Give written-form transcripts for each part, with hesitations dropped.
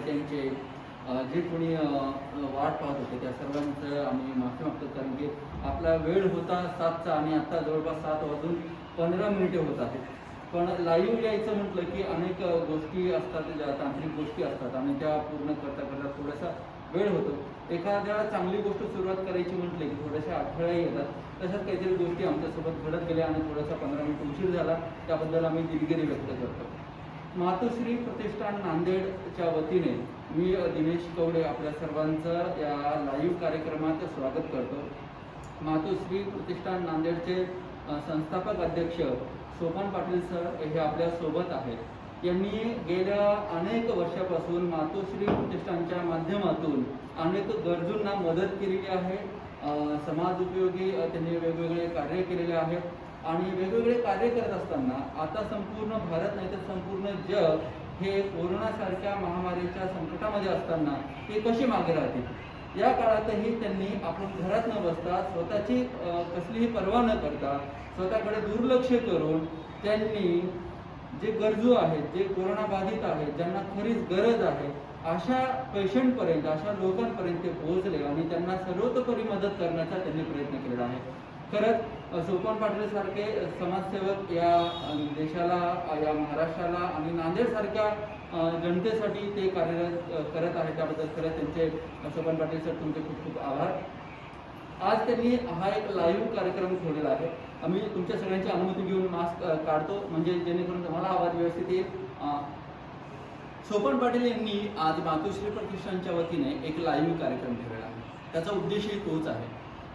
विद्यार्थ्यांचे जे कोणी वाट पाहत होते त्या सर्वांचं आम्ही माफी मागतो, कारण की आपला वेळ होता 7चा आणि आता जवळपास 7 वाजून 15 मिनिटे होत आहेत. पण लाईव्ह यायचं म्हटलं की अनेक गोष्टी असतात, ज्या तांत्रिक गोष्टी असतात आणि त्या पूर्ण करता करता थोडासा वेळ होतो. एखाद्या चांगली गोष्ट सुरुवात करायची म्हटलं की थोड्याशा अडथळ्या येतात. तशाच काहीतरी गोष्टी आमच्यासोबत घडत गेल्या आणि थोडासा 15 मिनिट उशीर झाला, त्याबद्दल आम्ही दिलगिरी व्यक्त करतो. मातोश्री प्रतिष्ठान नांदेडच्या वतीने मी दिनेश कवडे आपल्या सर्वांचं या लाईव्ह कार्यक्रमात स्वागत करतो. मातोश्री प्रतिष्ठान नांदेडचे संस्थापक अध्यक्ष सोपान पाटील सर हे आपल्या सोबत आहेत. यांनी गेल्या अनेक वर्षापासून मातोश्री प्रतिष्ठानच्या माध्यमातून अनेक गरजूंना मदत केलेली आहे. समाज उपयोगी त्यांनी वेगवेगळे कार्य केलेले आहेत आणि वेगवेगळे कार्य करत असताना आता संपूर्ण भारत नाही तर संपूर्ण जग हे कोरोनासारख्या महामारीच्या संकटामध्ये असताना ते कसे मागे राहतील, या काळातही त्यांनी आपण घरात न बसता स्वतःची कसलीही पर्वा न करता स्वतःकडे दुर्लक्ष करून त्यांनी जे गरजू आहेत, जे कोरोनाबाधित आहेत, ज्यांना खरीच गरज आहे, अशा पेशंटपर्यंत, अशा लोकांपर्यंत ते पोहोचले आणि त्यांना सर्वतोपरी मदत करण्याचा त्यांनी प्रयत्न केलेला आहे. खरंच सोपान पाटील सारखे समाजसेवक या देशाला, या महाराष्ट्राला आणि नांदेडसारख्या जनतेसाठी ते कार्यरत करत आहेत. त्याबद्दल खरंच त्यांचे सोपान पाटील सर तुमचे खूप खूप आभार. आज त्यांनी हा एक लाईव्ह कार्यक्रम ठेवलेला आहे. आम्ही तुमच्या सगळ्यांची अनुमती घेऊन मास्क काढतो, म्हणजे जेणेकरून तुम्हाला आवाज व्यवस्थित येईल. सोपान पाटील यांनी आज मातोश्री प्रतिष्ठानच्या वतीने एक लाईव्ह कार्यक्रम ठेवलेला आहे. त्याचा उद्देशही तोच आहे,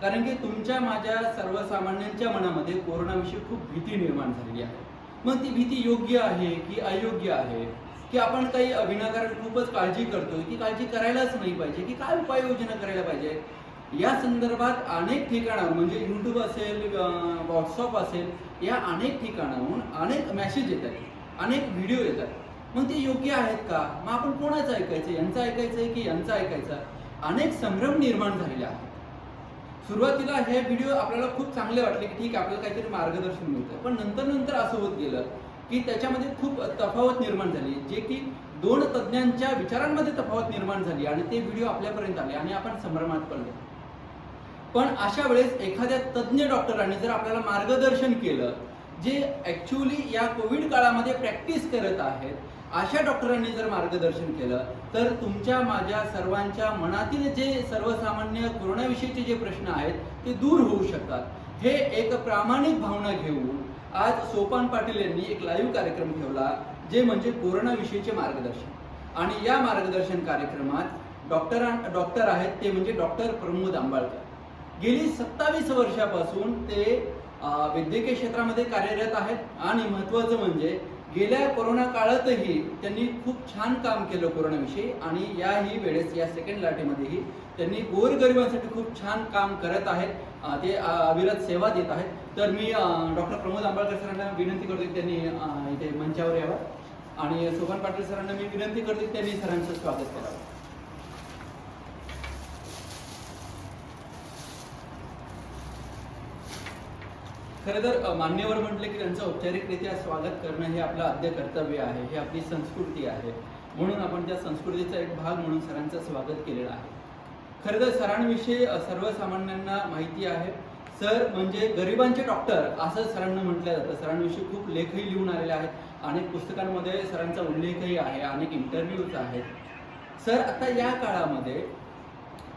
कारण की तुमच्या माझ्या सर्वसामान्यांच्या मनामध्ये कोरोनाविषयी खूप भीती निर्माण झालेली आहे. मग ती भीती योग्य आहे की अयोग्य आहे, की आपण काही विनाकारण खूपच काळजी करतोय की काळजी करायलाच नाही पाहिजे, की काय उपाययोजना करायला पाहिजे, या संदर्भात अनेक ठिकाणाहून, म्हणजे यूट्यूब असेल, व्हॉट्सअप असेल, या अनेक ठिकाणाहून अनेक मेसेज येतात, अनेक व्हिडिओ येतात. मग ते योग्य आहेत का? मग आपण कोणाचं ऐकायचं, यांचं ऐकायचं आहे की यांचं ऐकायचं? अनेक संभ्रम निर्माण झालेले आहेत. सुरुवातीला हे व्हिडिओ आपल्याला खूप चांगले वाटले की ठीक आहे, आपल्याला काहीतरी मार्गदर्शन मिळतं. पण नंतर असं होत गेलं की त्याच्यामध्ये खूप तफावत निर्माण झाली, जे की दोन तज्ज्ञांच्या विचारांमध्ये तफावत निर्माण झाली आणि ते व्हिडिओ आपल्यापर्यंत आले आणि आपण संभ्रमात पडलो. पण अशा वेळेस एखाद्या तज्ज्ञ डॉक्टरांनी जर आपल्याला मार्गदर्शन केलं, जे ॲक्च्युअली या कोविड काळामध्ये प्रॅक्टिस करत आहेत, अशा डॉक्टरांनी जर मार्गदर्शन केलं, तर तुमच्या माझ्या सर्वांच्या मनातील जे सर्वसामान्य कोरोनाविषयीचे जे प्रश्न आहेत ते दूर होऊ शकतात. हे एक प्रामाणिक भावना घेऊन आज सोपान पाटील यांनी एक लाईव्ह कार्यक्रम ठेवला, जे म्हणजे कोरोनाविषयीचे मार्गदर्शन. आणि या मार्गदर्शन कार्यक्रमात डॉक्टर आहेत ते म्हणजे डॉक्टर प्रमोद आंबाळकर. गेली 27 वर्षापासून ते वैद्यकीय क्षेत्रामध्ये कार्यरत आहेत आणि महत्त्वाचं म्हणजे गेल्या कोरोना काळातही त्यांनी खूप छान काम केलं कोरोनाविषयी आणि याही वेळेस या सेकंड लाटेमध्येही त्यांनी गोरगरिबांसाठी खूप छान काम करत आहेत. ते अविरत सेवा देत आहेत. तर मी डॉक्टर प्रमोद आंबाळकर सरांना विनंती करतो की त्यांनी इथे मंचावर यावं आणि सोपान पाटील सरांना मी विनंती करतो की त्यांनी सरांचं स्वागत करावं. खरं तर मान्यवर म्हटलं की त्यांचं औपचारिकरित्या स्वागत करणं हे आपलं आद्य कर्तव्य आहे, हे आपली संस्कृती आहे. म्हणून आपण त्या संस्कृतीचा एक भाग म्हणून सरांचं स्वागत केलेलं आहे. खरं तर सरांविषयी सर्वसामान्यांना माहिती आहे. सर म्हणजे गरिबांचे डॉक्टर असं सरांना म्हटलं जातं. सरांविषयी खूप लेखही लिहून आलेले आहेत, अनेक पुस्तकांमध्ये सरांचा उल्लेखही आहे, अनेक इंटरव्ह्यूज आहेत. सर आता या काळामध्ये,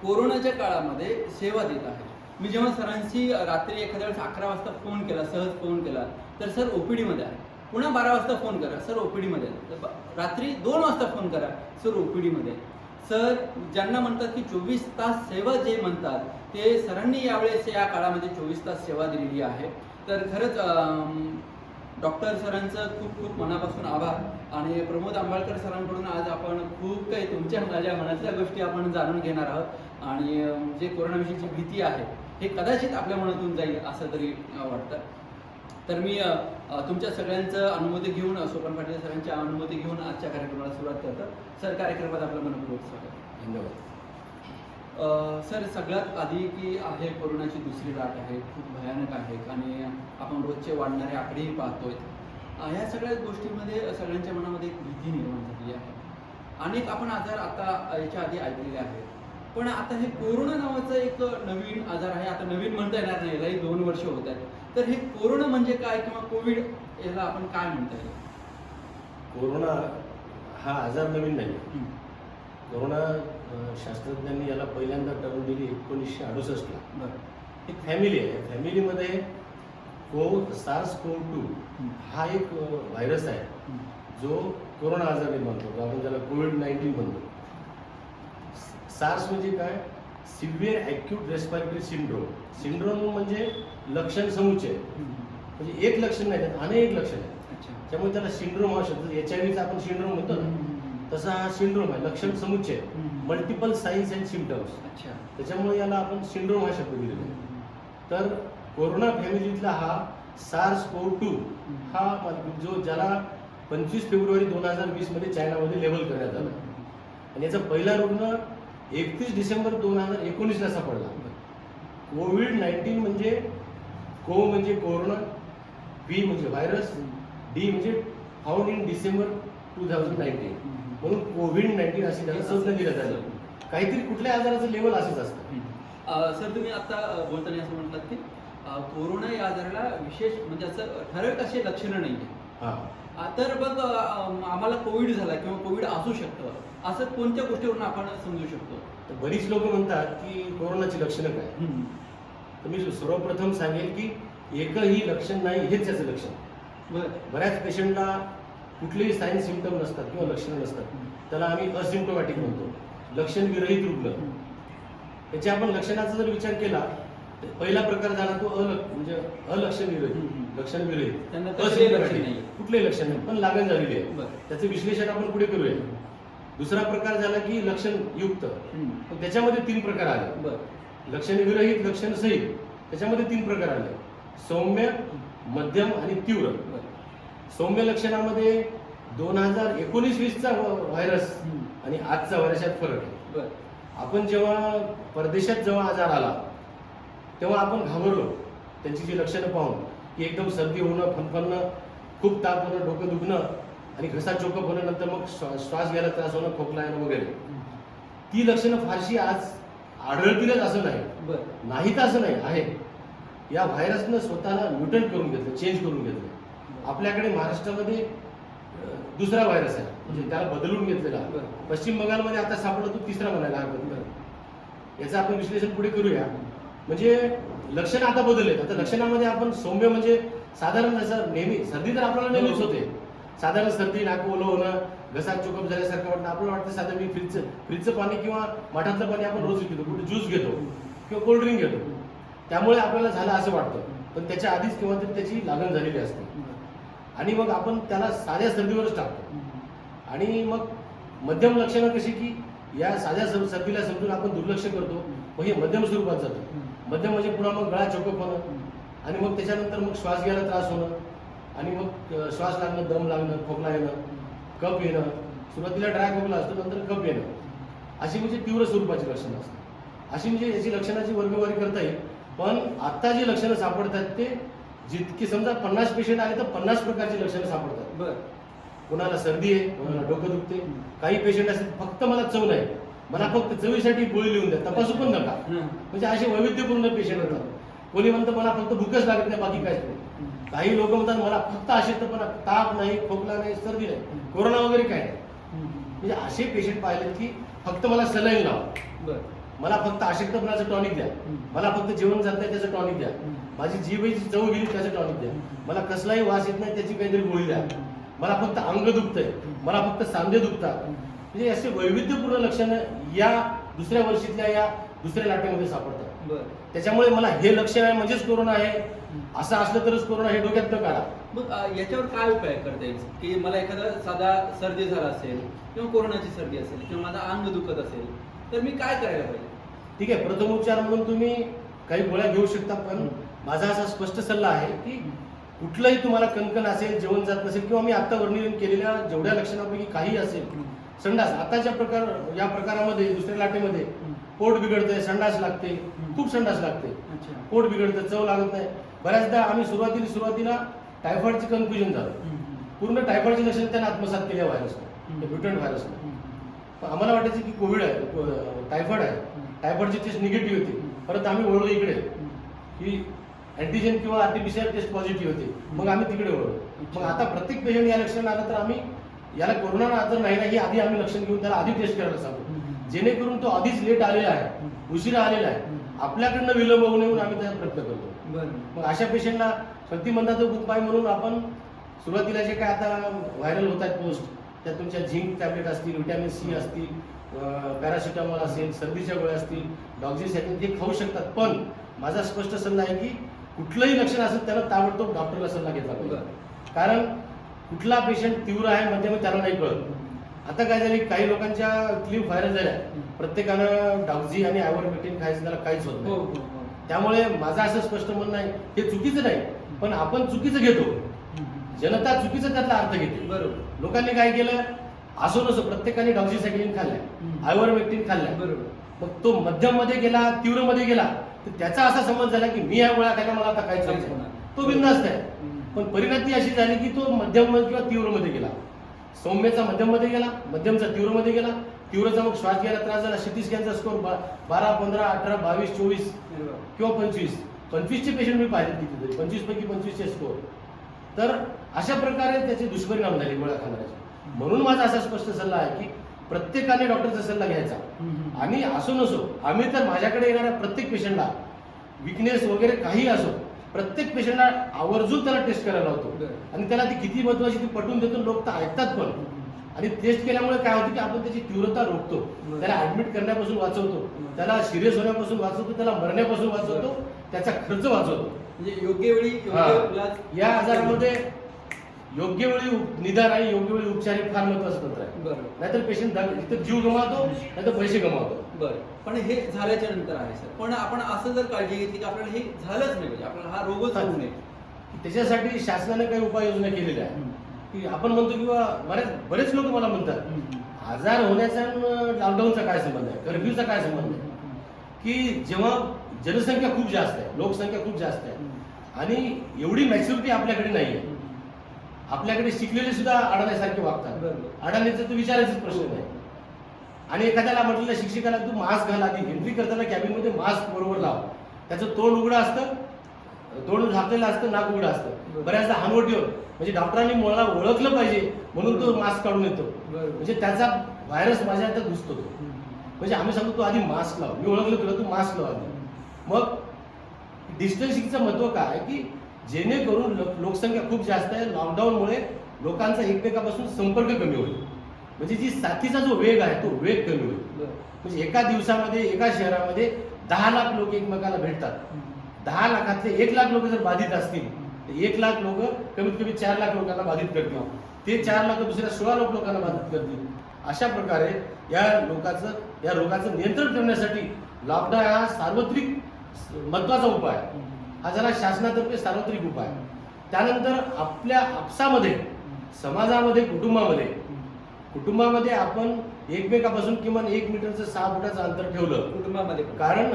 कोरोनाच्या काळामध्ये सेवा देत आहेत. मी जेव्हा सरांशी रात्री एखाद्या वेळेस 11 वाजता फोन केला, सहज फोन केला, तर सर ओपीडीमध्ये आहे. पुन्हा 12 वाजता फोन करा, सर ओपीडीमध्ये आहे. रात्री 2 वाजता फोन करा, सर ओपीडीमध्ये. सर ज्यांना म्हणतात की 24 तास सेवा जे म्हणतात, ते सरांनी यावेळेस या काळामध्ये 24 तास सेवा दिलेली आहे. तर खरंच डॉक्टर सरांचं खूप खूप मनापासून आभार. आणि प्रमोद आंबाळकर सरांकडून आज आपण खूप काही तुमच्या माझ्या मनातल्या गोष्टी आपण जाणून घेणार आहोत आणि जे कोरोनाविषयीची भीती आहे हे कदाचित आपल्या मनातून जाईल असं तरी वाटतं. तर मी तुमच्या सगळ्यांचं अनुमती घेऊन, सोपान पाटील सरांची अनुमती घेऊन आजच्या कार्यक्रमाला सुरुवात करतो. सर कार्यक्रमात आपलं मनपूर्वक स्वागत. धन्यवाद. सर सगळ्यात आधी की आहे कोरोनाची दुसरी लाट आहे, खूप भयानक आहे आणि आपण रोजचे वाढणारे आकडेही पाहतोय. ह्या सगळ्या गोष्टींमध्ये सगळ्यांच्या मनामध्ये एक भीती निर्माण झाली आहे अनेक आपण आजार आता याच्या आधी ऐकलेले आहेत. पण आता हे कोरोना नावाचा एक नवीन आजार आहे. आता नवीन म्हणता येणार नाही, यालाही 2 वर्ष होत आहेत. तर हे कोरोना म्हणजे काय किंवा कोविड याला आपण काय म्हणता येईल? कोरोना हा आजार नवीन नाही. कोरोना शास्त्रज्ञांनी याला पहिल्यांदा टर्म दिली 1968 ला. बरं. एक फॅमिली आहे. फॅमिलीमध्ये SARS-CoV-2 हा एक व्हायरस आहे जो कोरोना आजार निर्माण करतो. आपण त्याला कोविड-19 म्हणतो. सार्स म्हणजे काय? Severe acute respiratory syndrome. Syndrome म्हणजे लक्षण समुच्चय, म्हणजे एक लक्षण नाही, त्यात अनेक लक्षण आहेत. त्यामुळे त्याला सिंड्रोम हा शब्द, HIVचा आपण सिंड्रोम म्हणतो ना, तसा हा सिंड्रोम आहे, लक्षण समुच्चय, मल्टिपल साईन्स अँड सिम्पटम्स. त्याच्यामुळे याला आपण सिंड्रोम हा शब्द दिलेला आहे. तर कोरोना फॅमिलीतला हा SARS-CoV-2 हा जो ज्याला 25 फेब्रुवारी 2020 मध्ये चायनामध्ये लेबल करण्यात आला आणि याचा पहिला रुग्ण 31 डिसेंबर 2019 ला सापडला. कोविड-19 म्हणजे को म्हणजे कोरोना, व्ही म्हणजे व्हायरस, डी म्हणजे फाउंड इन डिसेंबर 2019, म्हणून कोविड-19 अशी त्याला संज्ञा दिली जाते. काहीतरी कुठल्या आजाराचं लेवल असंच असतं. सर, तुम्ही आता बोलताना असं म्हटलात की कोरोना या आजाराला विशेष म्हणजे असं ठराविक असे लक्षणं नाही आहे. तर बघ, आम्हाला कोविड झाला किंवा कोविड असू शकतं, असं कोणत्या गोष्टीवरून आपण समजू शकतो? तर बरीच लोक म्हणतात की कोरोनाची लक्षणं काय. तर मी सर्वप्रथम सांगेल की एकही लक्षण नाही हेच याचं लक्षण. बऱ्याच पेशंटला कुठलेही साईन सिम्पटम नसतात किंवा लक्षणं नसतात, त्याला आम्ही असिम्प्टोमॅटिक म्हणतो, लक्षण विरहित रुग्ण. त्याच्या आपण लक्षणाचा जर विचार केला तर पहिला प्रकार झाला तो म्हणजे अलक्षण विरहित, लक्षण विरहित, असिम्प्टोमॅटिक, कुठलेही लक्षण नाही पण लागण झालेली आहे. त्याचं विश्लेषण आपण पुढे करूया. दुसरा प्रकार झाला की लक्षण युक्त, त्याच्यामध्ये 3 प्रकार आले. लक्षण विरहित, लक्षण सहित, त्याच्यामध्ये 3 प्रकार आले, सौम्य, मध्यम आणि तीव्र. सौम्य लक्षणामध्ये 2019-20 चा व्हायरस आणि आजचा व्हायरसात फरक आहे. आपण जेव्हा परदेशात जेव्हा आजार आला तेव्हा आपण घाबरलो त्यांची जी लक्षणं पाहून, की एकदम सर्दी होणं, फणफणणं, खूप ताप होणं, डोकं दुखणं आणि घसा चोकअप होणं, नंतर मग श्वास घ्यायला त्रास होणं, खोकला येणं वगैरे. ती लक्षणं फारशी आज आढळतीलच असं नाही, नाहीत असं नाही, आहे. या व्हायरसनं स्वतःला म्युटंट करून घेतलं, चेंज करून घेतलं. आपल्याकडे महाराष्ट्रामध्ये दुसरा व्हायरस आहे, म्हणजे त्याला बदलून घेतलेला. पश्चिम बंगालमध्ये आता सापडला तो तिसरा म्हणायला हरकत नाही. याचं आपण विश्लेषण पुढे करूया. म्हणजे लक्षण आता बदललेत. आता लक्षणामध्ये आपण सौम्य म्हणजे साधारण जसं नेहमी सर्दी तर आपल्याला नेहमीच होते, साधारण सर्दी, नाक ओलं होणं, घसा चोकअप झाल्यासारखं वाटतं. आपल्याला वाटतं साधं मी फ्रीजचं पाणी किंवा माठातलं पाणी आपण रोज घेतो, कुठे ज्यूस घेतो किंवा कोल्ड्रिंक घेतो, त्यामुळे आपल्याला झालं असं वाटतं. पण त्याच्या आधीच किंवा तरी त्याची लागण झालेली असते आणि मग आपण त्याला साध्या सर्दीवरच टाकतो. आणि मग मध्यम लक्षणं कशी की या साध्या सर्दीला समजून आपण दुर्लक्ष करतो, मग हे मध्यम स्वरूपात जातं. मध्यम म्हणजे पुन्हा मग गळा चोकअप होणं आणि मग त्याच्यानंतर मग श्वास घ्यायला त्रास होणं आणि मग श्वास लागणं, दम लागणं, खोकला येणं, कफ येणं. सुरुवातीला ड्राय खोकला असतो, नंतर कफ येणं. अशी म्हणजे तीव्र स्वरूपाची लक्षणं असतात. अशी म्हणजे याची लक्षणाची वर्गवारी करता येईल. पण आता जी लक्षणं सापडतात ते जितकी, समजा 50 पेशंट आले तर 50 प्रकारची लक्षणं सापडतात. कोणाला सर्दी आहे, कोणाला डोकं दुखते, काही पेशंट असतात फक्त मला चव नाही, मला फक्त चवीसाठी गोळी लिहून द्या, तपासू पण नका. म्हणजे असे वैविध्यपूर्ण पेशंट होतात. कोणी म्हणतं मला फक्त भूकच लागत नाही, बाकी काहीच नाही. काही लोक म्हणतात मला फक्त अशक्तपणा, ताप नाही, खोकला नाही, सर्दी नाही, कोरोना वगैरे काय नाही. म्हणजे असे पेशंट पाहिले की फक्त मला सलाईन लावा, मला फक्त अशक्तपणाचं टॉनिक द्या, मला फक्त जेवण जात नाही त्याचं टॉनिक द्या, माझी जीभेची चव गेली त्याचं टॉनिक द्या, मला कसलाही वास येत नाही त्याची काहीतरी गोळी द्या, मला फक्त अंग दुखतंय, मला फक्त सांधे दुखतात. म्हणजे असे वैविध्यपूर्ण लक्षणं या दुसऱ्या वर्षीतल्या या दुसऱ्या लाटेमध्ये सापडतात. त्याच्यामुळे मला हे लक्षण आहे म्हणजेच कोरोना आहे असं असलं तरच कोरोना हे डोक्यात न काढा. मग याच्यावर काय उपाय करता येईल की मला एखादा साधा सर्दी झाला असेल किंवा कोरोनाची सर्दी असेल किंवा माझा अंग दुखत असेल तर मी काय करायला पाहिजे? ठीक आहे, प्रथमोपचार म्हणून तुम्ही काही गोळ्या घेऊ शकता. पण माझा असा स्पष्ट सल्ला आहे की कुठलंही तुम्हाला कणकण असेल, जेवण जात नसेल किंवा मी आता वर्णन केलेल्या जेवढ्या लक्षणांपैकी काही असेल, संडास आताच्या या प्रकारामध्ये दुसऱ्या लाटेमध्ये पोट बिघडतंय, संडास लागते, खूप संडास लागते, पोट बिघडतं, चव लागत नाही. बऱ्याचदा आम्ही सुरुवातीला टायफॉइडचं कन्फ्युजन झालं. पूर्ण टायफॉइडचे लक्षण त्यांना आत्मसात केल्या व्हायरसनं, म्युटंट व्हायरसनं. आम्हाला वाटायचं की कोविड आहे, टायफॉइड आहे. टायफॉइडची टेस्ट निगेटिव्ह होती. परत आम्ही वळलो इकडे की अँटीजेन किंवा आरटीपीसीआर टेस्ट पॉझिटिव्ह होते. मग आम्ही तिकडे वळलो. मग आता प्रत्येक पेशंट या लक्षण आलं तर आम्ही याला कोरोना आजार नाही ना, ही आधी आम्ही लक्षण घेऊन त्याला आधी टेस्ट करायला सांगतो, जेणेकरून तो आधीच लेट आलेला आहे, उशिरा आलेला आहे, आपल्याकडनं विलंब होऊ नये आम्ही त्याचा प्रयत्न करतो. मग अशा पेशंटला शक्तिमंदाचा उपाय म्हणून आपण सुरुवातीला जे काय आता व्हायरल होत आहेत पोस्ट, त्यात तुमच्या झिंक टॅबलेट असतील, व्हिटॅमिन सी असतील, पॅरासिटामॉल असेल, सर्दीच्या गोळ्या असतील, डॉक्झिसायक्लिन हे खाऊ शकतात. पण माझा स्पष्ट सल्ला आहे की कुठलंही लक्षण असेल त्याला ताबडतोब डॉक्टरला सल्ला घेतला पाहिजे. कारण कुठला पेशंट तीव्र आहे मध्यम त्याला नाही कळत. आता काय झाले, काही लोकांच्या क्लिप व्हायरल झाल्या, प्रत्येकानं डॉक्झी आणि आयव्हरमेक्टिन खायचं, त्याला काहीच होत नाही. त्यामुळे माझं असं स्पष्ट म्हणणं आहे, हे चुकीचं नाही, पण आपण चुकीचं घेतो, जनता चुकीचं त्यातला अर्थ घेते. बरोबर. लोकांनी काय केलं, असो नसो प्रत्येकाने डॉक्झिसायक्लिन खाल्लाय, आयव्हरमेक्टिन खाल्लाय. बरोबर. मग तो मध्यम मध्ये गेला, तीव्र मध्ये गेला, तर त्याचा असा समज झाला की मी या गोळ्या खायला मला आता काहीच होत नाही, तो बिनधास्त आहे. पण परिणती अशी झाली की तो मध्यम किंवा तीव्र मध्ये गेला, सौम्यचा मध्यम मध्ये गेला, मध्यमचा तीव्र मध्ये गेला, तीव्रचा मग श्वास घ्यायला त्रास झाला, सिटी स्कॅनचा स्कोर 12, 15, 18, 22, 24 किंवा 25चे पेशंट मी पाहिले कितीतरी, 25 पैकी 25चे स्कोर. तर अशा प्रकारे त्याचे दुष्परिणाम झाले गोळ्या खाणाऱ्याचे. म्हणून माझा असा स्पष्ट सल्ला आहे की प्रत्येकाने डॉक्टरचा सल्ला घ्यायचा. आणि असो नसो आम्ही तर माझ्याकडे येणाऱ्या प्रत्येक पेशंटला विकनेस वगैरे काही असो, प्रत्येक पेशंटला आवर्जून त्याला टेस्ट करायला होतो. आणि त्याला ती किती महत्वाची ती पटवून देतो, लोक तर ऐकतात पण. आणि टेस्ट केल्यामुळे काय होतं की आपण त्याची तीव्रता रोखतो, त्याला ऍडमिट करण्यापासून वाचवतो, त्याला सिरियस होण्यापासून वाचवतो, त्याला मरण्यापासून वाचवतो, त्याचा खर्च वाचवतो. म्हणजे योग्य वेळी या आजारामध्ये योग्य वेळी निदान आणि योग्य वेळी उपचार हे फार महत्वाचं तंत्र आहे. नाहीतर पेशंट इथं जीव गमावतो, नाहीतर पैसे गमावतो. बरं, पण हे झाल्याच्या नंतर आहे सर, पण आपण असं जर काळजी घेतली की आपल्याला हे झालंच नाही पाहिजे, आपल्याला हा रोगच होऊ नये, त्याच्यासाठी शासनाने काही उपाययोजना केलेल्या आहे. की आपण म्हणतो किंवा बरेच लोक मला म्हणतात आजार होण्याचा लॉकडाऊनचा काय संबंध आहे, कर्फ्यूचा काय संबंध आहे. की जेव्हा जनसंख्या खूप जास्त आहे, लोकसंख्या खूप जास्त आहे आणि एवढी मॅच्युरिटी आपल्याकडे नाही आहे, आपल्याकडे शिकलेले सुद्धा अडाण्यासारखे वागतात, अडाण्याचा तो विचारायचाच प्रश्न नाही. आणि एखाद्याला म्हटलेलं शिक्षकाला तू मास्क घाल, आधी एंट्री करताना कॅबिनमध्ये मास्क बरोबर लाव, त्याचं तोंड उघडं असतं, तोंड झाकलेलं असतं, नाक उघडं असतं, बऱ्याचदा हनवटीवर, म्हणजे डॉक्टरांनी मला ओळखलं पाहिजे म्हणून तो मास्क काढून येतो, म्हणजे त्याचा व्हायरस माझ्या हातात घुसतो. म्हणजे आम्ही सांगतो तू आधी मास्क लाव, मी ओळखलं तुला, तू मास्क लाव आधी. मग डिस्टन्सिंगचं महत्व काय की जेणेकरून लोकसंख्या खूप जास्त आहे, लॉकडाऊनमुळे लोकांचा एकमेकापासून संपर्क कमी होईल, म्हणजे जी साथीचा जो वेग आहे तो वेग कमी होईल. म्हणजे एका दिवसामध्ये एका शहरामध्ये 10 लाख लोक एकमेकाला भेटतात, 10 लाखातले 1 लाख लोक जर बाधित असतील तर 1 लाख लोक कमीत कमी 4 लाख लोकांना बाधित करतील, ते 4 लाख दुसऱ्या 16 लाख लोकांना बाधित करतील. अशा प्रकारे या रोगाचं नियंत्रण करण्यासाठी लॉकडाऊन हा सार्वत्रिक महत्वाचा उपाय आहे. हा झाला शासनातर्फे सार्वत्रिक उपाय. त्यानंतर आपल्या आपसामध्ये, समाजामध्ये, कुटुंबामध्ये आपण एकमेकापासून किमान 1 मीटरचं 6 फुटाचं अंतर ठेवलं कुटुंबामध्ये. कारण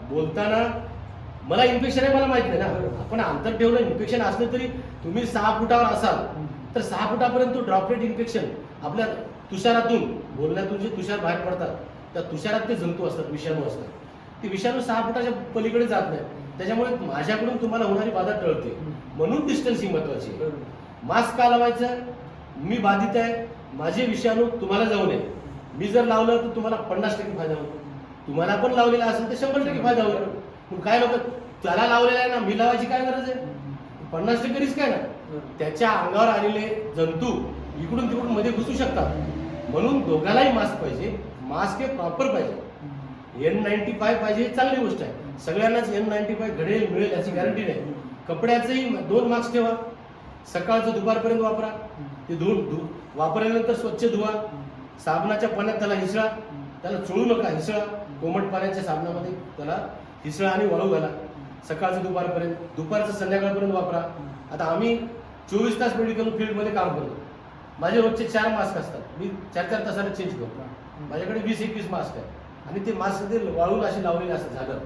बोलताना मला इन्फेक्शन आहे मला माहित नाही ना, आपण अंतर ठेवलं, इन्फेक्शन असलं तरी तुम्ही 6 फुटावर असाल तर 6 फुटापर्यंत ड्रॉपलेट इन्फेक्शन आपल्या तुषारातून, बोलण्यातून जे तुषार बाहेर पडतात त्या तुषारात ते जंतू असतात, विषाणू असतात, ते विषाणू 6 फुटाच्या पलीकडे जात नाही, त्याच्यामुळे माझ्याकडून तुम्हाला होणारी बाधा टळते. म्हणून डिस्टन्सिंग महत्वाची आहे. मास्क का लावायचं, मी बाधित आहे, माझे विषाणू तुम्हाला जाऊ नये, मी जर लावलं तर तुम्हाला 50% फायदा होतो, तुम्हाला पण लावलेला असेल तर 100% फायदा होईल. मग काय लोक त्याला लावलेला आहे ना, मी लावायची काय गरज आहे, 50% रिस्क आहे ना, त्याच्या अंगावर आलेले जंतू इकडून तिकडून मध्ये घुसू शकतात. म्हणून दोघांनाही मास्क पाहिजे, मास्क हे प्रॉपर पाहिजे, N95 पाहिजे, ही चांगली गोष्ट आहे, सगळ्यांनाच N95 घडेल मिळेल याची गॅरंटी नाही. कपड्याचंही 2 मास्क ठेवा, सकाळचं दुपारपर्यंत वापरा, ते वापरल्यानंतर स्वच्छ धुवा, साबणाच्या पाण्यात त्याला हिसळा, त्याला चोळू नका, हिसळा, कोमट पाण्याच्या साबणामध्ये त्याला हिसळा आणि वाळू घाला, सकाळचं दुपारपर्यंत, दुपारचं संध्याकाळपर्यंत वापरा. आता आम्ही 24 तास मेडिकल फील्डमध्ये काम करतो, माझे रोजचे 4 मास्क असतात, मी 4-4 तासाने चेंज करतो, माझ्याकडे 20-21 मास्क आहे आणि ते मास्क ते वाळून असे लावलेले असतात झालं,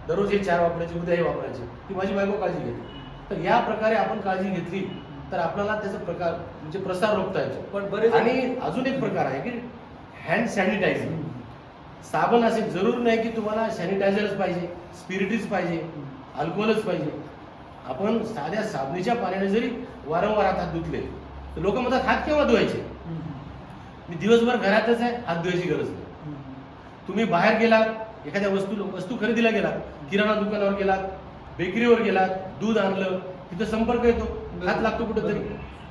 दररोज हे 4 वापरायचे, उद्या हे वापरायचे, ती माझी बायको काळजी घेते. तर या प्रकारे आपण काळजी घेतली तर आपल्याला त्याचा प्रसार रोखता येतो. पण बरेच आणि अजून एक प्रकार आहे की हँड सॅनिटायझर. साबण असेल, जरूर नाही की तुम्हाला सॅनिटायझरच पाहिजे, स्पिरिटच पाहिजे, अल्कोहोलच पाहिजे. आपण साध्या साबणीच्या पाण्याने जरी वारंवार हात धुतले तर लोक म्हणतात हात केव्हा धुवायचे. मी दिवसभर घरातच आहे, हात धुवायची गरज नाही. तुम्ही बाहेर गेलात, एखाद्या वस्तू खरेदीला गेलात, किराणा दुकानावर गेलात, बेकरीवर गेलात, दूध आणलं, तिथं संपर्क येतो, हात लागतो, कुठेतरी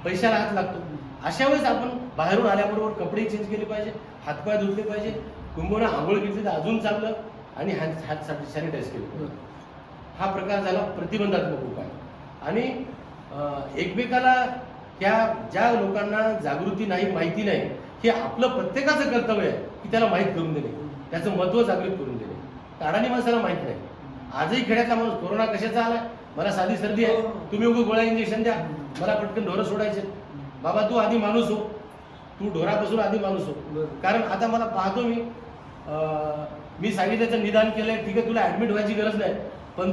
पैशाला हात लागतो. अशा वेळेस आपण बाहेरून आल्याबरोबर कपडे चेंज केले पाहिजे, हातपाय धुतले पाहिजे, कुंभोना आंघोळ घेतली तर अजून चांगलं, आणि हात सॅनिटाईज केले पाहिजे. हा प्रकार झाला प्रतिबंधात्मक उपाय. आणि एकमेकाला ज्या लोकांना जागृती नाही, माहिती नाही, हे आपलं प्रत्येकाचं कर्तव्य आहे की त्याला माहीत करून देणे, त्याचं महत्त्व जागृत करून देणे. अडाणी माणसाला माहीत नाही. आजही खेड्यातला माणूस कोरोना कशाचा आलाय, मला साधी सर्दी आहे, तुम्ही उगं गोळ्या इंजेक्शन द्या, मला पटकन ढोरं सोडायचे. बाबा तू आधी माणूस हो, तू ढोरापासून आधी माणूस हो. कारण आता मला पाहतो मी सांगितल्याचं निदान केलंय, ठीक आहे, तुला ऍडमिट व्हायची गरज नाही, पण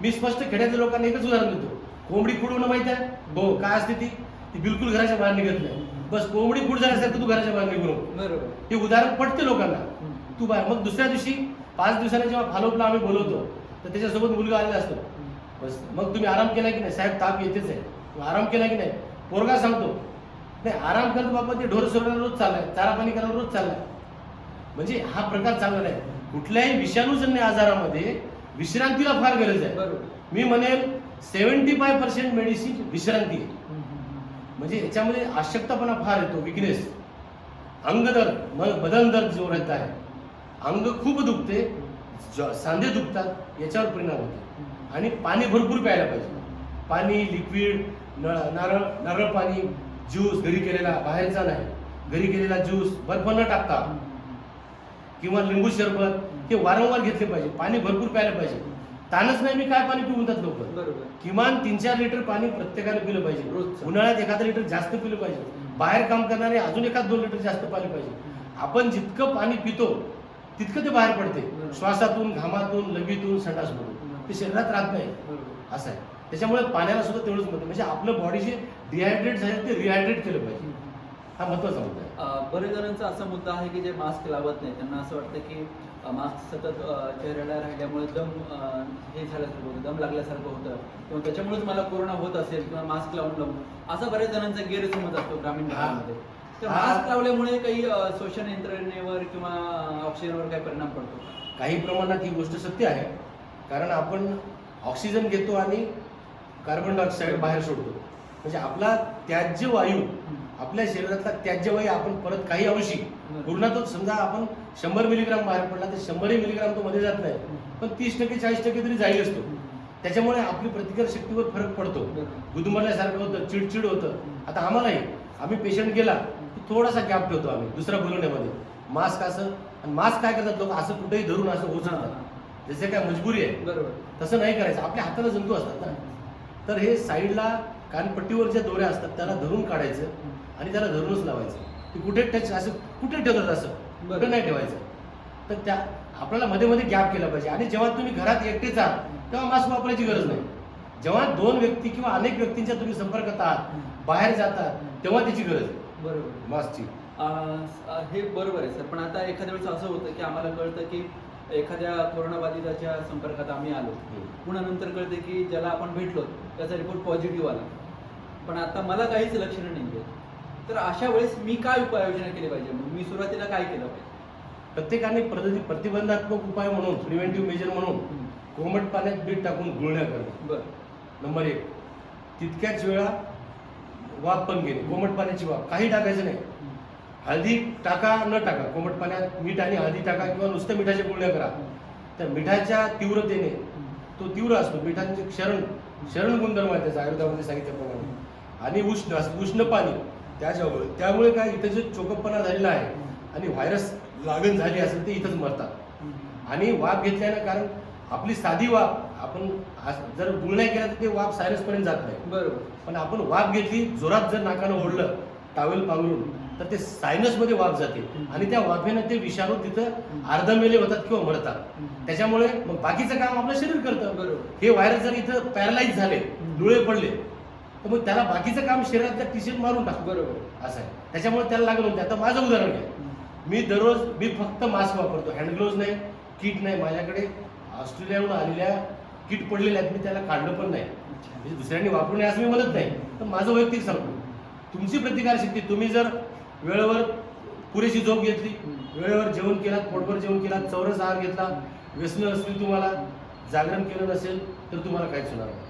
मी स्पष्ट खेड्यातल्या लोकांना एकच उदाहरण देतो. कोंबडी खुड होणं माहिती आहे हो, काय असते ती बिलकुल घराच्या बाहेर निघत नाही. बस कोंबडी खुड झाल्यासारखं तू घराच्या बाहेर निघू नको. ते उदाहरण पटते लोकांना. तू बाहेर, मग दुसऱ्या दिवशी 5 दिवसांनी जेव्हा फॉलोअपला आम्ही बोलवतो तर त्याच्यासोबत मुलगा आलेला असतो. बस मग तुम्ही आराम केला की नाही, साहेब ताप येतेच आहे, आराम केला की नाही, पोरगा सांगतो नाही आराम करतो बाबा, ते ढोर सोडायला रोज चाललाय, चारा पाणी करायला रोज चाललाय. म्हणजे हा प्रकार चांगला नाही. कुठल्याही विषाणूजन्य आजारामध्ये विश्रांतीला फार गरज आहे. मी म्हणेल 75% मेडिसिन विश्रांती आहे. म्हणजे याच्यामध्ये अशक्तपणा फार येतो, विकनेस, अंगदर्द, बदन दर्द जो रहता है, अंग खूप दुखते, सांधे दुखतात, याच्यावर परिणाम होतो. आणि पाणी भरपूर प्यायला पाहिजे. पाणी, लिक्विड, नारळ पाणी, ज्यूस घरी केलेला, बाहेरचा नाही, घरी केलेला ज्यूस, बर्फ न टाकता, किंवा लिंबू सरबत, हे वारंवार घेतले पाहिजे. पाणी भरपूर प्यायला पाहिजे. ताणच नाही, मी काय पाणी पिऊन लोक. किमान 3-4 लिटर पाणी प्रत्येकाने पिलं पाहिजे. उन्हाळ्यात 1 लिटर जास्त पिलं पाहिजे. बाहेर काम करणारे अजून 1-2 लिटर जास्त पाणी पाहिजे. आपण जितकं पाणी पितो तितकं ते बाहेर पडते, श्वासातून, घामातून, लघवीतून, संडासमधून. ते शरीरात राहत नाही, असं आहे. त्याच्यामुळे पाण्याला सुद्धा तेवढंच महत्व. म्हणजे आपलं बॉडी जे डिहायड्रेट झाले ते रिहायड्रेट केलं पाहिजे. हा महत्वाचा मुद्दा आहे. बरेच जणांचा असा मुद्दा आहे की जे मास्क लावत नाही, त्यांना असं वाटतं की मास्क सतत चेहऱ्याला राहिल्यामुळे हे झाल्यासारखं होतं, दम लागल्यासारखं होतं, किंवा त्याच्यामुळेच मला कोरोना होत असेल, किंवा मास्क लावून असा बऱ्याच जणांचा गैरसमज असतो ग्रामीण भागामध्ये. तर मास्क लावल्यामुळे काही श्वसन यंत्रणेवर किंवा ऑक्सिजनवर काही परिणाम पडतो? काही प्रमाणात ही गोष्ट सत्य आहे. कारण आपण ऑक्सिजन घेतो आणि कार्बन डायऑक्साईड बाहेर सोडतो. म्हणजे आपला त्याज्य वायू, आपल्या शरीरातला त्याज्य वायू आपण परत काही अंशी पूर्णतच, समजा आपण 100 मिलीग्राम बाहेर पडला तर 100 मिलीग्राम तो मध्ये जात नाही, पण 30% 40% तरी जाईलच तो. त्याच्यामुळे आपली प्रतिकार शक्तीवर फरक पडतो. गुदमरल्यासारखं होतं, चिडचिड होतं. आता आम्हालाही, आम्ही पेशंट गेला की थोडासा गॅप ठेवतो आम्ही दुसऱ्या बोलवण्यामध्ये. मास्क असं, आणि मास्क काय करतात लोक, असं कुठेही धरून असं उचलतात, जसे काय मजबुरी आहे. बरोबर, तसं नाही करायचं. आपल्या हाताला जंतू असतात ना, तर हे साईडला कानपट्टीवर ज्या दोऱ्या असतात त्याला धरून काढायचं आणि त्याला धरूनच लावायचं. ते कुठे टच, असं कुठे ठेवतात, असं कुठे नाही ठेवायचं. तर त्या आपल्याला मध्ये मध्ये गॅप केला पाहिजे. आणि जेव्हा तुम्ही घरात एकटेच आहात तेव्हा मास्क वापरायची गरज नाही. जेव्हा 2 व्यक्ती किंवा अनेक व्यक्तींच्या तुम्ही संपर्कात आहात, बाहेर जातात, तेव्हा त्याची गरज आहे. बरोबर, मास्कची. हे बरोबर आहे सर. पण आता एखाद्या वेळेस असं होतं की आम्हाला कळतं की एखाद्या कोरोनाबाधिताच्या संपर्कात आम्ही आलो, पुन्हा नंतर कळते की ज्याला आपण भेटलो त्याचा रिपोर्ट पॉझिटिव्ह आला, पण आता मला काहीच लक्षणं नाही आहेत. तर अशा वेळेस मी काय उपाययोजना केली पाहिजे? मी सुरुवातीला काय केलं पाहिजे? प्रत्येकाने प्रतिबंधात्मक उपाय म्हणून, प्रिव्हेंटिव्ह मेजर म्हणून कोमट पाण्यात मीठ टाकून गुळण्या करणं. बरं. नंबर 1. तितक्याच वेळा वाफ पण घेणे, कोमट पाण्याची वाफ. काही टाकायचं नाही. हळदी टाका, न टाका, कोमट पाण्यात मीठ आणि हळदी टाका, किंवा नुसतं मिठाच्या गुळण्या करा. तर मिठाच्या तीव्रतेने, तो तीव्र असतो, मिठाचे क्षरण गुणधर्म आहे त्याचा, आयुर्वेदामध्ये सांगितल्याप्रमाणे. आणि उष्ण पाणी त्यामुळे काय, इथं जे चोकपणा झालेला आहे आणि व्हायरस लागण झाली असेल ते इथंच मरतात. आणि वाफ घेतल्यानं, कारण आपली साधी वाफ, आपण जर गुळण्या केल्या तर ते वाफ सायनसपर्यंत जात नाही. बरोबर. पण आपण वाफ घेतली, जोरात जर नाकानं ओढलं टावेल पांघरून, तर ते सायनसमध्ये वाफ जाते आणि त्या वाफेनं ते विषाणू तिथं अर्धमेले होतात किंवा मरतात. त्याच्यामुळे मग बाकीचं काम आपलं शरीर करतं. बरोबर. हे व्हायरस जर इथं पॅरालाइज झाले, डोळे पडले, तर मग त्याला बाकीचं काम शरीरातल्या टीशर्ट मारून टाकतो. बरोबर, असं आहे. त्याच्यामुळे त्याला लागण होते. आता माझं उदाहरण घ्या, मी फक्त मास्क वापरतो, हँड ग्लोव्ज नाही, किट नाही. माझ्याकडे ऑस्ट्रेलियाहून आलेल्या किट पडलेल्या आहेत, मी त्याला काढलं पण नाही. म्हणजे दुसऱ्यांनी वापरू नये असं मी म्हणत नाही, पण माझं वैयक्तिक सांगतो. तुमची प्रतिकारशक्ती, तुम्ही जर वेळेवर पुरेशी झोप घेतली, वेळेवर जेवण केलात, पोटभर जेवण केलात, चौरस आहार घेतला, व्यसनं असली तुम्हाला, जागरण केलं नसेल तर तुम्हाला काहीच होणार नाही.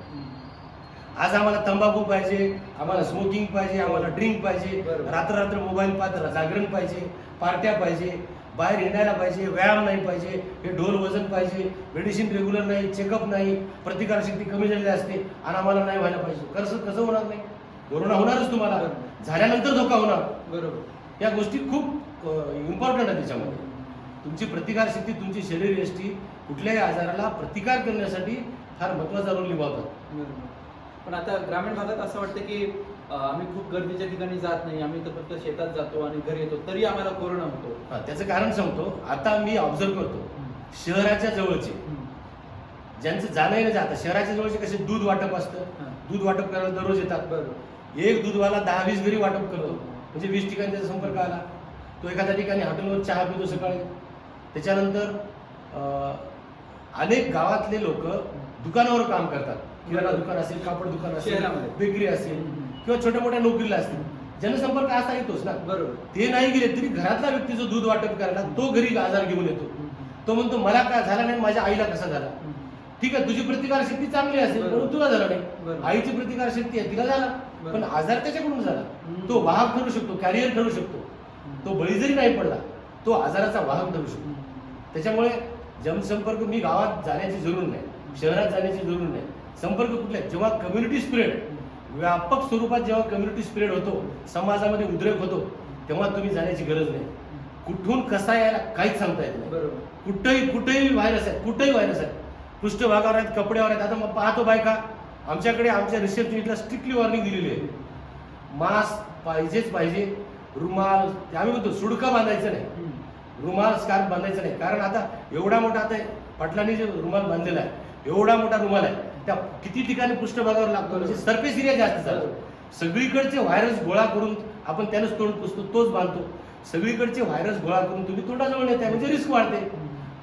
आज आम्हाला तंबाखू पाहिजे, आम्हाला स्मोकिंग पाहिजे, आम्हाला ड्रिंक पाहिजे, रात्र मोबाईल पाहत जागरण पाहिजे, पार्ट्या पाहिजे, बाहेर हिंडायला पाहिजे, व्यायाम नाही पाहिजे, हे ढोल वजन पाहिजे, मेडिसिन रेग्युलर नाही, चेकअप नाही, प्रतिकारशक्ती कमी झालेली असते आणि आम्हाला नाही व्हायला पाहिजे. कसं होणार नाही? कोरोना होणारच तुम्हाला, झाल्यानंतर धोका होणार. बरोबर. या गोष्टी खूप इम्पॉर्टंट आहे. त्याच्यामध्ये तुमची प्रतिकारशक्ती, तुमची शरीरयष्टी कुठल्याही आजाराला प्रतिकार करण्यासाठी फार महत्त्वाचा रोल निभावतात. पण आता ग्रामीण भागात असं वाटतं की आम्ही खूप गर्दीच्या ठिकाणी जात नाही, आम्ही तर फक्त शेतात जातो आणि घरी येतो तरी आम्हाला कोरोना होतो. त्याचं कारण सांगतो. आता मी ऑब्झर्व करतो, शहराच्या जवळचे ज्यांचं जाणं नाही जातं, शहराच्या जवळचे कसे दूध वाटप असतं, दूध वाटप करायला दररोज येतात. एक दूधवाला 10-20 घरी वाटप करतो, म्हणजे 20 ठिकाणी त्याचा संपर्क आला. तो एखाद्या ठिकाणी हॉटेलवर चहा पितो सकाळी. त्याच्यानंतर अनेक गावातले लोक दुकानावर काम करतात, किराणा दुकान असेल, कापड दुकान असेल, बेकरी असेल किंवा छोट्या मोठ्या नोकरीला असतील, जनसंपर्क असा येतोच ना. बरोबर. ते नाही गेले तरी घरातला व्यक्ती जो दूध वाटप करायला, तो घरी आजार घेऊन येतो. तो म्हणतो मला काय झाला नाही, माझ्या आईला कसा झाला. ठीक आहे, तुझी प्रतिकारशक्ती चांगली असेल म्हणून तुला झाला नाही, आईची प्रतिकारशक्ती आहे तिला झाला, पण आजार त्याच्याकडून झाला. तो वाहक ठरू शकतो, कॅरियर ठरू शकतो. तो बळी जरी नाही पडला, तो आजाराचा वाहक ठरू शकतो. त्याच्यामुळे जनसंपर्क, मी गावात जाण्याची जरूर नाही, शहरात जाण्याची जरूर नाही. संपर्क कुठला, जेव्हा कम्युनिटी स्प्रेड, व्यापक स्वरूपात जेव्हा कम्युनिटी स्प्रेड होतो, समाजामध्ये उद्रेक होतो, तेव्हा तुम्ही जाण्याची गरज नाही. कुठून कसा यायला काहीच सांगता येत नाही. बरोबर. कुठेही व्हायरस आहे, कुठेही व्हायरस आहे. पृष्ठभागावर आहेत, कपड्यावर आहेत. आता मग पाहतो बायका, आमच्याकडे आमच्या रिसेप्शनिस्टला स्ट्रिक्टली वॉर्निंग दिलेली आहे, मास्क पाहिजेच पाहिजे, रुमाल, आम्ही म्हणतो सुडका बांधायचं नाही, रुमाल स्कार्फ बांधायचं नाही. कारण आता एवढा मोठा, आता पाटलांनी जे रुमाल बांधलेला आहे, एवढा मोठा रुमाल आहे, त्या किती ठिकाणी पृष्ठभागावर लागतो, म्हणजे सरफेस एरिया जास्त झाला. सगळीकडचे व्हायरस गोळा करून आपण त्यानंच तोंड पुसतो, तोच बांधतो. सगळीकडचे व्हायरस गोळा करून तुम्ही तोंडाजवळ नेताय, म्हणजे रिस्क वाढते.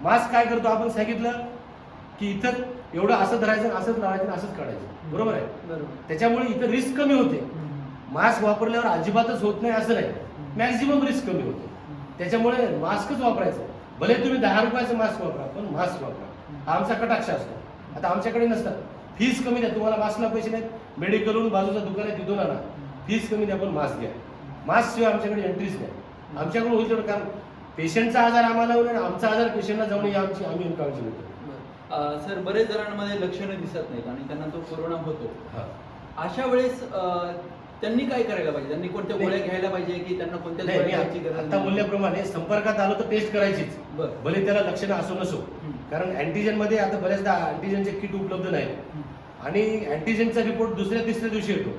मास्क काय करतो, आपण सांगितलं की इथं एवढं असं धरायचं, असंच लावायचं, असंच काढायचं. बरोबर आहे. त्याच्यामुळे इथं रिस्क कमी होते. मास्क वापरल्यावर अजिबातच होत नाही असं नाही, मॅक्झिमम रिस्क कमी होते. त्याच्यामुळे मास्कच वापरायचं. भले तुम्ही 10 रुपयाचं मास्क वापरा, पण मास्क वापरा. हा आमचा कटाक्ष असतो. आता आमच्याकडे नसतात, फीस कमी द्या, तुम्हाला मास्कला पैसे नाहीत, मेडिकलहून बाजूचा दुकान आहे तिथून आणा, फीस कमी द्या, पण मास्क घ्या. मास्क शिवाय आमच्याकडे एंट्रीच नाही. आमच्याकडून होईल तेवढं, कारण पेशंटचा आजार आम्हाला होईल आणि आमचा आजार पेशंटला जाऊन आम्ही काळजी घेतो. सर, बरेच जणांमध्ये लक्षणं दिसत नाहीत आणि त्यांना तो कोरोना होतो. अशा वेळेस त्यांनी काय करायला पाहिजे? त्यांनी कोणत्या गोळ्या घ्यायला पाहिजे की त्यांना कोणत्या गोळ्या घ्यायची गरज नाही? आता बोलल्याप्रमाणे संपर्कात आलो तर टेस्ट करायचीच, भले त्याला लक्षणं असो नसो. कारण अँटीजन मध्ये आता बऱ्याचदा अँटीजनचे किट उपलब्ध नाहीत आणि अँटीजनचा रिपोर्ट दुसऱ्या-तिसऱ्या दिवशी येतो.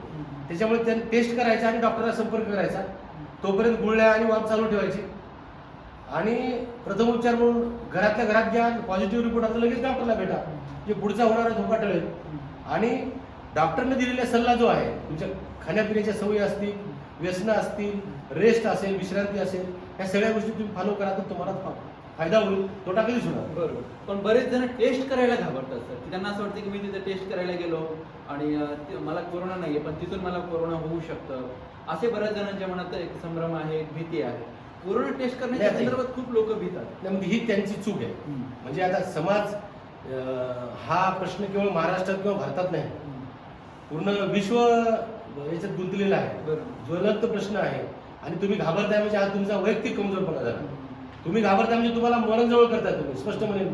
त्याच्यामुळे त्यांनी टेस्ट करायचा आणि डॉक्टरला संपर्क करायचा. तोपर्यंत गुळण्या आणि वाफ चालू ठेवायची आणि प्रथमोपचार म्हणून घरातल्या घरात घ्या. पॉझिटिव्ह रिपोर्ट आता लगेच डॉक्टरला भेटा, जे पुढचा होणारा धोका टळेल. आणि डॉक्टरने दिलेला सल्ला जो आहे, तुमच्या खाण्यापिण्याच्या सवयी असतील, व्यसनं असतील, रेस्ट असेल, विश्रांती असेल, या सगळ्या गोष्टी तुम्ही फॉलो करा तर तुम्हाला फायदा होईल, तोटा कधीच होणार. बरोबर. पण बरेच जण टेस्ट करायला घाबरतात सर, की त्यांना असं वाटतं की मी तिथे टेस्ट करायला गेलो आणि मला कोरोना नाहीये पण तिथून मला कोरोना होऊ शकतं, असे बऱ्याच जणांच्या मनात एक संभ्रम आहे, एक भीती आहे. कोरोना टेस्ट करण्याच्या संदर्भात खूप लोक भीतात. ही त्यांची चूक आहे. म्हणजे आता समाज, हा प्रश्न केवळ महाराष्ट्रात किंवा भारतात नाही, पूर्ण विश्व याच्यात गुंतलेला आहे. ज्वलंत प्रश्न आहे आणि तुम्ही घाबरताय म्हणजे हा तुमचा वैयक्तिक कमजोरपणा झाला. तुम्ही घाबरताय म्हणजे तुम्हाला मरण जवळ करताय. तुम्ही स्पष्ट म्हणेल,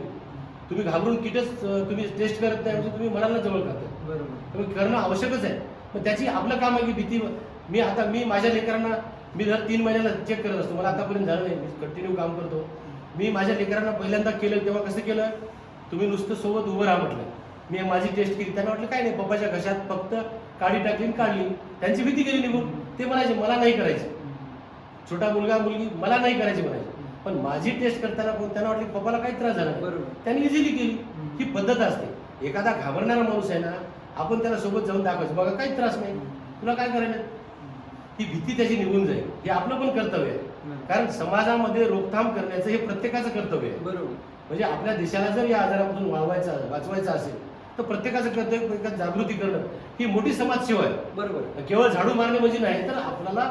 तुम्ही घाबरून किटच तुम्ही टेस्ट करत नाही म्हणजे तुम्ही मनाला जवळ करताय. बरोबर. तुम्ही करणं आवश्यकच आहे. पण त्याची आपलं काम आहे की भीती. मी माझ्या लेकरांना, मी दर 3 महिन्याला चेक करत असतो. मला आतापर्यंत झालं नाही, मी कंटिन्यू काम करतो. मी माझ्या लेकरांना पहिल्यांदा केलं तेव्हा कसं केलं, तुम्ही नुसतं सोबत उभं राहा म्हटलं. मी माझी टेस्ट केली, त्यांना वाटलं काय नाही, पप्पाच्या घशात फक्त काडी टाकली काढली. त्यांची भीती गेली निघून. ते म्हणायचे मला नाही करायची, छोटा मुलगा मुलगी मला नाही करायची म्हणायची. पण माझी टेस्ट करताना त्यांना वाटलं की पप्पाला काही त्रास झाला नाही, त्यांनी इझिली केली. ही पद्धत असते. एखादा घाबरणारा माणूस आहे ना, आपण त्याला सोबत जाऊन दाखवायचं, बघा काही त्रास नाही, तुला काय करायला, ही भीती त्याची निघून जाईल. हे आपलं पण कर्तव्य आहे. कारण समाजामध्ये रोकथाम करण्याचं हे प्रत्येकाचं कर्तव्य आहे. बरोबर. म्हणजे आपल्या देशाला जर या आजारापासून वाचवायचं असेल तर प्रत्येकाचं कर्तव्य, प्रत्येकात जागृती करणं ही मोठी समाजसेवा आहे. बरोबर. केवळ झाडू मारणे म्हणजे नाही, तर आपल्याला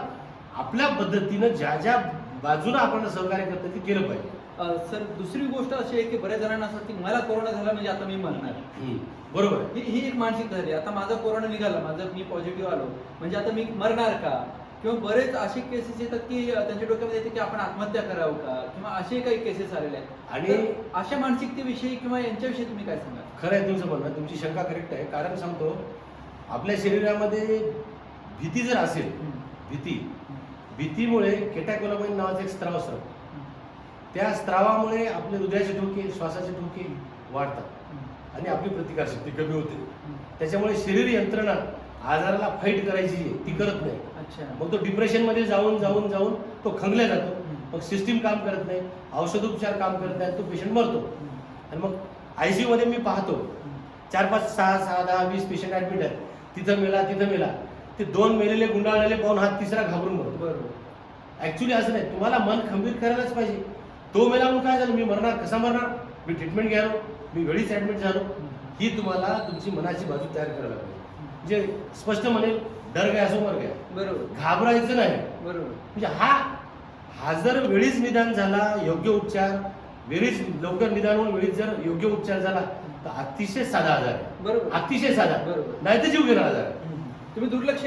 आपल्या पद्धतीनं ज्या ज्या बाजूनं आपण सहकार्य करतो ते केलं पाहिजे. सर दुसरी गोष्ट अशी आहे की बऱ्याच जणांना असं की मला कोरोना झाला म्हणजे आता मी मरणार. बरोबर आहे. ही एक मानसिकता झाली. आता माझा कोरोना निघाला, मी पॉझिटिव्ह आलो म्हणजे आता मी मरणार का? किंवा बरेच असे केसेस येतात की त्यांच्या डोक्यामध्ये येते की आपण आत्महत्या करावं का, किंवा असे काही केसेस आलेले आहेत. आणि तर अशा मानसिकतेविषयी किंवा यांच्याविषयी तुम्ही काय सांगाल? खरं आहे तुमचं म्हणणं, तुमची शंका करेक्ट आहे. कारण सांगतो, आपल्या शरीरामध्ये भीती जर असेल, भीतीमुळे केटाकोलामाइन नावाचा एक स्त्राव असतो. त्या स्त्रावामुळे आपले हृदयाचे ठोके, श्वासाचे ठोके वाढतात आणि आपली प्रतिकारशक्ती कमी होते. त्याच्यामुळे शरीर यंत्रणा आजाराला फाईट करायची आहे ती करत नाही. मग तो डिप्रेशनमध्ये जाऊन जाऊन जाऊन तो खंगल्या जातो. मग सिस्टीम काम करत नाही, औषधोपचार काम करत नाही, तो पेशंट मरतो. आणि मग ICU मध्ये मी पाहतो 4, 5, 6, 10, 20 पेशंट ऍडमिट आहेत. तिथं मेला. ते 2 मेलेले गुंडाळलेले पाहून हा तिसरा घाबरून मरतो. बरोबर. ऍक्च्युली असं नाही, तुम्हाला मन खंबीर करायलाच पाहिजे. तो मेला म्हणून काय झालं, मी मरणार, कसा मरणार, मी ट्रीटमेंट घ्यालो, मी वेळीच ऍडमिट झालो. ही तुम्हाला तुमची मनाची बाजू तयार करायला पाहिजे. म्हणजे स्पष्ट म्हणेल, डर गया सो मर गया. बरोबर. घाबरायचं नाही. बरोबर. म्हणजे हा जर वेळीच निदान झाला, योग्य उपचार, वेळीच लवकर निदान होऊन वेळीच जर योग्य उपचार झाला तर अतिशय साधा आजार आहे. बरोबर. अतिशय साधा. बरोबर. नाही तर जीव घेणार आजार आहे. तुम्ही दुर्लक्ष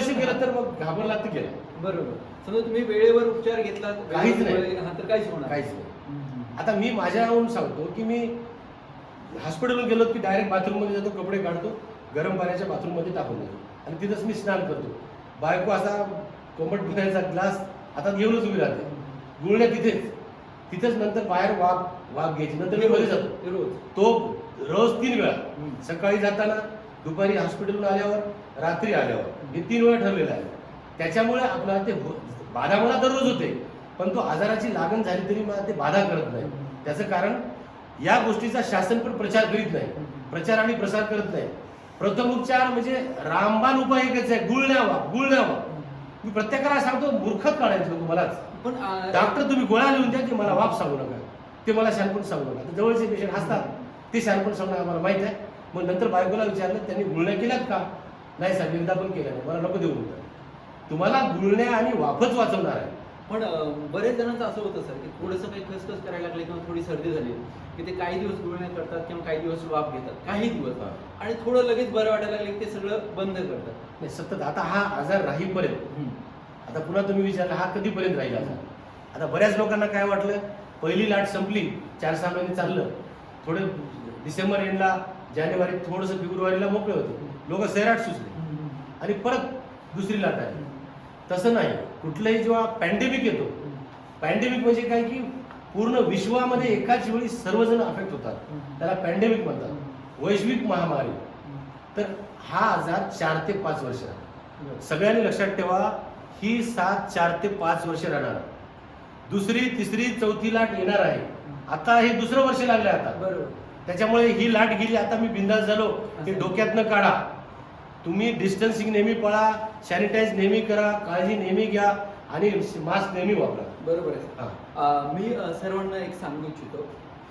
केलं तर मग घाबरला तर गेला. बरोबर. समजा तुम्ही वेळेवर उपचार घेतला काहीच नाही, तर काहीच होणार काहीच नाही. आता मी माझ्याहून सांगतो की मी हॉस्पिटलवर गेलो की डायरेक्ट बाथरूम मध्ये जातो, कपडे काढतो, गरम पाण्याच्या बाथरूम मध्ये टाकून देतो आणि तिथंच मी स्नान करतो. बायको असा कोमट पिण्याचा ग्लास हातात घेऊनच उभी राहते. गुळण्या तिथेच नंतर बाहेर वाफ घ्यायची. नंतर मी मध्ये जातो. तो रोज 3 वेळा, सकाळी जाताना, दुपारी हॉस्पिटलून आल्यावर, रात्री आल्यावर, हे 3 वेळा ठरलेलं आहे. त्याच्यामुळे आपल्याला ते बाधा मला दररोज होते, पण तो आजाराची लागण झाली तरी मला ते बाधा करत नाही. त्याचं कारण या गोष्टीचा शासन पण प्रचार करीत नाही, प्रचार आणि प्रसार करत नाही. प्रथम उपचार म्हणजे रामबाण उपाय एकच आहे, गुळण्यावा. मी प्रत्येकाला सांगतो, मूर्खत काढायचं तुम्हालाच. पण डॉक्टर तुम्ही गोळ्या लिहून द्या की मला वाफ सांगू नका, ते मला शहाणपण सांगू नका. जवळचे पेशंट असतात ते शहाणपण सांगणार आम्हाला माहित आहे. मग नंतर बायकोला विचारलं, त्यांनी गुळण्या केल्यात का? नाही साहेब, एकदा पण केल्या नाही, मला नको देऊ म्हणतात. तुम्हाला गुळण्या आणि वाफच वाचवणार आहे. पण बरेच जणांचं असं होतं सर की थोडंसं काही खसखस करायला लागले किंवा थोडी सर्दी झाली की ते काही दिवस गुळण्या करतात किंवा काही दिवस वाफ घेतात, काही दिवस, आणि थोडं लगेच बरं वाटायला लागले की ते सगळं बंद करतात. नाही, सतत आता हा आजार राहीपर्यंत, आता पुन्हा तुम्ही विचारला हा कधीपर्यंत राहील आजार. आता बऱ्याच लोकांना काय वाटलं, पहिली लाट संपली, 4-6 महिने चाललं, थोडे डिसेंबर एंडला, जानेवारी, थोडंसं फेब्रुवारीला मोकळे होते, लोक सैराट सुचले आणि परत दुसरी लाट आली. तसं नाही. कुठलंही जेव्हा पॅन्डेमिक येतो, पॅन्डेमिक म्हणजे काय की पूर्ण विश्वामध्ये एकाच वेळी सर्वजण अफेक्ट होतात, त्याला पॅन्डेमिक म्हणतात, वैश्विक महामारी. तर हा आजार 4 ते 5 वर्ष राहणार. सगळ्यांनी लक्षात ठेवा, ही साथ 4 ते 5 वर्ष राहणार. दुसरी, तिसरी, चौथी लाट येणार आहे. आता हे दुसरं वर्ष लागलं आता. बरोबर. त्याच्यामुळे ही लाट गेली, आता मी बिंदास झालो, ते डोक्यातनं काढा. तुम्ही डिस्टन्सिंग नेहमी पाळा, सॅनिटाईज नेहमी करा, काळजी नेहमी घ्या आणि मास्क नेहमी वापरा. बरोबर आहे. मी सर्वांना एक सांगू इच्छितो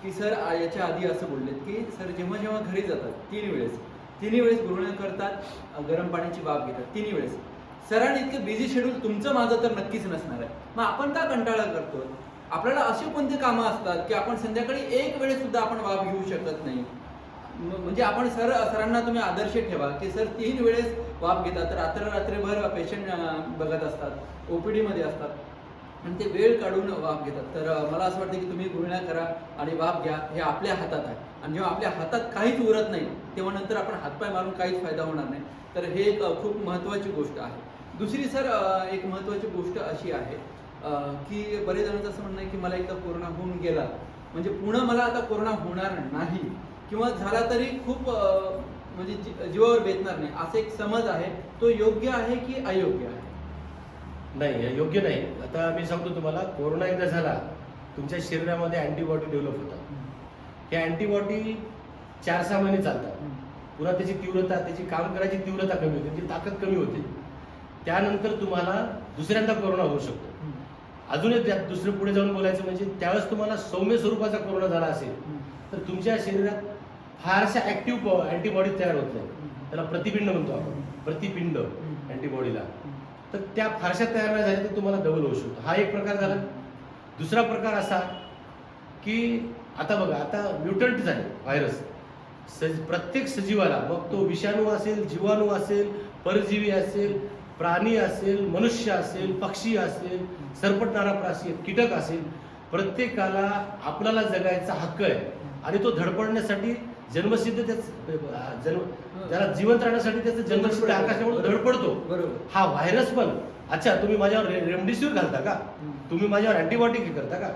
की सर याच्या आधी असं बोललेत की सर जेव्हा घरी जातात तिन्ही वेळेस गुळण्या करतात, गरम पाण्याची वाफ घेतात, 3 वेळेस. सरांनी इतकं बिझी शेड्यूल तुमचं माझं तर नक्कीच नसणार आहे. मग आपण का कंटाळा करतो? आपल्याला अशी कोणती कामं असतात की आपण संध्याकाळी 1 वेळेस सुद्धा आपण वाफ घेऊ शकत नाही? म्हणजे आपण सरांना तुम्ही आदर्श ठेवा की सर 3 वेळेस वाफ घेतात, रात्रभर पेशंट बघत असतात, OPD मध्ये असतात आणि ते वेळ काढून वाफ घेतात. तर मला असं वाटतं की तुम्ही गुळण्या करा आणि वाफ घ्या, हे आपल्या हातात आहे. आणि जेव्हा आपल्या हातात काहीच उरत नाही तेव्हा नंतर आपण हातपाय मारून काहीच फायदा होणार नाही. तर हे एक खूप महत्त्वाची गोष्ट आहे. दुसरी सर एक महत्त्वाची गोष्ट अशी आहे की बरेच जणांचं असं म्हणणं आहे की मला एकदा कोरोना होऊन गेला म्हणजे पुन्हा मला आता कोरोना होणार नाही, किंवा झाला तरी खूप म्हणजे जीवावर बेतणार नाही, असा एक समज आहे. तो योग्य आहे की अयोग्य आहे? नाही, योग्य नाही. आता मी सांगतो तुम्हाला, कोरोना एकदा झाला, तुमच्या शरीरामध्ये अँटीबॉडी डेव्हलप होतात. हे अँटीबॉडी 4-6 महिने चालतात. पुन्हा त्याची तीव्रता, त्याची काम करायची तीव्रता कमी होते, त्याची ताकद कमी होते. त्यानंतर तुम्हाला दुसऱ्यांदा कोरोना होऊ शकतो. अजून एक त्यात दुसरं पुढे जाऊन बोलायचं म्हणजे त्यावेळेस तुम्हाला सौम्य स्वरूपाचा कोरोना झाला असेल तर तुमच्या शरीरात फारशा ऍक्टिव्ह अँटीबॉडी तयार होत नाही, त्याला प्रतिपिंड म्हणतो आपण, प्रतिपिंड अँटीबॉडीला, तर त्या फारशा तयार नाही झाल्या तर तुम्हाला डबल होऊ शकतो. हा एक प्रकार झाला. दुसरा प्रकार असा की आता बघा, आता म्युटंट झाले व्हायरस, प्रत्येक सजीवाला, मग तो विषाणू असेल, जीवाणू असेल, परजीवी असेल, प्राणी असेल, मनुष्य असेल, पक्षी असेल, सरपटणारा प्राणी कीटक असेल, प्रत्येकाला आपल्याला जगायचा हक्क आहे आणि तो धडपडण्यासाठी जन्मसिद्ध त्याला जिवंत राहण्यासाठी त्याचं जन्मसिद्ध हक्क असल्यामुळे धडपडतो. बरोबर. हा व्हायरस पण, अच्छा तुम्ही माझ्यावर रेमडेसिवीर घालता का, तुम्ही माझ्यावर अँटीबायोटिक करता का,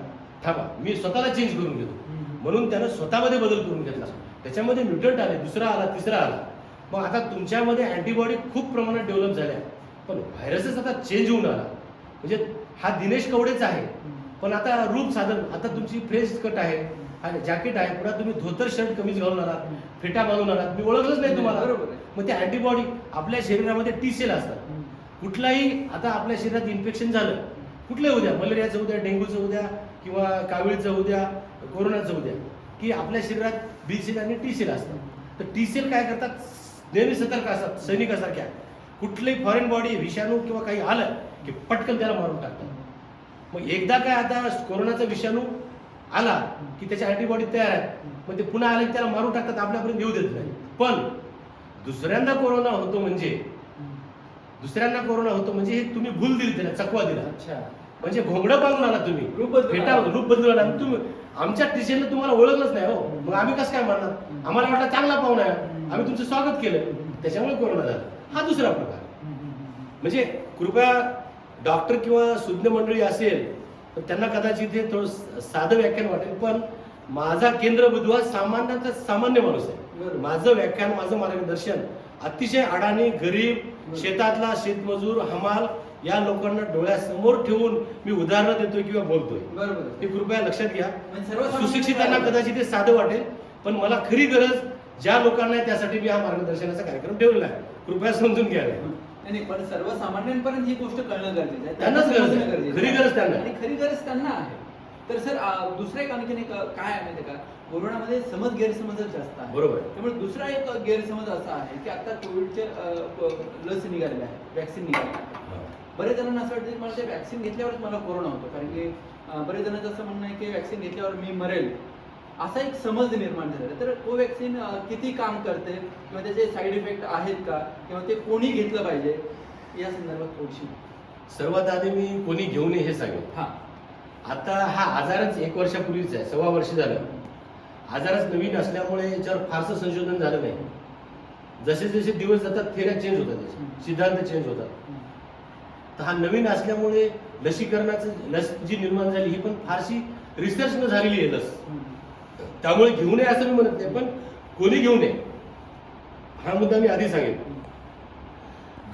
थांबा मी स्वतःला चेंज करून घेतो. म्हणून त्यानं स्वतःमध्ये बदल करून घेतला, त्याच्यामध्ये म्युटंट आले, दुसरा आला, तिसरा आला. मग आता तुमच्यामध्ये अँटीबॉडी खूप प्रमाणात डेव्हलप झाल्या, पण व्हायरसच आता चेंज होऊन आला. म्हणजे हा दिनेश कवडेच आहे, पण आता रूप साधन, आता तुमची फ्रेश कट आहे, हा जॅकेट आहे, पुन्हा तुम्ही धोतर शर्ट कमीज घालून आलात, फेटा बांधून आलात, मी ओळखलंच नाही तुम्हाला. बरोबर. मग ते अँटीबॉडी आपल्या शरीरामध्ये टी सेल असतात. कुठलाही आता आपल्या शरीरात इन्फेक्शन झालं, कुठलंही होऊ द्या, मलेरियाचं होऊ द्या, डेंग्यूचं होऊ द्या, किंवा कावीळचं होऊ द्या, कोरोनाचं होऊ द्या, की आपल्या शरीरात बी सेल आणि टी सेल असतात. तर टी सेल काय करतात, नेहमी सतर्क असतात, सैनिकासारख्या. कुठलंही फॉरेन बॉडी, विषाणू किंवा काही आलं की पटकन त्याला मारून टाकतात. मग एकदा काय, आता कोरोनाचा विषाणू आला की त्याच्या अँटीबॉडी तयार आहेत, मग ते पुन्हा आले की त्याला मारून टाकतात, आपल्यापर्यंत येऊ देत नाही. पण दुसऱ्यांदा कोरोना होतो म्हणजे हे तुम्ही भूल दिली, त्याला चकवा दिला. अच्छा, म्हणजे घोंगडं बांधून आला तुम्ही, रूप बदलून फेटा आला. रूप बदलून आला तुम्ही. आमच्या टीचरने तुम्हाला ओळखलंच नाही हो, मग आम्ही कसं काय म्हणणार, आम्हाला वाटलं चांगला पाहुणा आहे, आम्ही तुमचं स्वागत केलं, त्याच्यामुळे कोरोना झाला. हा दुसरा प्रकार. म्हणजे कृपया डॉक्टर किंवा सुज्ञ मंडळी असेल तर त्यांना कदाचित हे थोडं साधं व्याख्यान वाटेल, पण माझा केंद्रबिंदू हा सामान्य माणूस आहे. बरोबर. माझं व्याख्यान, माझं मार्गदर्शन अतिशय अडाणी, गरीब, शेतातला शेतमजूर, हमाल या लोकांना डोळ्यासमोर ठेवून मी उदाहरणं देतोय किंवा बोलतोय. बरोबर. हे कृपया लक्षात घ्या. म्हणजे सर्वसामान्य सुशिक्षितांना कदाचित हे साधं वाटेल, पण मला खरी गरज ज्या लोकांना आहे त्यासाठी मी हा मार्गदर्शनाचा कार्यक्रम ठेवलेला आहे. कृपया समजून घ्या. नाही, पण सर्वसामान्यांपर्यंत ही गोष्ट कळणं गरजेचं आहे, त्यांनाच गरज आहे. गरजेचं खरी आहे. गरज त्यांना आहे. आणि खरी गरज त्यांना आहे. तर सर, दुसरं एक आणखीन एक काय आहे माहिती का, कोरोनामध्ये समज गैरसमजच जास्त आहे. बरोबर. त्यामुळे दुसरा एक गैरसमज असा आहे की आता कोविडचे लस निघालेले आहे, वॅक्सिन निघालेलं आहे. बरेच जणांना असं वाटतं की मला ते वॅक्सिन घेतल्यावरच मला कोरोना होतो, कारण की बरेच जणांचं असं म्हणणं आहे की वॅक्सिन घेतल्यावर मी मरेल, असा एक समज निर्माण झालेला आहे. तर कोवॅक्सिन किती काम करते किंवा त्याचे साईड इफेक्ट आहेत का, किंवा ते कोणी घेतलं पाहिजे या संदर्भात थोडीशी. सर्वात आधी मी कोणी घेऊ नये हे सांगेन. हा, आता हा आजारच 1 वर्षापूर्वीच आहे, 1.25 वर्ष झालं. आजारच नवीन असल्यामुळे याच्यावर फारसं संशोधन झालं नाही. जसे जसे दिवस जातात थेऱ्या चेंज होतात, त्याचे सिद्धांत चेंज होतात. तर हा नवीन असल्यामुळे लसीकरणाचं लस जी निर्माण झाली ही पण फारशी रिसर्च न झालेली आहे लस, त्यामुळे घेऊ नये असं मी म्हणत नाही, पण कोणी घेऊ नये हा मुद्दा मी आधी सांगेन.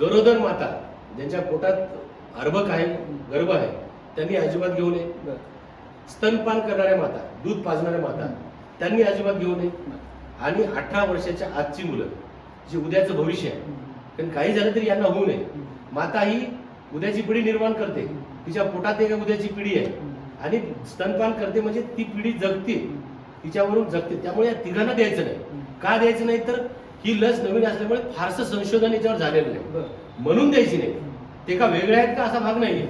गरोदर माता ज्यांच्या पोटात अर्भक आहे, गर्भ आहे, त्यांनी अजिबात घेऊ नये. स्तनपान करणाऱ्या माता, दूध पाजणाऱ्या माता, त्यांनी अजिबात घेऊ नये. आणि 18 वर्षाच्या आजची मुलं जी उद्याचं भविष्य आहे, कारण काही झालं तरी यांना होऊ नये. माता ही उद्याची पिढी निर्माण करते, तिच्या पोटात एक उद्याची पिढी आहे आणि स्तनपान करते म्हणजे ती पिढी जगते, तिच्यावरून जगते. त्यामुळे या तिघांना द्यायचं नाही. का द्यायचं नाही, तर ही लस नवीन असल्यामुळे फारसं संशोधन याच्यावर झालेलं नाही, म्हणून द्यायची नाही. ते का वेगळे आहेत का असा भाग नाहीये.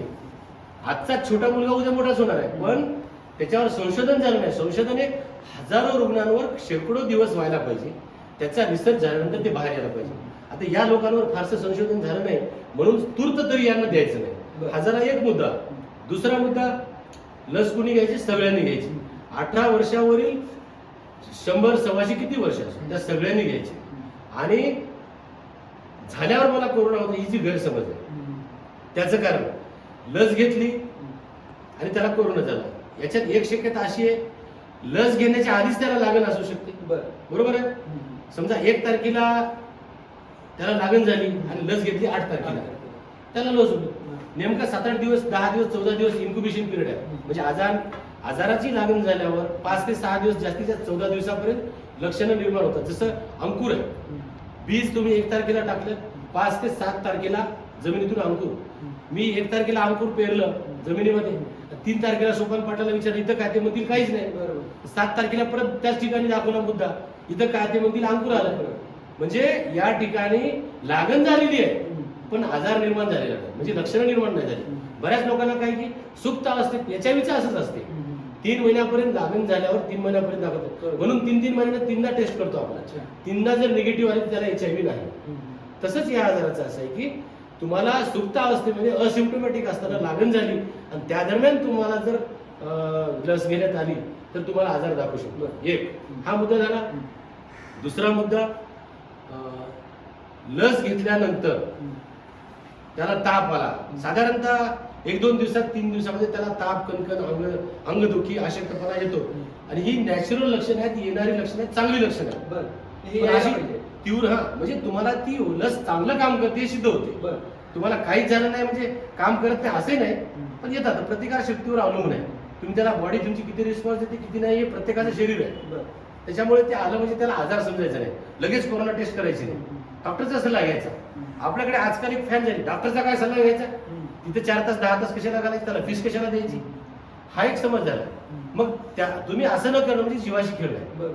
आजचा छोटा मुलगा उद्या मोठाच होणार आहे, पण त्याच्यावर संशोधन झालं नाही. संशोधन हे हजारो रुग्णांवर शेकडो दिवस व्हायला पाहिजे, त्याचा रिसर्च झाल्यानंतर ते बाहेर यायला पाहिजे. आता या लोकांवर फारसं संशोधन झालं नाही, म्हणून तूर्त तरी यांना द्यायचं नाही. हा जरा एक मुद्दा. दुसरा मुद्दा, लस कुणी घ्यायची, सगळ्यांनी घ्यायची. 18 वर्षावरील 100, 125 किती वर्ष असो त्या सगळ्यांनी घ्यायची. आणि झाल्यावर मला कोरोना होता ही जी गैरसमज आहे, त्याचं कारण लस घेतली आणि त्याला कोरोना झाला. याच्यात एक शक्यता अशी आहे, लस घेण्याच्या आधीच त्याला लागण असू शकते. बरोबर आहे. समजा 1 तारखेला त्याला लागण झाली आणि लस घेतली 8 तारखेला, त्याला लस होती. नेमका 7-8 दिवस, 10 दिवस, 14 दिवस इन्क्युबेशन पिरियड आहे. म्हणजे आजाराची लागण झाल्यावर 5 ते 6 दिवस, जास्तीत जास्त 14 दिवसापर्यंत लक्षणं निर्माण होतात. जसं अंकुर आहे, बीज तुम्ही 1 तारखेला टाकलं, 5 ते 7 तारखेला जमिनीतून अंकुर. मी 1 तारखेला अंकुर पेरलं, जमिनीमध्ये. 3 तारखेला सोपान पाटाला विचार इथं काय, ते म्हणतील काहीच नाही. बरोबर. 7 तारखेला परत त्याच ठिकाणी दाखवला मुद्दा, इथं काय, ते म्हणतील अंकुर आला. म्हणजे या ठिकाणी लागण झालेली आहे पण आजार निर्माण झालेला नाही, म्हणजे लक्षणं निर्माण नाही झाली. बऱ्याच लोकांना काय की सुप्त अवस्थेत याच्याविषयी असंच असते. 3 महिन्यापर्यंत लागण झाल्यावर 3 महिन्यापर्यंत दाखवतो, म्हणून 3 महिन्यांना 3दा टेस्ट करतो आपण. 3दा जर निगेटिव्ह आली तर त्याला HIV नाही. तसंच या आजाराचं असं आहे की तुम्हाला सुप्त अवस्थेमध्ये असिम्प्टोमॅटिक असताना लागण झाली आणि त्या दरम्यान तुम्हाला जर लस घेण्यात आली तर तुम्हाला आजार दाखवू शकतो. एक हा मुद्दा झाला. दुसरा मुद्दा, लस घेतल्यानंतर त्याला ताप आला, साधारणतः 1-2 दिवसात 3 दिवसामध्ये त्याला ताप, कणकण, अंगदुखी, अशक्तपणा येतो. आणि ही नॅचरल लक्षणं आहेत, येणारी लक्षणं आहेत, चांगली लक्षणं आहेत. पण अशी तीव्र म्हणजे तुम्हाला ती लस चांगलं काम करते हे सिद्ध होते. तुम्हाला काहीच झालं नाही म्हणजे काम करत नाही असंही नाही, पण येतात. प्रतिकार शक्तीवर अवलंबून आहे, तुम्ही त्याला बॉडी तुमची किती रिस्पॉन्स देते किती नाही हे प्रत्येकाचं शरीर आहे. त्याच्यामुळे ते आलं म्हणजे त्याला आजार समजायचा नाही, लगेच कोरोना टेस्ट करायची नाही, डॉक्टरचा सल्ला घ्यायचा. आपल्याकडे आजकाल एक फॅन झाली, डॉक्टरचा काय सल्ला घ्यायचा, तिथे 4 तास 10 तास कशाला घालायचं, त्याला फीस कशाला द्यायची, हा एक समज झाला. मग त्या तुम्ही असं न करणं म्हणजे जीवाशी खेळ आहे.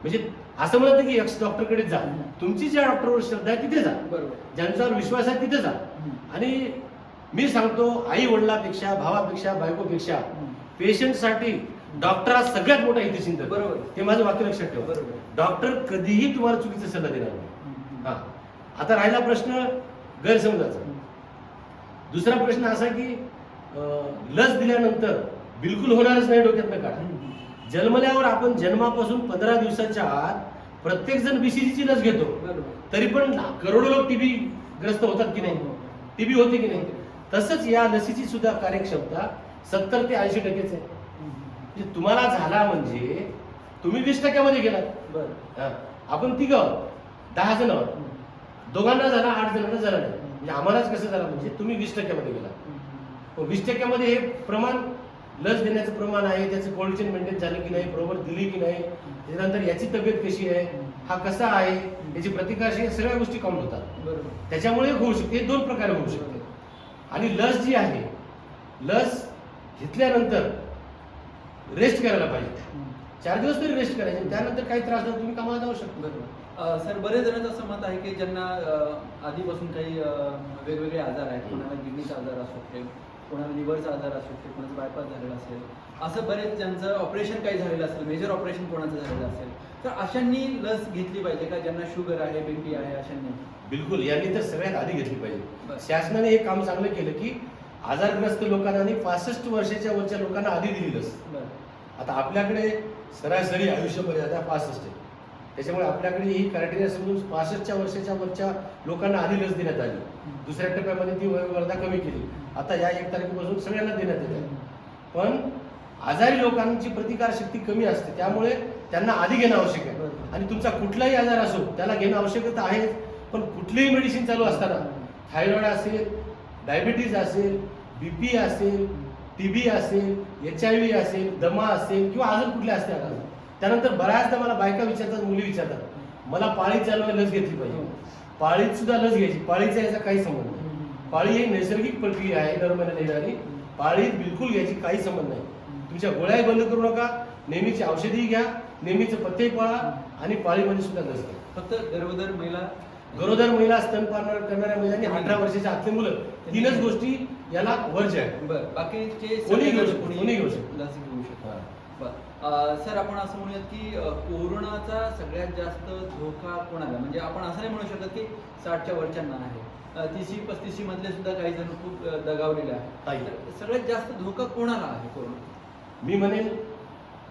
म्हणजे असं म्हणत नाही की एक्स डॉक्टरकडे जा, तुमची ज्या डॉक्टरवर श्रद्धा आहे तिथे जा, ज्यांच्यावर विश्वास आहे तिथे जा. आणि मी सांगतो, आई वडिलापेक्षा, भावापेक्षा, बायकोपेक्षा पेशंटसाठी डॉक्टर हा सगळ्यात मोठा हितचिंतक. बरोबर, ते माझं वाक्य लक्षात ठेवा. डॉक्टर कधीही तुम्हाला चुकीचा सल्ला देणार नाही. हा, आता राहिला प्रश्न गैरसमजाचा. दुसरा प्रश्न असा की लस दिल्यानंतर बिलकुल होणारच नाही, डोक्यातनं काढा. जन्मल्यावर आपण जन्मापासून 15 दिवसाच्या आत प्रत्येक जण BCGची लस घेतो, तरी पण करोडो लोक TB ग्रस्त होतात की नाही, TB होते की नाही. तसंच या लसीची सुद्धा कार्यक्षमता 70 ते 80% आहे. म्हणजे तुम्हाला झाला म्हणजे तुम्ही 20% गेलात. आपण 10 जण आहोत, दोघांना झाला, 8 जणांना झाला नाही. म्हणजे आम्हालाच कसं झालं म्हणजे तुम्ही 20% गेला. 20% हे प्रमाण, लस देण्याचं प्रमाण आहे, त्याचं कोल्ड चेन मेंटेन झालं की नाही, बरोबर दिली की नाही, त्याच्यानंतर याची तब्येत कशी आहे, हा कसा आहे, याची प्रतिकारशक्ती, सगळ्या गोष्टी काउंट होतात. त्याच्यामुळे होऊ शकते, 2 प्रकारे होऊ शकते. आणि लस जी आहे, लस घेतल्यानंतर रेस्ट करायला पाहिजे, 4 दिवस तरी रेस्ट करायचे, त्यानंतर काही त्रास झाला तुम्ही कामाला जाऊ शकता. सर, बरेच जणांचं असं मत आहे की ज्यांना आधीपासून काही वेगवेगळे आजार आहेत, कोणाला किडनीचा आजार असू शकते, कोणाला लिव्हरचा आजार असू शकते, कोणाचा बायपास झालेला असेल, असं बरेच ज्यांचं ऑपरेशन काही झालेलं असेल, मेजर ऑपरेशन कोणाचं झालेलं असेल, तर अशांनी लस घेतली पाहिजे का? ज्यांना शुगर आहे, BP आहे, अशांनी? बिलकुल, यांनी तर सगळ्यात आधी घेतली पाहिजे. शासनाने हे काम चांगलं केलं की आजारग्रस्त लोकांना आणि 65 वर्षाच्या वरच्या लोकांना आधी दिली लस. आता आपल्याकडे सरासरी आयुष्यभर आता 65 आहे, त्याच्यामुळे आपल्याकडे ही क्रायटेरिया समजून 65 वर्षाच्या वरच्या लोकांना आधी लस देण्यात आली. दुसऱ्या टप्प्यामध्ये ती वयोमर्यादा कमी केली, आता या 1 तारखेपासून सगळ्यांना देण्यात येत आहे. पण आजारी लोकांची प्रतिकारशक्ती कमी असते, त्यामुळे त्यांना आधी घेणं आवश्यक आहे. आणि तुमचा कुठलाही आजार असो त्याला घेणं आवश्यक आहे. पण कुठलीही मेडिसिन चालू असताना, थायरॉइड असेल, डायबिटीज असेल, BP असेल, TB असेल, HIV असेल, दमा असेल किंवा अजून कुठले असते आजार, त्यानंतर बऱ्याचदा मला बायका विचारतात, मुली विचारतात, मला पाळीत चालू लस घेतली पाहिजे. पाळीत सुद्धा लस घ्यायची, पाळीचा याचा काही संबंध नाही. पाळी ही नैसर्गिक प्रक्रिया आहे, दर महिन्याला येणारी. पाळीत बिलकुल घ्यायची काही संबंध नाही. तुमच्या गोळ्याही बंद करू नका, नेहमीची औषधीही घ्या, नेहमीचं पथ्यही पाळा आणि पाळीमध्ये सुद्धा लस घ्या. फक्त गरोदर महिला, स्तनपान करणाऱ्या महिलांनी, 18 वर्षाच्या आतली मुलं, 3च गोष्टी याला वर्ज्य आहे. बाकीचे कोणी घेऊ शकतो, कोणी घेऊ शकतो. लस घेऊ शकतो. सर, आपण असं म्हणूयात की कोरोनाचा सगळ्यात जास्त धोका कोणाला, म्हणजे आपण असं नाही म्हणू शकत की 60च्या वरच्यांना आहे, 30-35 मधले सुद्धा काही जण खूप दगावलेले आहेत. सगळ्यात जास्त धोका कोणाला आहे कोरोना? मी म्हणेन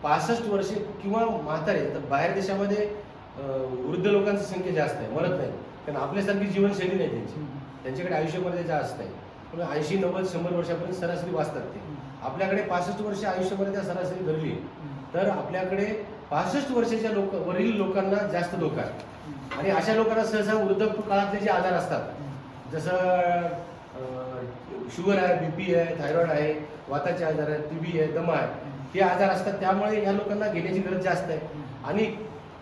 65 वर्षे किंवा म्हातारे. तर बाहेर देशामध्ये वृद्ध लोकांची संख्या जास्त आहे, मरत नाही, कारण आपल्यासारखी जीवनशैली नाही त्यांची, त्यांच्याकडे आयुष्यमध्ये जास्त आहे. पण 80, 90, 100 वर्षापर्यंत सरासरी वाचतात ते. आपल्याकडे 65 वर्ष आयुष्यामध्ये त्या सरासरी धरली तर आपल्याकडे 65 वर्षाच्या वरील लोकांना जास्त धोका आहे. आणि अशा लोकांना सहसा वृद्धाप्य काळातले जे आजार असतात, जसं शुगर आहे, BP आहे, थायरॉइड आहे, वाताचे आजार आहे, TB आहे, दमा आहे, हे आजार असतात. त्यामुळे या लोकांना घेण्याची गरज जास्त आहे. आणि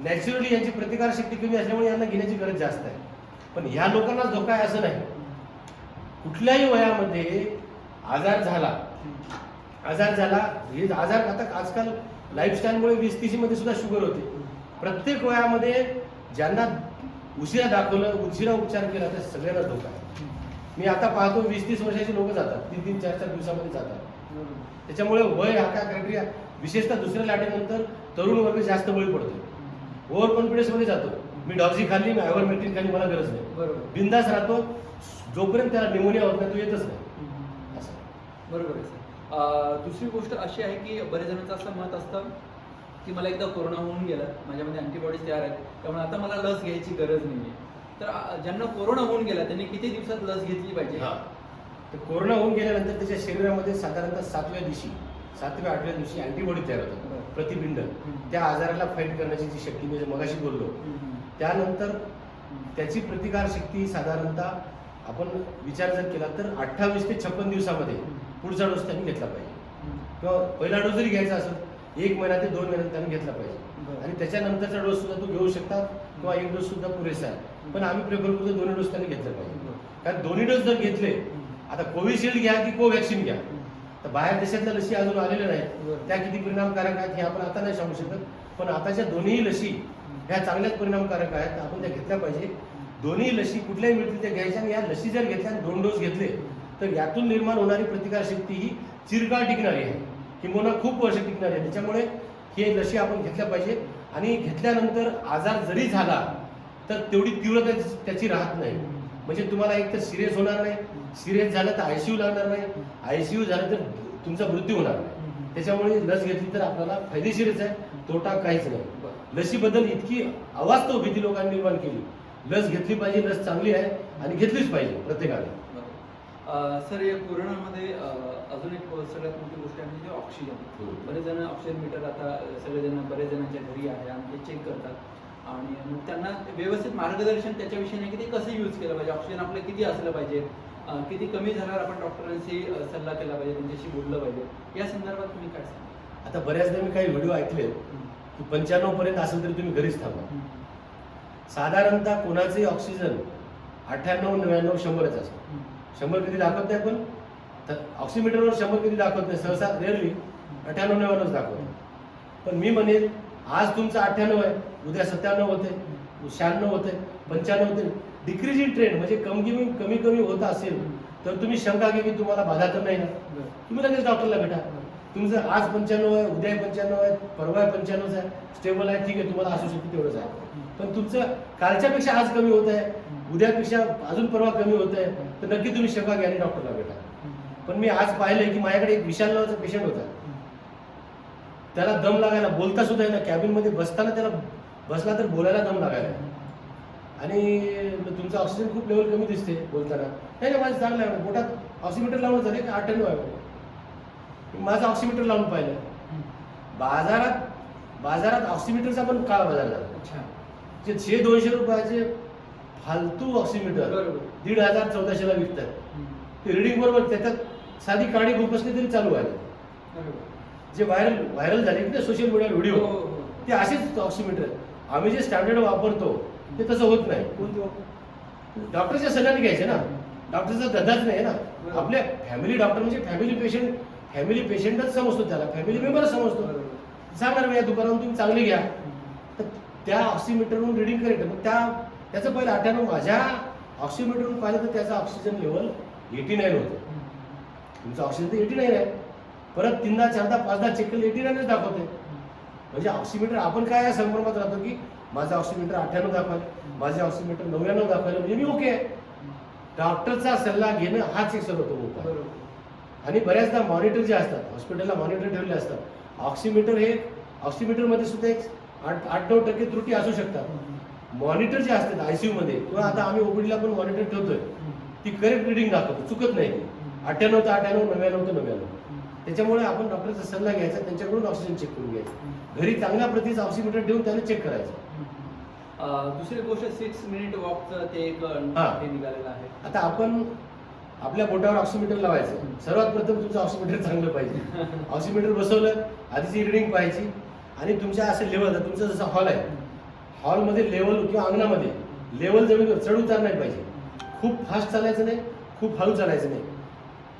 नॅचरली यांची प्रतिकारशक्ती कमी असल्यामुळे यांना घेण्याची गरज जास्त आहे. पण ह्या लोकांना धोका आहे असं नाही. कुठल्याही वयामध्ये आजार झाला आजार झाला, हे आजार आता आजकाल लाईफस्टाईलमुळे 20-30 मध्ये सुद्धा शुगर होते. प्रत्येक वयामध्ये ज्यांना उशिरा दाखवलं, उशिरा उपचार केला तर सगळ्यांना धोका आहे. मी आता पाहतो 20-30 वर्षाची लोक जातात, 3-3, 4-4 दिवसामध्ये जातात. त्याच्यामुळे वय हा काय क्रायटेरिया, विशेषतः दुसऱ्या लाटेनंतर तरुण वर्ग जास्त बळी पडतो, ओव्हर कॉन्फिडन्स मध्ये जातो. मी डॉक्सी खाल्ली, मी आयव्हरमेक्टिन खाल्ली, मला गरज नाही, बिंदास राहतो, जोपर्यंत त्याला निमोनिया होत नाही तो येतच नाही. असं बरोबर आहे सर. दुसरी गोष्ट अशी आहे की बरेच जणांचं असं मत असतं की मला एकदा कोरोना होऊन गेला, माझ्यामध्ये अँटीबॉडीज तयार आहेत, त्यामुळे आता मला लस घ्यायची गरज नाही आहे. तर ज्यांना कोरोना होऊन गेला त्यांनी किती दिवसात लस घेतली पाहिजे? तर कोरोना होऊन गेल्यानंतर त्याच्या शरीरामध्ये साधारणतः 7व्या दिवशी 7व्या-8व्या दिवशी अँटीबॉडी तयार होतात, प्रतिपिंड, त्या आजाराला फाईट करण्याची जी शक्ती मी मगाशी बोललो. त्यानंतर त्याची प्रतिकार शक्ती साधारणतः आपण विचार जर केला तर 28 ते 56 दिवसामध्ये पुढचा डोस त्यांनी घेतला पाहिजे. किंवा पहिला डोस जरी घ्यायचा असेल 1 महिना ते 2 महिन्यात त्यांनी घेतला पाहिजे. आणि त्याच्यानंतरचा डोस सुद्धा तो घेऊ शकतात किंवा 1 डोस सुद्धा पुरेसा आहे. पण आम्ही प्रेफर करतो 2 डोस त्यांनी घेतले पाहिजे. कारण दोन्ही डोस जर घेतले, आता कोविशिल्ड घ्या की कोवॅक्सिन घ्या, तर बाहेर देशातल्या लसी अजून आलेल्या नाहीत, त्या किती परिणामकारक आहेत हे आपण आता नाही सांगू शकत. पण आताच्या दोन्ही लसी ह्या चांगल्याच परिणामकारक आहेत, आपण त्या घेतल्या पाहिजे. दोन्ही लसी कुठल्याही मिळतील त्या घ्यायच्या, आणि या लसी जर घेतल्या आणि 2 डोस घेतले तर यातून निर्माण होणारी प्रतिकारशक्ती ही चिरकाळ टिकणारी आहे, किंवा खूप वर्ष टिकणारी आहे. त्याच्यामुळे हे लसी आपण घेतल्या पाहिजे. आणि घेतल्यानंतर आजार जरी झाला तर तेवढी तीव्रता त्याची राहत नाही. म्हणजे तुम्हाला एक तर सिरियस होणार नाही, सिरियस झालं तर ICU लागणार नाही, ICU झालं तर तुमचा मृत्यू होणार नाही. त्याच्यामुळे लस घेतली तर आपल्याला फायदेशीरच आहे, तोटा काहीच नाही. लसीबद्दल इतकी अवास्तव भीती लोकांनी निर्माण केली. लस घेतली पाहिजे, लस चांगली आहे आणि घेतलीच पाहिजे प्रत्येकाने. सर, या कोरोनामध्ये अजून एक सगळ्यात मोठी गोष्ट आहे म्हणजे ऑक्सिजन. बरेच जण ऑक्सिजन मीटर आता सगळेजण बरेच जणांच्या घरी आहे आणि ते चेक करतात, आणि मग त्यांना व्यवस्थित मार्गदर्शन त्याच्याविषयी नाही की ते कसं यूज केलं पाहिजे, ऑक्सिजन आपलं किती असलं पाहिजे, किती कमी झाल्यावर आपण डॉक्टरांशी सल्ला केला पाहिजे, त्यांच्याशी बोललं पाहिजे, या संदर्भात तुम्ही काय सांगा? आता बऱ्याचदा मी काही व्हिडिओ ऐकले की 95 पर्यंत असेल तरी तुम्ही घरीच थांबा. साधारणतः कोणाचे ऑक्सिजन 98, 99, 100च असतं. 100 कधी दाखवत नाही, पण ऑक्सिमीटरवर 100 कधी दाखवत नाही, सहसा रेअरली 98, 99च दाखवत. पण मी म्हणेल आज तुमचं 98 आहे, उद्या 97 होते, 96 होते, 95 होते. डिक्रीजिंग ट्रेंड म्हणजे कमी कमी होत असेल तर तुम्ही शंका घ्या की तुम्हाला बाधा तर नाही ना, तुम्ही लगेच डॉक्टरला भेटा. तुमचं आज 95 आहे, उद्या 95 आहे, परवा 95 आहे, स्टेबल आहे, ठीक आहे, तुम्हाला असू शकते तेवढंच आहे. पण तुमचं कालच्यापेक्षा आज कमी होत आहे, उद्यापेक्षा अजून परवा कमी होत आहे, तर नक्की तुम्ही शंका घ्या आणि डॉक्टरला भेटा. पण मी आज पाहिलंय की माझ्याकडे एक विशाल नावाचा पेशंट होता, त्याला दम लागायला, बोलता सुद्धा आहे ना, कॅबिनमध्ये बसताना त्याला बसला तर बोलायला दम लागायला. आणि तुमचं ऑक्सिजन खूप लेवल कमी दिसते बोलताना. नाही माझं चांगलं आहे, पोटात ऑक्सिमीटर लावून झाले का 98 आहे. माझं ऑक्सिमीटर लावून पाहिलं. बाजारात ऑक्सिमीटरचा पण काळा बाजार झाला. जे 100-200 रुपयाचे फालतू ऑक्सिमीटर 1500-1400ला विकतात. ते रिडिंग बरोबर त्याच्यात साधी काडी खूप असली तरी चालू आहे. जे व्हायरल झाले की सोशल मीडियावर व्हिडिओ, ते असेच ऑक्सिमीटर. आम्ही जे स्टँडर्ड वापरतो ते तसं होत नाही. डॉक्टरच्या सल्ल्याने घ्यायचे ना, डॉक्टरचा धंदाच नाही ना. आपल्या फॅमिली डॉक्टर म्हणजे फॅमिली पेशंटच समजतो, त्याला फॅमिली मेंबरच समजतो. सांगणार मी या दुकानातून तुम्ही चांगले घ्या, तर त्या ऑक्सिमीटरवरून रिडिंग करेक्ट. मग त्याचं पहिलं 98, माझ्या ऑक्सिमीटरवरून पाहिलं तर त्याचा ऑक्सिजन लेवल 89 होतं. तुमचं ऑक्सिजन तर 89 आहे, परत 3दा 4दा 5दा चेक केलं 89च दाखवते. म्हणजे ऑक्सिमीटर आपण काय या संभ्रमात राहतो की माझं ऑक्सिमीटर 98 दाखवायला, माझे ऑक्सिमीटर 99 दाखवायला, म्हणजे मी ओके आहे. डॉक्टरचा सल्ला घेणं हाच एक सर्वोत्तम उपाय. आणि बऱ्याचदा मॉनिटर जे असतात, हॉस्पिटलला मॉनिटर ठेवले असतात, ऑक्सिमीटरमध्ये सुद्धा एक 8-9% त्रुटी असू शकतात. मॉनिटर जे असतात ICU मध्ये किंवा आता आम्ही OPD ला पण मॉनिटर ठेवतोय, ती करेक्ट रिडिंग दाखवतो, चुकत नाही. 98 तर 98, 99 तर 99. त्याच्यामुळे आपण डॉक्टरचा सल्ला घ्यायचा, त्यांच्याकडून ऑक्सिजन चेक करून घ्यायचं. घरी चांगल्या प्रतीचा ऑक्सिमीटर ठेवून त्याला चेक करायचं. दुसरी गोष्ट 6 मिनिट वॉकचं ते एक निघालेलं आहे. आता आपण आपल्या बोटावर ऑक्सिमीटर लावायचं. सर्वात प्रथम तुमचं ऑक्सिमीटर चांगलं पाहिजे. ऑक्सिमीटर बसवलं, आधीची रिडिंग पाहायची, आणि तुमच्या असे लेवल, तुमचं जसं हॉल आहे, हॉलमध्ये लेवल किंवा अंगणामध्ये लेवल जमीन चढ उतार नाही पाहिजे. खूप फास्ट चालायचं नाही, खूप हळू चालायचं नाही.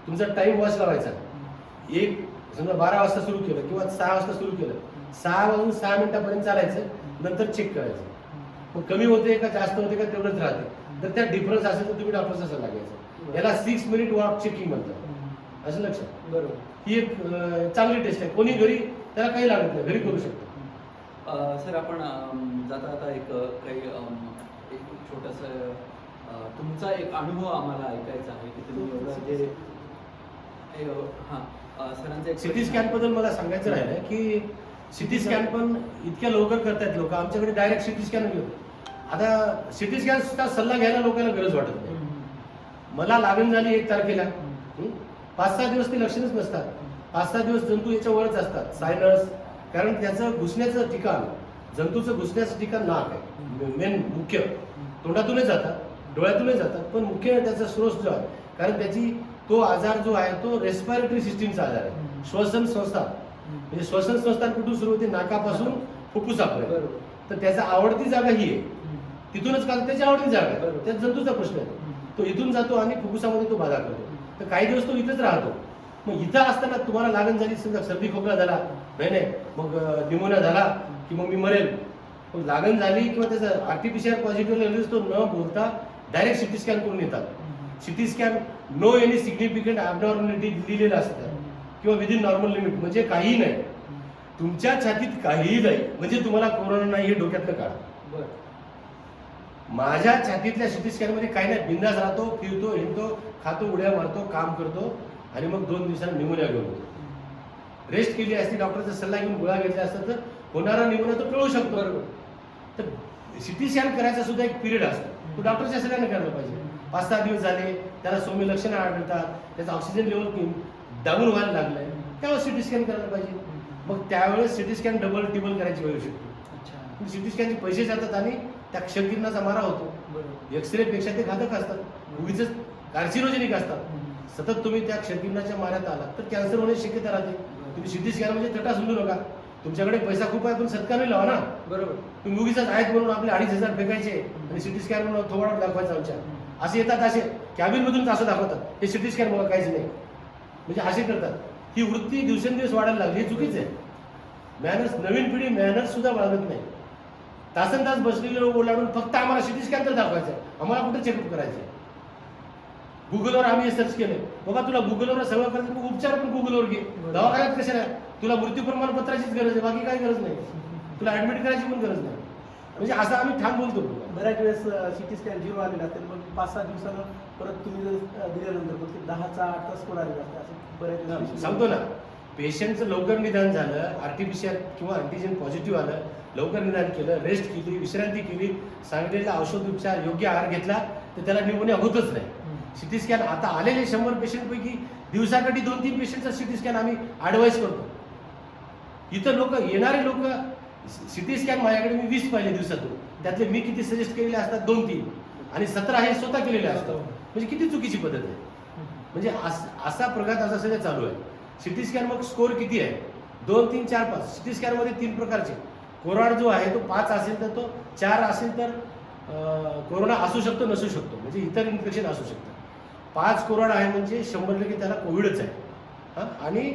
तुमचा टाइम वॉच लावायचा. एक समजा 12 वाजता सुरू केलं किंवा 6 वाजता सुरू केलं, 6 वाजून 6 मिनिटापर्यंत चालायचं, नंतर चेक करायचं. मग कमी होते का जास्त होते का तेवढंच राहते. तर त्या डिफरन्स असेल तर तुम्ही डॉक्टरचा सल्ला घ्यायचा. याला 6 मिनिट वॉक चेकिंग म्हणतात, असं लक्षात. बरोबर. ही एक चांगली टेस्ट आहे. कोणी घरी त्याला काही लागत नाही, घरी करू शकतो. सर आपण जाता जाता एक छोटंसं तुमचा एक अनुभव आम्हाला ऐकायचा आहे की तुम्ही एवढं जे सरांचं एक सिटी स्कॅन बद्दल मला सांगायचं राहिलं की सिटी स्कॅन पण इतक्या लवकर करतायत लोक. आमच्याकडे डायरेक्ट सिटी स्कॅन घेतो. आता सिटी स्कॅनचा सल्ला घ्यायला लोकांना गरज वाटत नाही. मला लागण झाली 1 तारखेला, 5-6 दिवस ते लक्षणच नसतात. 5-6 दिवस जंतू याच्या वरच असतात, सायनस. कारण त्याचं घुसण्याचं ठिकाण, जंतूचं घुसण्याचं ठिकाण नाक आहे. मेन मुख्य तोंडातूनच जातात, डोळ्यातूनच जातात, पण मुख्य त्याचा स्रोत जो आहे, कारण त्याची तो आजार जो आहे तो रेस्पिरेटरी सिस्टीमचा आजार आहे. श्वसन संस्था म्हणजे श्वसन संस्था कुठून सुरू होते, नाकापासून फुफ्फुसापर्यंत. तर त्याचा आवडती जागा ही आहे, तिथूनच का त्याची आवडती जागा आहे, त्यात जंतूचा प्रश्न आहे. तो इथून जातो आणि फुफ्फुसामध्ये तो बाधा करतो. तर काही दिवस तो इथंच राहतो. मग इथं असताना तुम्हाला लागण झाली, समजा सर्दी खोकला झाला, नाही मग न्यूमोनिया झाला की मग मी मरेल. मग लागण झाली किंवा त्याचं आरटीपीसीआर पॉझिटिव्ह तो न बोलता डायरेक्ट सिटी स्कॅन करून येतात. CT scan no any significant abnormality लिहिलेलं असतं किंवा विदिन नॉर्मल लिमिट, म्हणजे काहीही नाही. तुमच्या छातीत काहीही नाही म्हणजे तुम्हाला कोरोना नाही हे डोक्यातलं काढा. माझ्या छातीतल्या सिटी स्कॅन मध्ये काही नाही, बिंदास राहतो, फिरतो, हिंडतो, खातो, उड्या मारतो, काम करतो आणि मग 2 दिवसांनी न्यूमोनिया घेऊन येतो. रेस्ट केली असती, डॉक्टरचा सल्ला घेऊन गोळ्या घेतल्या असतात तर होणारा न्यूमोनिया तो टळू शकतो. बरोबर. तर सिटी स्कॅन करायचा सुद्धा एक पिरियड असतो, तो डॉक्टरच्या सल्ल्याने करायला पाहिजे. 5-6 दिवस झाले, त्याला सौम्य लक्षणं आढळतात, त्याचं ऑक्सिजन लेवल डाऊन व्हायला लागलंय, त्यावेळेस सिटी स्कॅन करायला पाहिजे. मग त्यावेळेस सिटी स्कॅन डबल टिबल करायची वेळ येऊ शकतो. सिटी स्कॅनचे पैसे जातात आणि त्या क्षकिरणाचा मारा होतो. एक्सरे पेक्षा ते घातक असतात, उगीच कार्सिनोजेनिक असतात. सतत तुम्ही त्या क्षकिरणाच्या माऱ्यात आलात तर कॅन्सर होण्याची शक्यता राहते. तुम्ही सिटी स्कॅन म्हणजे तटा समजू नका. तुमच्याकडे पैसा खूप आहे पण सत्कारणी लावा ना. बरोबर. तुम्ही उगीच आहेत म्हणून आपले 2,500 फेकायचे आणि सिटी स्कॅन म्हणून थोबाड दाखवायचा आमच्या. असे येतात, असे कॅबिन मधून असं दाखवतात, हे सिटी स्कॅन मला काहीच नाही, म्हणजे असे करतात. ही वृत्ती दिवसेंदिवस वाढायला लागली, हे चुकीच आहे. मॅनर्स, नवीन पिढी मॅनर्स सुद्धा बाळगत नाही. तासन तास बसलेले लोक ओलाडून फक्त आम्हाला सिटी स्कॅन तर दाखवायचं, आम्हाला कुठे चेकअप करायचं. गुगलवर आम्ही सर्च केलं, बाबा तुला गुगलवर सगळं करायचं, मग उपचार पण गुगलवर घे. दवाखान्यात कशाला, तुला मृत्यू प्रमाणपत्राचीच गरज आहे, बाकी काही गरज नाही. तुला ऍडमिट करायची पण गरज नाही. म्हणजे असं आम्ही ठाम बोलतो. बऱ्याच वेळेस सिटी स्कॅन 0 आलेला असते, मग 5-6 दिवसानं परत तुम्ही जर दिल्यानंतर मग ते 10चा 8 तास पण आलेला असते. असं बऱ्याच वेळेस सांगतो ना, पेशंटचं लवकर निदान झालं, आरटीपीसीआर किंवा अँटीजेन पॉझिटिव्ह आलं, लवकर निदान केलं, रेस्ट केली, विश्रांती केली, सांगितलेला औषध उपचार, योग्य आहार घेतला तर त्याला न्यूमोनिया होतच नाही. सिटी स्कॅन आता आलेले 100 पेशंटपैकी दिवसाकाठी 2-3 पेशंटचा सिटी स्कॅन आम्ही ॲडवाईस करतो. इथं लोक, येणारे लोक, सिटी स्कॅन माझ्याकडे मी 20 पाहिले दिवसातून, त्यातले मी किती सजेस्ट केलेले असतात 2-3 आणि 17 हे स्वतः केलेले असतात. म्हणजे किती चुकीची पद्धत आहे. म्हणजे असा प्रघात असा सगळं चालू आहे. सिटी स्कॅन मग स्कोर किती आहे, 2, 3, 4, 5. सिटी स्कॅन मध्ये 3 प्रकारचे. कोराड जो आहे तो 5 असेल तर तो, 4 असेल तर कोरोना असू शकतो, नसू शकतो, म्हणजे इतर इन्फेक्शन असू शकतं. 5 कोराड आहे म्हणजे 100% त्याला कोविडच आहे. आणि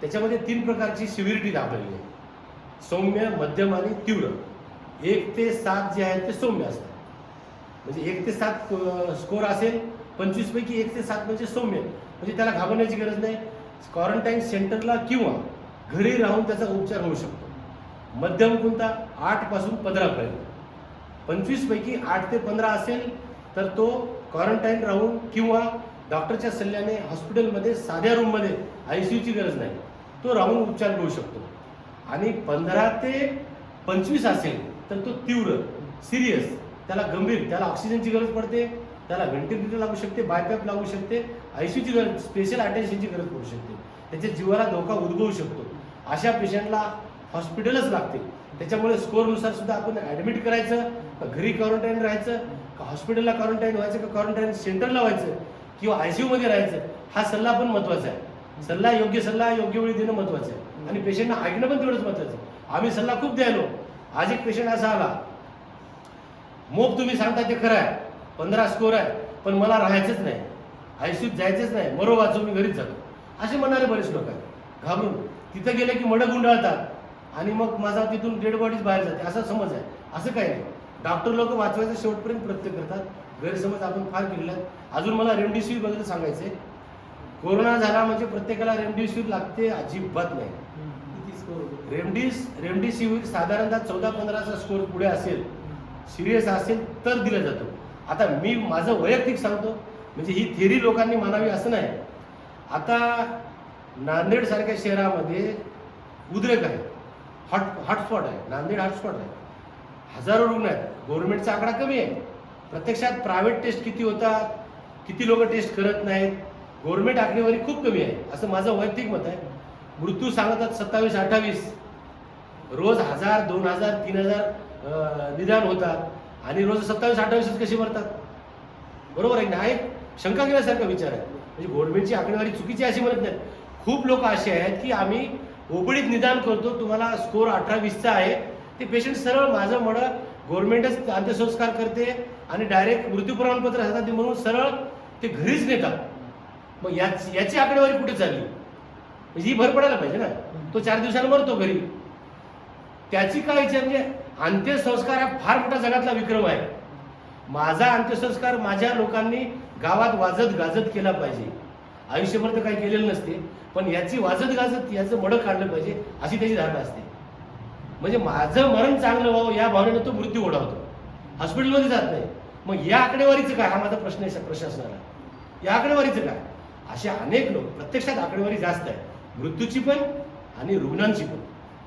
त्याच्यामध्ये 3 प्रकारची सिव्हिरिटी दाखवलेली आहे, सौम्य, मध्यम आणि तीव्र. 1 ते 7 जे आहेत ते सौम्य असतात. म्हणजे 1 ते 7 स्कोर असेल, 25 पैकी 1 ते 7 म्हणजे सौम्य, म्हणजे त्याला घाबरण्याची गरज नाही. क्वारंटाईन सेंटरला किंवा घरी राहून त्याचा उपचार होऊ शकतो. मध्यम कोणता, 8 पासून 15 पर्यंत. 25 पैकी 8 ते 15 असेल तर तो क्वारंटाईन राहून किंवा डॉक्टरच्या सल्ल्याने हॉस्पिटलमध्ये साध्या रूममध्ये, ICUची गरज नाही, तो राहून उपचार घेऊ शकतो. आणि 15 ते 25 असेल तर तो तीव्र, सिरियस, त्याला गंभीर, त्याला ऑक्सिजनची गरज पडते, त्याला व्हेंटिलेटर लागू शकते, बायपॅप लागू शकते, ICUची गरज, स्पेशल अटेन्शनची गरज पडू शकते, त्याच्या जीवाला धोका उद्भवू शकतो. अशा पेशंटला हॉस्पिटलच लागते. त्याच्यामुळे स्कोरनुसार सुद्धा आपण ॲडमिट करायचं, का घरी क्वारंटाईन राहायचं, का हॉस्पिटलला क्वारंटाईन व्हायचं, का क्वारंटाईन सेंटरला व्हायचं किंवा ICU मध्ये राहायचं, हा सल्ला पण महत्त्वाचा आहे. सल्ला योग्य वेळी देणं महत्त्वाचं आहे आणि पेशंटना ऐकणं पण तेवढंच महत्त्वाचं आहे. आम्ही सल्ला खूप द्यायलो. आज एक पेशंट असा आला, मोप तुम्ही सांगता ते खरं आहे, 15 स्कोर आहे, पण मला राहायचंच नाही, ICUत जायचंच नाही, मरो वाचून मी घरीच जातो. असे म्हणणारे बरेच लोक आहेत घाबरून. तिथं गेले की मडं गुंडाळतात आणि मग माझा तिथून डेड बॉडीज बाहेर जाते असा समज आहे. असं काही नाही. डॉक्टर लोक वाचवायचा शेवटपर्यंत प्रयत्न करतात. गैरसमज आपण फार केलेला आहे. अजून मला रेमडेसिवीर बद्दल सांगायचंय. कोरोना झाला म्हणजे प्रत्येकाला रेमडेसिवीर लागते अजिबात नाही. किती स्कोर रेमडेसिवीर साधारणतः 14-15चा स्कोर पुढे असेल, सिरियस असेल तर दिला जातो. आता मी माझं वैयक्तिक सांगतो, म्हणजे ही थेरी लोकांनी मानावी असं नाही. आता नांदेड सारख्या शहरामध्ये उद्रेक आहे, हॉटस्पॉट आहे. नांदेड हॉटस्पॉट आहे. हजारो रुग्ण आहेत. गव्हर्नमेंटचा आकडा कमी आहे. प्रत्यक्षात प्रायव्हेट टेस्ट किती होतात, किती लोक टेस्ट करत नाहीत, गव्हर्नमेंट आकडेवारी खूप कमी आहे असं माझं वैयक्तिक मत आहे. मृत्यू सांगतात 27-28, रोज 1000, 2000, 3000 निदान होतात आणि रोज 27-28 कशी भरतात? बरोबर आहे ना? हा एक शंका घेण्यासारखा विचार आहे. म्हणजे गव्हर्नमेंटची आकडेवारी चुकीची अशी म्हणत नाही. खूप लोक असे आहेत की आम्ही ओपीडीत निदान करतो, तुम्हाला स्कोर 18-20चा आहे, ते पेशंट सरळ माझं मडं गव्हर्नमेंटच अंत्यसंस्कार करते आणि डायरेक्ट मृत्यू प्रमाणपत्र हातात म्हणून सरळ ते घरीच नेतात. मग याची आकडेवारी कुठे चालली? म्हणजे ही भर पडायला पाहिजे ना. तो 4 दिवसांनी मरतो घरी, त्याची काय विचार? म्हणजे अंत्यसंस्कार हा फार मोठा जगातला विक्रम आहे. माझा अंत्यसंस्कार माझ्या लोकांनी गावात वाजत गाजत केला पाहिजे. आयुष्यभर तर काही केलेलं नसते, पण याची वाजत गाजत याचं मडं काढलं पाहिजे अशी त्याची धारणा असते. म्हणजे माझं मरण चांगलं व्हावं या भावनेनं तो मृत्यू ओढावतो, हॉस्पिटलमध्ये जात नाही. मग या आकडेवारीचं काय? हा माझा प्रश्न आहे प्रशासनाला. या आकडेवारीचं काय? असे अनेक लोक, प्रत्यक्षात आकडेवारी जास्त आहे मृत्यूची पण आणि रुग्णांची पण.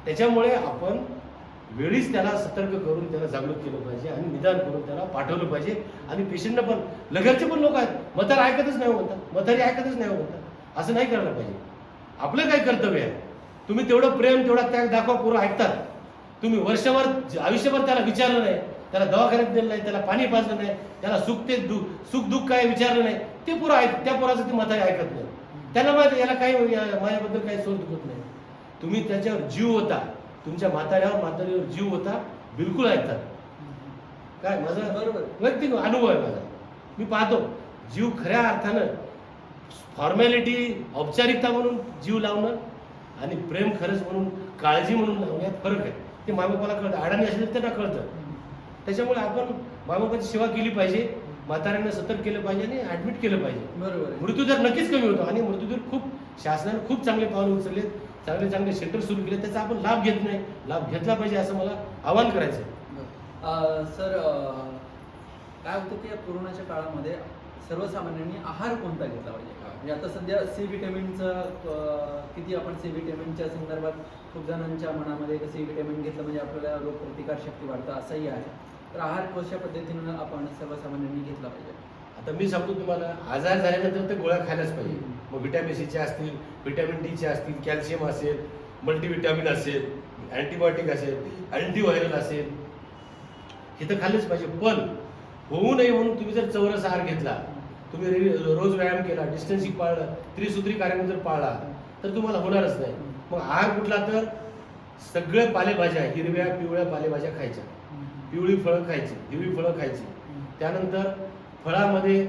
त्याच्यामुळे आपण वेळीच त्याला सतर्क करून त्याला जागृत केलं पाहिजे आणि निदान करून त्याला पाठवलं पाहिजे. आणि पेशंटनं पण, लगरचे पण लोक आहेत, म्हातारे ऐकतच नाही म्हणतात, म्हातारी ऐकतच नाही म्हणतात. असं नाही करायला पाहिजे. आपलं काय कर्तव्य आहे? तुम्ही तेवढं प्रेम, तेवढा त्याग दाखवा, पोरं ऐकतात. तुम्ही वर्षभर आयुष्यभर त्याला विचारलं नाही, त्याला दवाखान्यात दिलं नाही, त्याला पाणी पाजलं नाही, त्याला सुख दुःख काय विचारलं नाही, ते पोरं त्या पोराचं ते म्हातारे ऐकत नाही. त्याला माहिती याला काही माझ्याबद्दल काही सोड दुखत नाही. तुम्ही त्याच्यावर जीव होता, तुमच्या म्हातारीवर जीव होता, बिलकुल ऐकतात. काय माझा बरोबर वैयक्तिक अनुभव आहे माझा. मी पाहतो जीव खऱ्या अर्थानं, फॉर्मॅलिटी औपचारिकता म्हणून जीव लावणं आणि प्रेम खरंच म्हणून, काळजी म्हणून लावणं यात फरक आहे. ते मायबापाला कळतं, अडाणी असेल तर त्यांना कळतं. त्याच्यामुळे आपण मायबापाची सेवा केली पाहिजे, म्हाताऱ्यांना सतर्क केलं पाहिजे आणि ऍडमिट केलं पाहिजे. बरोबर. मृत्यूदर नक्कीच कमी होतो आणि मृत्यूदर खूप, शासनाने खूप चांगले पावले उचलले, चांगले चांगले सेंटर सुरू केले, त्याचा आपण लाभ घेत नाही. लाभ घेतला पाहिजे असं मला आवाहन करायचं आहे. सर, काय होतं की या कोरोनाच्या काळामध्ये सर्वसामान्यांनी आहार कोणता घेतला पाहिजे? म्हणजे आता सध्या सी व्हिटॅमिनचं किती, आपण सी व्हिटॅमिनच्या संदर्भात खूप जणांच्या मनामध्ये सी व्हिटॅमिन घेतलं म्हणजे आपल्याला रोगप्रतिकार शक्ती वाढतं असंही आहे. तर आहार कशा पद्धतीनं आपण सर्वसामान्यांनी घेतला पाहिजे? आता मी सांगतो तुम्हाला, आजार झाल्यानंतर तर गोळ्या खायलाच पाहिजे. मग व्हिटॅमिन सीच्या असतील, व्हिटॅमिन डीचे असतील, कॅल्शियम असेल, मल्टीव्हिटॅमिन असेल, अँटीबायोटिक असेल, अँटीव्हायरल असेल, हे तर खाल्लंच पाहिजे. पण होऊ नये म्हणून तुम्ही जर चौरस आहार घेतला, तुम्ही रोज व्यायाम केला, डिस्टन्सिंग पाळलं, त्रिसूत्री कार्यक्रम जर पाळला तर तुम्हाला होणारच नाही. मग आहार कुठला? तर सगळे पालेभाज्या, हिरव्या पिवळ्या पालेभाज्या खायच्या, पिवळी फळं खायची, हिरवी फळं खायची. त्यानंतर फळामध्ये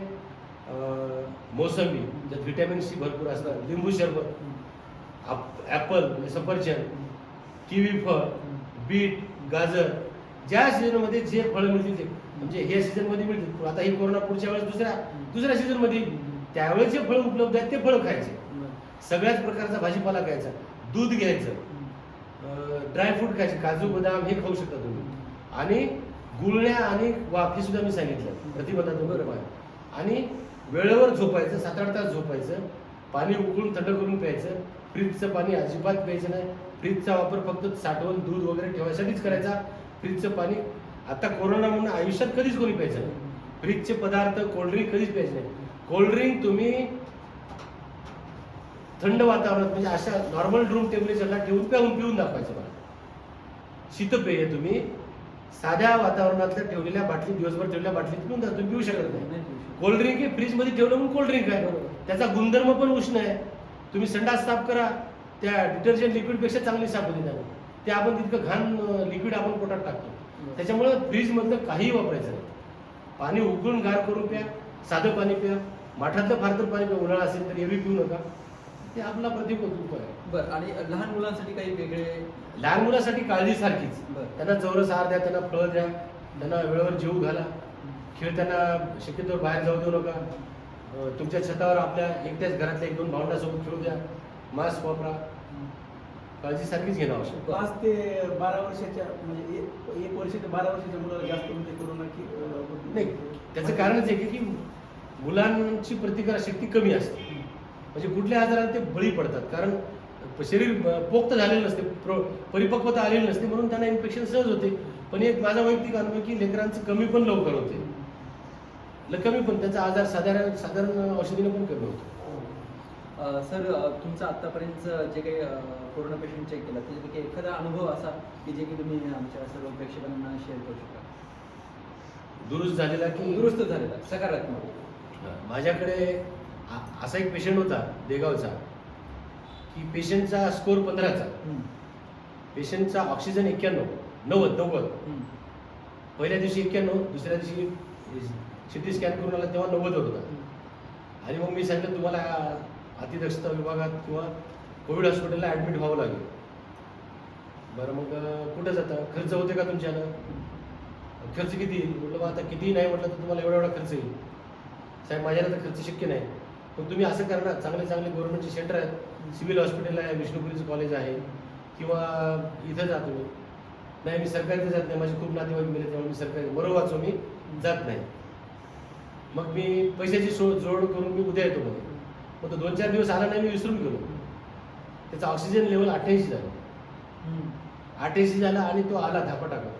मोसंबी, ज्यात व्हिटॅमिन सी भरपूर असतात, लिंबू सरबत, ॲपल म्हणजे सफरचंद, किवी फळ, बीट, गाजर, ज्या सीझनमध्ये जे फळं मिळतील ते, म्हणजे हे सीझनमध्ये मिळतील. आता ही कोरोना पुढच्या वेळेस दुसऱ्या सीझनमध्ये, त्यावेळेस जे फळं उपलब्ध आहेत ते फळं खायचे. सगळ्याच प्रकारचा भाजीपाला खायचा, दूध घ्यायचं, ड्रायफ्रूट खायचे, काजू बदाम हे खाऊ शकता तुम्ही. आणि गुळण्या आणि वाफी सुद्धा मी सांगितलं प्रतिबंधात्मक बरोबर आहे. आणि वेळेवर झोपायचं, 7-8 तास झोपायचं, पाणी उकळून थंड करून प्यायचं. फ्रीजचं पाणी अजिबात प्यायचं नाही. फ्रीजचा वापर फक्त साठवण, दूध वगैरे ठेवायसाठीच करायचा. फ्रीजचं पाणी आता कोरोना म्हणून आयुष्यात कधीच कोणी प्यायचं नाही. फ्रीजचे पदार्थ, कोल्ड्रिंक कधीच प्यायचे नाही. कोल्ड्रिंक तुम्ही थंड वातावरणात, म्हणजे अशा नॉर्मल रूम टेम्परेचरला ठेवून पिऊन दाखवायचं. मला शीतपेय तुम्ही साध्या वातावरणातल्या ठेवलेल्या बाटलीत, दिवसभर ठेवलेल्या बाटलीत तुम्ही पिऊ शकत नाही. कोल्ड्रिंक हे फ्रीजमध्ये ठेवलं म्हणून कोल्ड्रिंक आहे, त्याचा गुणधर्म पण उष्ण आहे. तुम्ही संडास साफ करा, त्या डिटर्जंट लिक्विडपेक्षा चांगली साफ होते त्याने. ते आपण तितकं घाण लिक्विड आपण पोटात टाकतो. त्याच्यामुळे फ्रीजमधलं काहीही वापरायचं नाही. पाणी उकळून गार करून प्या, साधं पाणी प्या, माठातलं फार तर पाणी प्या. उन्हाळा असेल तर एरवी पिऊ नका. ते आपला प्रतिबंध आहे. बरं, आणि लहान मुलांसाठी काही वेगळे? लहान मुलासाठी काळजी सारखीच. बरं. त्यांना चौरस आहार द्या, त्यांना फळं द्या, त्यांना वेळेवर जेवू घाला, खेळताना शक्यतो बाहेर जाऊ देऊ नका. तुमच्या छतावर आपल्या एकट्याच घरातल्या 1-2 भावंडासोबत खेळू द्या, मास्क वापरा, काळजी सारखीच घेणं आवश्यक. 5 ते 12 वर्षाच्या म्हणजे 1 वर्ष ते 12 वर्षाच्या मुलाला जास्त म्हणजे कोरोना नाही, त्याचं कारणच आहे की मुलांची प्रतिकारशक्ती कमी असते, म्हणजे कुठल्या आजाराला ते बळी पडतात. कारण शरीर पोक्त झालेलं नसते, परिपक्वता आलेली नसते, म्हणून त्यांना इन्फेक्शन सहज होते. पण एक माझा वैयक्तिक अनुभव की लेकरांचं कमी पण लवकर होते, कमी पण त्यांचा आजार साधारण औषधीने पण कमी होतो. सर, तुमचा आतापर्यंत जे काही कोरोना पेशंट चेक केला त्याच्यापैकी एखादा अनुभव असा की जे की तुम्ही आमच्या सर्व प्रेक्षकांना शेअर करू शकता? दुरुस्त झालेला की दुरुस्त झालेला, सकारात्मक? माझ्याकडे असा एक पेशंट होता देगावचा की पेशंटचा स्कोर 15चा, पेशंटचा ऑक्सिजन 91, 90. पहिल्या दिवशी 91, दुसऱ्या दिवशी सिटी स्कॅन करून आला तेव्हा 90 होता. आणि मग मी सांगितलं तुम्हाला अतिदक्षता विभागात किंवा कोविड हॉस्पिटलला ॲडमिट व्हावं लागेल. बरं, मग कुठं जाता, खर्च होते का तुमच्यानं, खर्च किती येईल? म्हटलं आता कितीही नाही म्हटलं तर तुम्हाला एवढा खर्च येईल. साहेब माझ्याला तर खर्च शक्य नाही, पण तुम्ही असं करा, चांगले गव्हर्नमेंटचे सेंटर आहेत, सिव्हिल हॉस्पिटल आहे, विष्णुपुरीचं कॉलेज आहे, किंवा इथं जा तुम्ही. नाही मी सरकारीचं जात नाही, माझे खूप नातेवाईक मिळेल त्यामुळे मी सरकारी मरो वाचो मी जात नाही. मग मी पैशाची जोड करून मी उद्या येतो मध्ये. मग तो 2-4 दिवस आला नाही, मी विसरून गेलो. त्याचा ऑक्सिजन लेवल 88 झालं, 88 झाला आणि तो आला धापा टाका.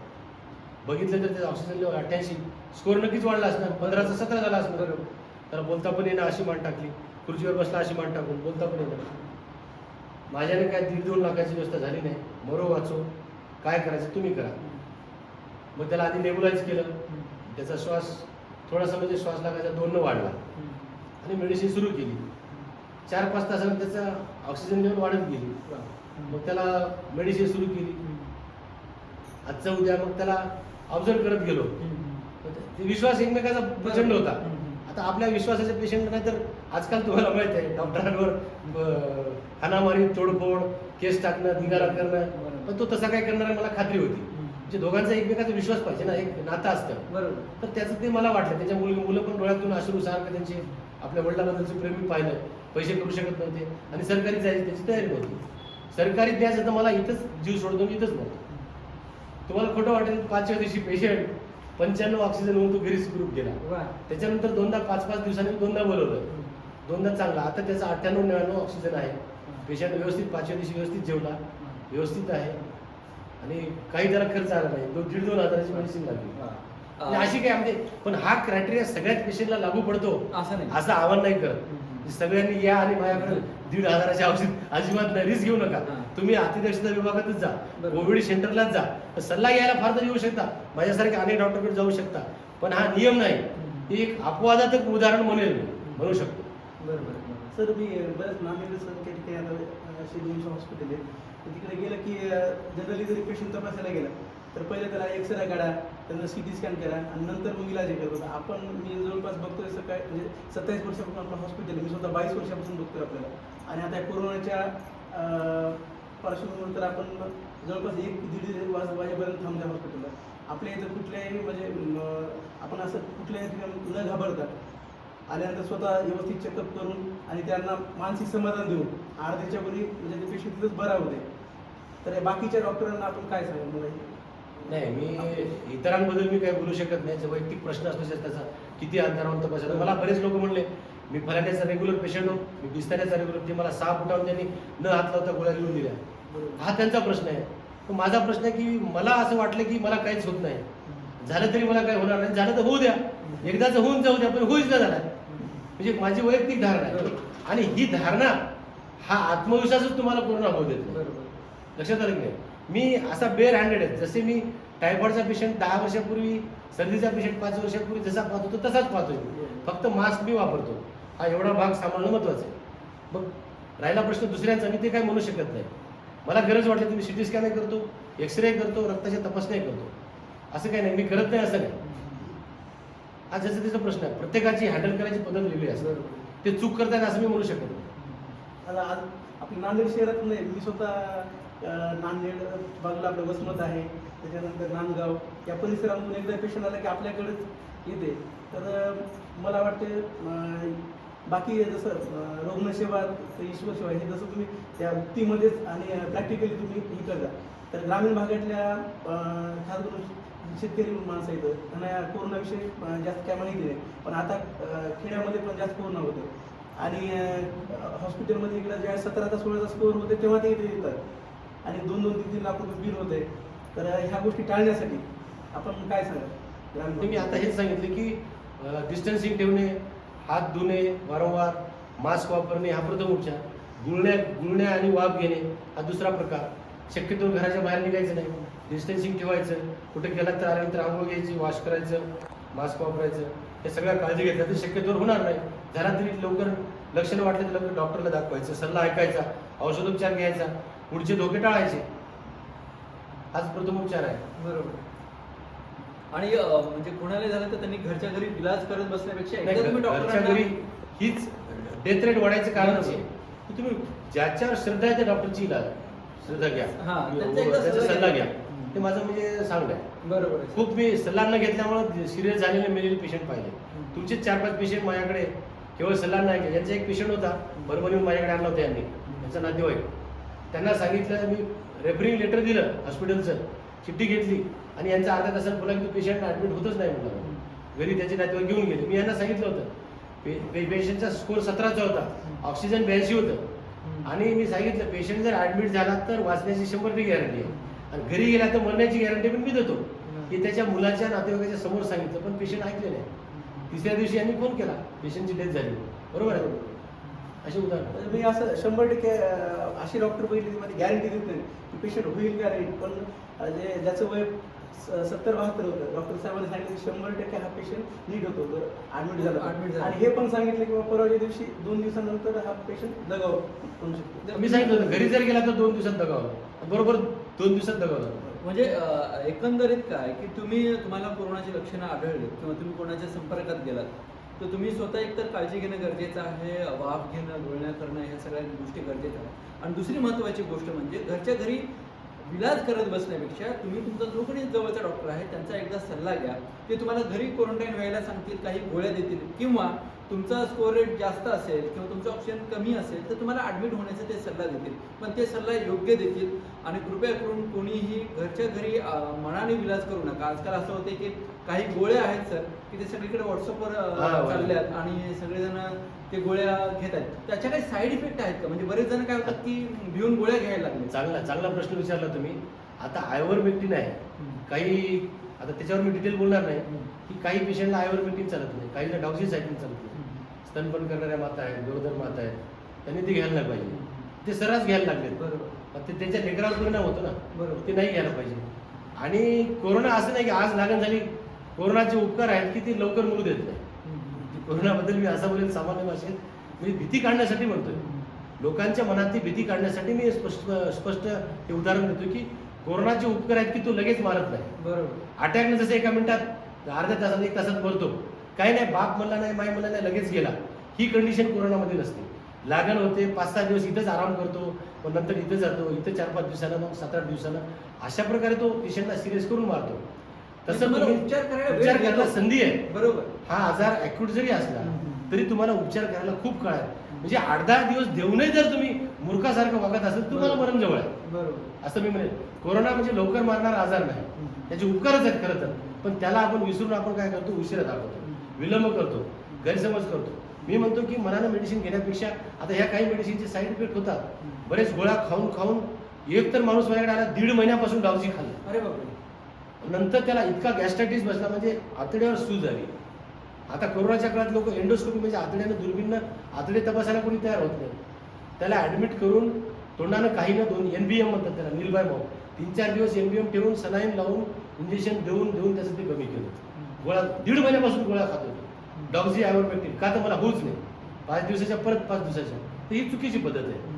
बघितलं तर त्याचा ऑक्सिजन लेवल 88, स्कोर नक्कीच वाढला असणार, 15चा 17 झाला असणार. बरोबर. त्याला बोलता पण येणं, अशी मान टाकली, खुर्चीवर बसला अशी मान टाकून बोलता पण येणं. माझ्याने काय 1.5-2 लाखाची व्यवस्था झाली नाही. मरो वाचो, काय करायचं तुम्ही करा. मग त्याला आधी नेबुलाइज केलं, त्याचा श्वास थोडासा म्हणजे श्वास लागायचा 2 वाढला आणि मेडिसिन सुरू केली. 4-5 तासानंतर त्याचा ऑक्सिजन लेवल वाढत गेली. मग त्याला मेडिसिन सुरू केली. आजचा उद्या मग त्याला ऑब्झर्व करत गेलो. विश्वास एकमेकाचा प्रचंड होता. आता आपल्या विश्वासाचे पेशंट नाही तर आजकाल तुम्हाला माहित आहे डॉक्टरांवर हाणामारी, तोडफोड, केस टाकणं, धिंगाणा करणं, पण तो तसा काय करणार मला खात्री होती. म्हणजे दोघांचा एकमेकाचा विश्वास पाहिजे ना, एक नातं असतं. बरोबर. तर त्याचं ते मला वाटलं. त्याच्या मुलं पण डोळ्यातून अश्रू सारखं त्यांचे आपल्या वडिलांबद्दलचं प्रेम मी पाहिलं. पैसे करू शकत नव्हते आणि सरकारी जायची त्याची तयारी नव्हती. सरकारी द्यायचं तर मला इथंच जीव सोडतो, मी इथंच नव्हतो. तुम्हाला खोटं वाटेल, 5व्या दिवशी पेशंट 95 ऑक्सिजन होऊन तो घरीच ग्रुप गेला. त्याच्यानंतर 5-5 दिवसांनी 2दा बोलवलं, 2दा चांगला. आता त्याचा 98-99 ऑक्सिजन आहे. पेशंट व्यवस्थित 5व्या दिवशी व्यवस्थित जेवला, व्यवस्थित आहे आणि काही त्याला खर्च आला नाही. 1,500-2 हजाराची मेडिसिन लागली. अशी काय म्हणजे, पण हा क्रायटेरिया सगळ्याच पेशंटला लागू पडतो असं आवाहन नाही करत. सगळ्यांनी या आणि माझ्याकडे 1,500 औषध अजिबात नाही, रिस्क घेऊ नका. तुम्ही अतिदक्षता विभागातच जा, कोविड सेंटरलाच जा. सल्ला घ्यायला फार तर येऊ शकता, माझ्यासारखे अनेक डॉक्टरकडे जाऊ शकता, पण हा नियम नाही. एक अपवादाचं उदाहरण म्हणू शकतो. बरोबर. सर, मी बऱ्याच नांदेड त्या ठिकाणी आता श्रीदेवीचं हॉस्पिटल आहे, तिकडे गेलं की जनरली जरी पेशंट तपासायला गेला तर पहिले त्याला एक्सरे काढा, त्यांना CT स्कॅन करा आणि नंतर मग इलाज करतो. आपण मी जवळपास बघतोय सकाळी म्हणजे 27 वर्षापासून आपलं हॉस्पिटल आहे, मी स्वतः 22 वर्षापासून बघतोय आपल्याला. आणि आता कोरोनाच्या पार्श्वभूमीवर तर आपण जवळपास 1-1.5 वाजेपर्यंत थांबल्या हॉस्पिटलला. आपल्या इथं कुठल्याही म्हणजे आपण असं कुठल्याही ठिकाणी न घाबरता आल्यानंतर स्वतः व्यवस्थित चेकअप करून आणि त्यांना मानसिक समाधान देऊन अर्ध्याच्या वरी म्हणजे ते पेशंट तिथंच बरा होते. तर बाकीच्या डॉक्टरांना आपण काय सांगू? मला नाही, मी इतरांबद्दल मी काही बोलू शकत नाही. वैयक्तिक प्रश्न असतो त्याचा किती अंतरावर तपासायला. मला बरेच लोक म्हणले मी फलाण्याचा रेग्युलर पेशंट हो, मी बिस्ताऱ्याचा रेग्युलर, ते मला 6 फुटावर त्यांनी न हात लावता गोळ्या लिहून दिल्या. हा त्यांचा प्रश्न आहे. पण माझा प्रश्न आहे की मला असं वाटलं की मला काहीच होत नाही, झालं तरी मला काही होणार नाही, झालं तर होऊ द्या, एकदाच होऊन जाऊ द्या, पण होईच ना झाला. म्हणजे माझी वैयक्तिक धारणा आहे. आणि ही धारणा, हा आत्मविश्वासच तुम्हाला कोरोना होऊ देतो. लक्षात आलं की नाही? मी असा बेअर हँडेड आहे. जसे मी टायफॉइडचा पेशंट 10 वर्षापूर्वी, सर्दीचा पेशंट 5 वर्षापूर्वी जसा पाहत होतो तसाच पाहतोय. फक्त मास्क मी वापरतो. हा एवढा भाग सांभाळणं महत्वाचं आहे. मग राहिला प्रश्न दुसऱ्यांचा, मी ते काय म्हणू शकत नाही. मला गरज वाटली तर मी CT स्कॅन करतो, एक्सरे करतो, रक्ताच्या तपासण्या करतो. असं काही नाही मी करत नाही असं नाही. आज ज्याचा त्याचा प्रश्न आहे, प्रत्येकाची हँडल करायची पद्धत वेगळी असते. ते चूक करतायत असं मी म्हणू शकत नाही. आता आज आपल्या नांदेड शहरात नाही, मी स्वतः नांदेड बाजूला आपलं वसमत आहे, त्याच्यानंतर नांदगाव या परिसरातून एकदा पेशंट आला की आपल्याकडेच येते. तर मला वाटतं बाकी जसं रुग्णसेवा ईश्वरसेवा हे जसं तुम्ही त्या उक्तीमध्येच आणि प्रॅक्टिकली तुम्ही हे करता, तर ग्रामीण भागातल्या खास करून शेतकरी माणसं येतं त्यांना या कोरोनाविषयी जास्त काय माहिती नाही, पण आता खेड्यामध्ये पण जास्त कोरोना होतं आणि हॉस्पिटलमध्ये इकडे ज्या 17 तास 16 तास कोरोना होते तेव्हा ते इथे येतात आणि 2-2, 3-3 लाख रुपये बिल होते. तर ह्या गोष्टी टाळण्यासाठी आपण काय सांगाल? मी आता हेच सांगितलं की डिस्टन्सिंग ठेवणे, हात धुणे वारंवार, मास्क वापरणे हा प्रथम उपचार, गुळण्या आणि वाफ घेणे हा दुसरा प्रकार, शक्यतो घराच्या बाहेर निघायचं नाही, डिस्टन्सिंग ठेवायचं, कुठे गेला तर आल्यानंतर आंघोळ घ्यायची, वॉश करायचं, मास्क वापरायचं, हे सगळ्या काळजी घेतल्या तर शक्यतोवर होणार नाही. झाला तरी लवकर लक्षणं वाटले तर लवकर डॉक्टरला दाखवायचं, सल्ला ऐकायचा, औषधोपचार घ्यायचा, पुढचे धोके टाळायचे, हाच प्रथम उपचार आहे. बरोबर. आणि म्हणजे कोणाला झालं तर त्यांनी घरच्या घरी इलाज करत बसण्यापेक्षा एकदा तुम्ही घरच्या डॉक्टरांना घरी हीच डेथ रेट वाढायचं कारणच आहे की तुम्ही ज्याच्यावर श्रद्धा आहे त्या डॉक्टरची श्रद्धा घ्या, त्याचा सल्ला घ्या. ते माझं म्हणजे सांगणं आहे. बरोबर आहे. खूप मी सल्ला न घेतल्यामुळे सिरियस झालेले मेलेले पेशंट पाहिले. तुमचे 4-5 पेशंट माझ्याकडे केवळ सल्ला नाही घ्या. यांचा एक पेशंट होता परभणीहून माझ्याकडे आणला होता यांनी, यांचा नातेवाईक. त्यांना सांगितलं, मी रेफरिंग लेटर दिलं हॉस्पिटलचं, चिठ्ठी घेतली आणि यांचा अर्ध्या तासात बोला की तो पेशंट ॲडमिट होतच नाही म्हटलं. घरी त्याचे नातेवाईक घेऊन गेले. मी यांना सांगितलं होतं पेशंटचा स्कोर 17चा होता, ऑक्सिजन 82 होतं आणि मी सांगितलं पेशंट जर ॲडमिट झाला तर वाचण्याची 100% गॅरंटी आहे आणि घरी गेला तर मरण्याची गॅरंटी पण मी देतो. हे त्याच्या मुलाच्या नातेवाईकाच्या समोर सांगितलं, पण पेशंट ऐकले नाही. तिसऱ्या दिवशी यांनी फोन केला, पेशंटची डेथ झाली. बरोबर आहे. असे उदाहरण मी असं 100% असे डॉक्टर बघितले मध्ये गॅरंटी देत नाही की पेशंट होईल का नाही, पण ज्याचं वय 70-72 होतं, डॉक्टर साहेबांनी सांगितलं 100% हा पेशंट नीट होतो ॲडमिट झाला. आणि हे पण सांगितलं की परवाच्या दिवशी 2 दिवसानंतर हा पेशंट दगावू शकतो. मी सांगितलं होतं घरी जर गेला तर 2 दिवसात दगावला, बरोबर 2 दिवसात दगावला. म्हणजे एकंदरीत काय की तुम्हाला कोरोनाची लक्षणं आढळली किंवा तुम्ही कोणाच्या संपर्कात गेलात तर तुम्ही स्वतः एकतर काळजी घेणं गरजेचं आहे, वाफ घेणं, गुळण्या करणं ह्या सगळ्या गोष्टी गरजेच्या आहेत. आणि दुसरी महत्त्वाची गोष्ट म्हणजे घरच्या घरी इलाज करत बसण्यापेक्षा तुम्ही तुमचा जो कोणी जवळचा डॉक्टर आहे त्यांचा एकदा सल्ला घ्या. ते तुम्हाला घरी क्वारंटाईन व्हायला सांगतील, काही गोळ्या देतील किंवा तुमचा स्कोर रेट जास्त असेल किंवा तुमचं ऑक्सिजन कमी असेल तर तुम्हाला ॲडमिट होण्याचा ते सल्ला देतील, पण ते सल्ला योग्य देतील. आणि कृपया करून कोणीही घरच्या घरी मनाने विलाज करू नका. आजकाल असं होते की काही गोळ्या आहेत सर की ते सगळीकडे व्हॉट्सअपवर चालल्यात आणि सगळेजण ते गोळ्या घेत आहेत. त्याच्या काही साईड इफेक्ट आहेत का? म्हणजे बरेच जण काय होतात की भिवून गोळ्या घ्यायला लागले. चांगला प्रश्न विचारला तुम्ही. आता आयव्हरमेक्टिन आहे, काही आता त्याच्यावर मी डिटेल बोलणार नाही की काही पेशंटला आयव्हरमेक्टिन चालत नाही, काहीला डॉक्सिसायक्लिन चालत नाही. स्तनपान करणाऱ्या माता आहेत, गरोदर माता आहेत, त्यांनी ते घ्यायला नाही पाहिजे. ते सर्रास घ्यायला लागलेत. बरोबर. ते त्यांच्या लेकरावर परिणाम होतो ना. बरोबर. ते नाही घ्यायला पाहिजे. आणि कोरोना असं नाही की आज लागण झाली, कोरोनाचे उपकार आहेत की ते लवकर मरू देत नाही. कोरोनाबद्दल मी असं बोलेल सामान्य भाषेत, मी भीती काढण्यासाठी म्हणतोय, लोकांच्या मनात ती भीती काढण्यासाठी मी स्पष्ट हे उदाहरण देतो की कोरोनाचे उपकार आहेत की तो लगेच मारत नाही. बरोबर. अटॅकनं जसं एका मिनिटात अर्ध्या तासात 1 तासात मरतो, काही नाही, बाप म्हणला नाही, माय म्हणला नाही, लगेच गेला. ही कंडिशन कोरोनामध्ये नसते. लागण होते, 5-6 दिवस इथंच आराम करतो, पण नंतर इथं जातो, इथं 4-5 दिवसानं, मग 7-8 दिवसानं, अशा प्रकारे तो पेशंटला सिरियस करून मारतो. तसं उपचार करायला संधी आहे. बरोबर. हा आजार ॲक्यूट जरी असला तरी तुम्हाला उपचार करायला खूप काळ आहे. म्हणजे 8-10 दिवस देऊनही जर तुम्ही मूर्खासारखं वागत असेल तुम्हाला मरण जवळ आहे. बरोबर. असं मी म्हणेन. कोरोना म्हणजे लवकर मारणारा आजार नाही, त्याचे उपकारच आहेत खरं तर, पण त्याला आपण विसरून आपण काय करतो, उशिरा दाखवतो, विलंब करतो, गैरसमज करतो. मी म्हणतो की मनानं मेडिसिन घेण्यापेक्षा आता ह्या काही मेडिसिनचे साईड इफेक्ट होतात. बरेच गोळ्या खाऊन एक तर माणूस माझ्याकडे आला 1.5 महिन्यापासून डावजी खाल्ला. अरे बापरे. नंतर त्याला इतका गॅस्ट्रायटिस बसला म्हणजे आतड्यावर सूज झाली. आता कोरोनाच्या काळात लोक एंडोस्कोपी म्हणजे आतड्यानं दुर्बीननं आतडे तपासायला कोणी तयार होत नाही. त्याला ॲडमिट करून तोंडानं काही ना 2 NBM म्हणतात त्याला, नीलबाय माऊ, 3-4 दिवस NBM ठेवून सलाईन लावून इंजेक्शन देऊन त्याचं ते कमी केलं. गोळ्या 1.5 महिन्यापासून गोळ्या खात होतो, डॉक्सी आयव्हरमेक्टिन, का तर मला होऊच नाही, 5 दिवसाच्या परत 5 दिवसाच्या. तर ही चुकीची पद्धत आहे.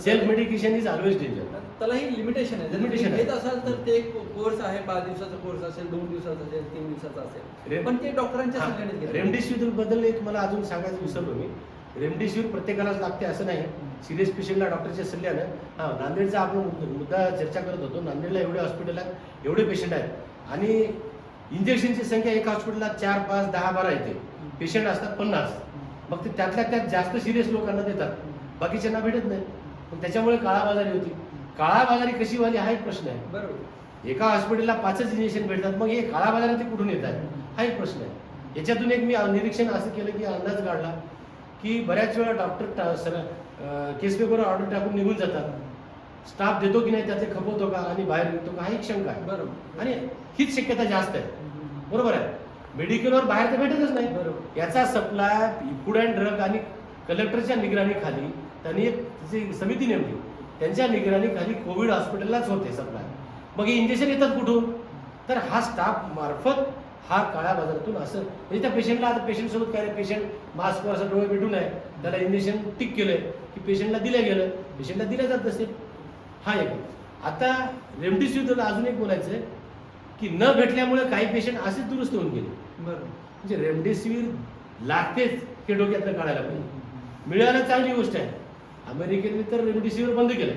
Self medication is always danger. त्यालाही लिमिटेशन आहे. लिमिटेशन घेत असाल तर ते कोर्स आहे, 5 दिवसाचा कोर्स असेल, 2 दिवसाचा असेल, 3 दिवसाचा असेल, पण ते डॉक्टरांच्या सल्ल्याने. रेमडेसिवीर बद्दल एक मला अजून सांगायचं विसरलो मी. रेमडेसिवीर प्रत्येकालाच लागते असं नाही. सिरियस पेशंटला डॉक्टरच्या सल्ल्यानं नांदेडचा आपण मुद्दा चर्चा करत होतो. नांदेडला एवढे हॉस्पिटल आहेत, एवढे पेशंट आहेत आणि इंजेक्शनची संख्या एका हॉस्पिटलला 4, 5, 10, 12 येते. पेशंट असतात 50. मग ते त्यातल्या त्यात जास्त सिरियस लोकांना देतात, बाकीच्यांना भेटत नाही. मग त्याच्यामुळे काळाबाजारी होती. काळाबाजारी कशी व्हावी हा एक प्रश्न आहे. बरोबर. एका हॉस्पिटलला 5च इंजेक्शन भेटतात, मग हे काळाबाजारी कुठून येत आहे हा एक प्रश्न आहे. याच्यातून एक मी निरीक्षण असं केलं की अंदाज काढला की बऱ्याच वेळा डॉक्टर केस पेपरवर ऑर्डर टाकून निघून जातात. स्टाफ देतो की नाही त्याचे खपवतो का आणि बाहेर निघतो का हा एक शंका आहे. बरोबर. आणि हीच शक्यता जास्त आहे. बरोबर आहे. मेडिकलवर बाहेर तर भेटतच नाही. बरोबर. याचा सप्लाय फूड अँड ड्रग आणि कलेक्टरच्या निगराणीखाली त्यांनी एक त्याची समिती नेमली. त्यांच्या निगराणीखाली कोविड हॉस्पिटललाच होते सप्लाय. मग हे इंजेक्शन येतात कुठून? तर हा स्टाफ मार्फत हा काळ्या बाजारातून असं म्हणजे त्या पेशंटला आता पेशंटसोबत काय पेशंट मास्कवर असं डोळे भेटून आहे त्याला इंजेक्शन टिक केलंय की पेशंटला दिलं गेलं, पेशंटला दिलं जात नसेल. हा एक. आता रेमडेसिवीरला अजून एक बोलायचं आहे की न भेटल्यामुळे काही पेशंट असेच दुरुस्त होऊन गेले. बरोबर. म्हणजे रेमडेसिवीर लागतेच हे डोक्यातनं काढायला पाहिजे. मिळायला चांगली गोष्ट आहे. अमेरिकेने तर रेमडेसिवीर बंद केलं.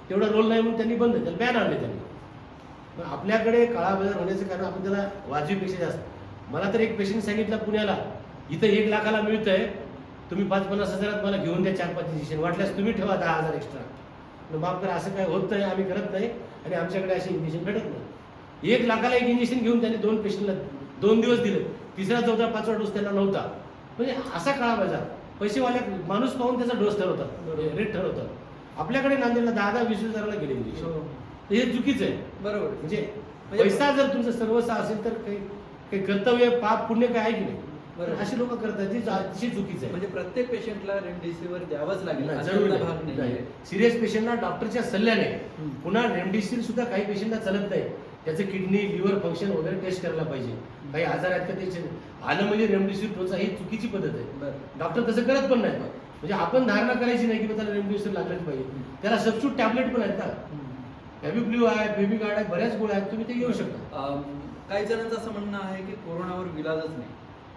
तेवढा रोल नाही म्हणून त्यांनी बंद, त्याला बॅन आणले त्यांनी. पण आपल्याकडे काळा बाजार होण्याचं कारण आपण त्याला वाजवीपेक्षा जास्त. मला तर एक पेशंट सांगितलं पुण्याला, इथं 1 लाखाला मिळतंय, तुम्ही 5-50 हजारात मला घेऊन द्या 4-5 इंजेक्शन, वाटल्यास तुम्ही ठेवा 10,000 एक्स्ट्रा. माफ करा, असं काय होत नाही, आम्ही करत नाही आणि आमच्याकडे असे इंजेक्शन भेटत नाही. 1 लाखाला एक इंजेक्शन घेऊन त्यांनी 2 पेशंटला 2 दिवस दिले, 3रा 4था 5वा डोस त्यांना नव्हता. म्हणजे असा काळा बाजार. पैसेवाल्या माणूस पाहून त्याचा डोस ठरवतात, रेट ठरवतात. आपल्याकडे नांदेडला 10-20 हजाराला गेले इंजेक्शन. हे चुकीचं आहे. बरोबर. म्हणजे पैसा जर तुमचं सर्वस्व असेल तर काही कर्तव्य पाप पुण्य काय आहे की नाही. बरोबर. अशी लोक करतात जी अतिशय चुकीचं आहे. म्हणजे प्रत्येक पेशंटला रेमडेसिवीर द्यावंच लागेल असा जरूर भाग नाही. सिरियस पेशंटला डॉक्टरच्या सल्ल्याने पुन्हा रेमडेसिवीर सुद्धा काही पेशंटला चालत नाही. त्याचं किडनी लिव्हर फंक्शन वगैरे टेस्ट करायला पाहिजे. काही आजार आहेत का त्याचे आलं म्हणजे रेमडेसिवीर टोचा ही चुकीची पद्धत आहे. डॉक्टर तसं करत पण नाही. म्हणजे आपण धारणा करायची नाही की त्याला रेमडेसिवीर लागलंच पाहिजे. त्याला सबस्टिट्यूट टॅबलेट पण आहेत ना, फॅबिफ्लू आहे, फेबिगार्ड आहे, बऱ्याच गोळ्या आहेत, तुम्ही ते घेऊ शकता. काही जणांचं असं म्हणणं आहे की कोरोनावर विलाजच नाही.